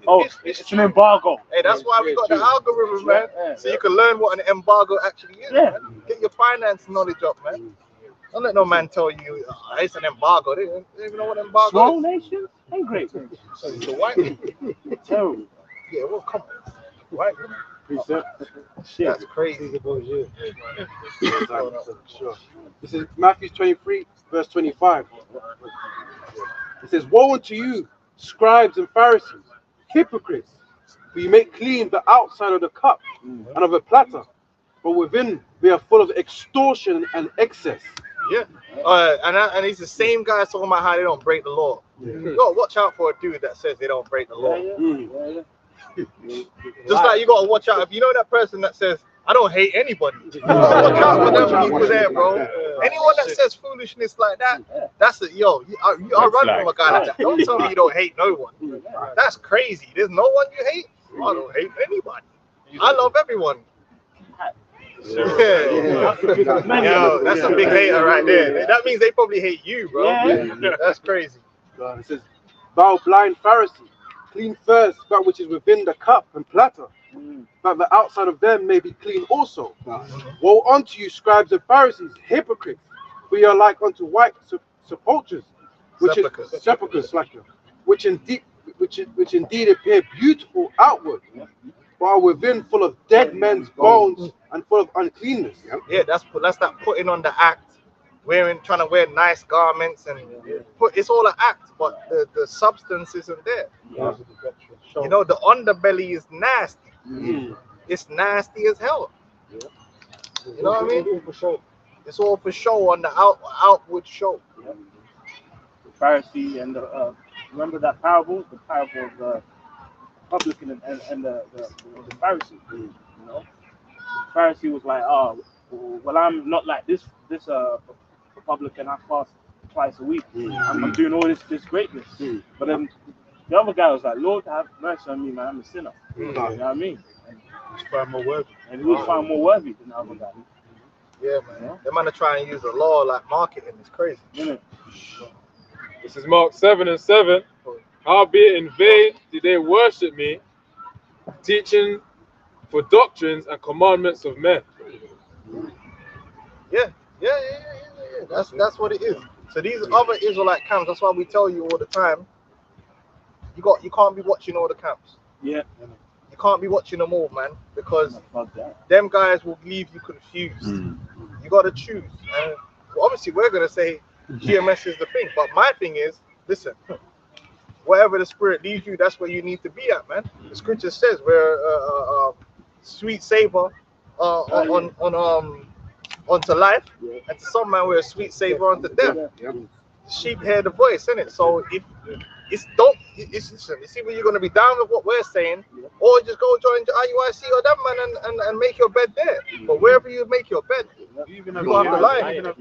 Oh, it's an embargo. Hey, that's why we got the algorithm, man. So you can learn what an embargo actually is. Man. Get your finance knowledge up, man. Don't let no man tell you it's an embargo. They don't even know what embargo Small is. nations and great nations. So the white people. Terrible. Yeah, well, come on. White people. Shit. That's crazy. Sure. This is Matthew 23, verse 25. It says, "Woe unto you, scribes and Pharisees, hypocrites! For you make clean the outside of the cup and of the platter, but within they are full of extortion and excess." Yeah. And he's the same guy talking about how they don't break the law. You gotta watch out for a dude that says they don't break the law. Just like you gotta watch out if you know that person that says, I don't hate anybody. You gotta watch out for them people there, bro. Anyone that says foolishness like that, that's it. Yo, I run from a guy like that. Don't tell me you don't hate no one. That's crazy. There's no one you hate. I don't hate anybody. I love everyone. Yeah. Yo, that's a big hater right there. That means they probably hate you, bro. That's crazy. It says, "Thou blind Pharisee, clean first that which is within the cup and platter, that the outside of them may be clean also. Woe unto you, scribes and Pharisees, hypocrites! For you are like unto white sepulchres, which indeed appear beautiful outward, but are within full of dead men's bones and full of uncleanness." Yeah, that's that putting on the act, trying to wear nice garments and it's all an act, but the substance isn't there. You know, the underbelly is nasty. It's nasty as hell. You know what I mean? It's all for show on the outward show. The Pharisee and remember that parable? The parable of the publican and the Pharisee. You know, the Pharisee was like, "Oh, well, I'm not like this publican. I fast twice a week. I'm doing all this greatness." But then the other guy was like, "Lord, have mercy on me, man. I'm a sinner." You know what I mean? And he's found more worthy. And he was found more worthy than the other guy. Yeah, man. They might try and use the law like marketing. It's crazy. This is Mark 7:7. "Howbeit in vain did they worship me, teaching for doctrines and commandments of men." Yeah. That's what it is. So these other Israelite camps, that's why we tell you all the time, you can't be watching all the camps. Yeah. You can't be watching them all, man, because them guys will leave you confused. You got to choose. And obviously, we're going to say GMS is the thing, but my thing is, listen, wherever the Spirit leads you, that's where you need to be at, man. The Scripture says we're sweet savor onto life, and to some man we're a sweet savor unto death. Sheep hear the voice, innit? So if it's either you're going to be down with what we're saying, or just go join IUIC or that man and make your bed there. But wherever you make your bed, you have to lie. Not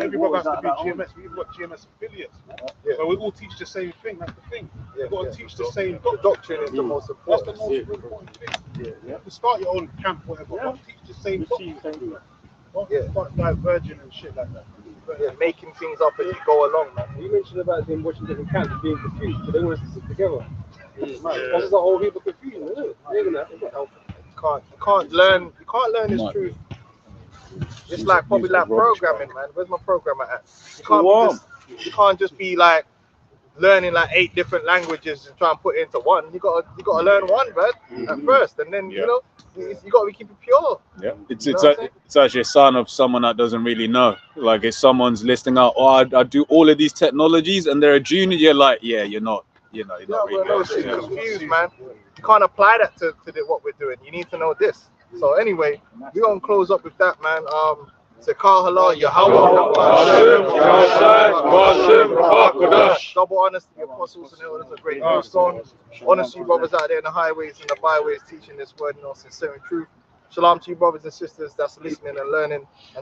everybody has to be GMS. We've got GMS affiliates, but we all teach the same thing. That's the thing. We've got to teach the same doctrine. Is the most important. That's the most important thing. You have to start your own camp, whatever. But teach the same doctrine. Not diverging and shit like that. Making things up as you go along, man. You mentioned about them watching different camps being confused, but they want us to sit together. That's a whole heap of confusion, isn't it? You can't learn this truth. It's like probably like programming, man. Where's my programmer at? You can't just be like learning like 8 different languages and try and put it into one. You gotta learn one, man, at first, and then you know you gotta keep it pure. Yeah, it's actually a sign of someone that doesn't really know. Like if someone's listing out, oh, I do all of these technologies, and they're a junior, you're like, yeah, you're not. You're not really confused, man. You can't apply that to what we're doing. You need to know this. So anyway, we're gonna close up with that, man. Sekar Halal Yahweh. Double honors to the apostles and elders, a great millstone. Honor to you brothers out there in the highways and the byways teaching this word in all sincerity and truth. Shalom to you brothers and sisters that's listening and learning. And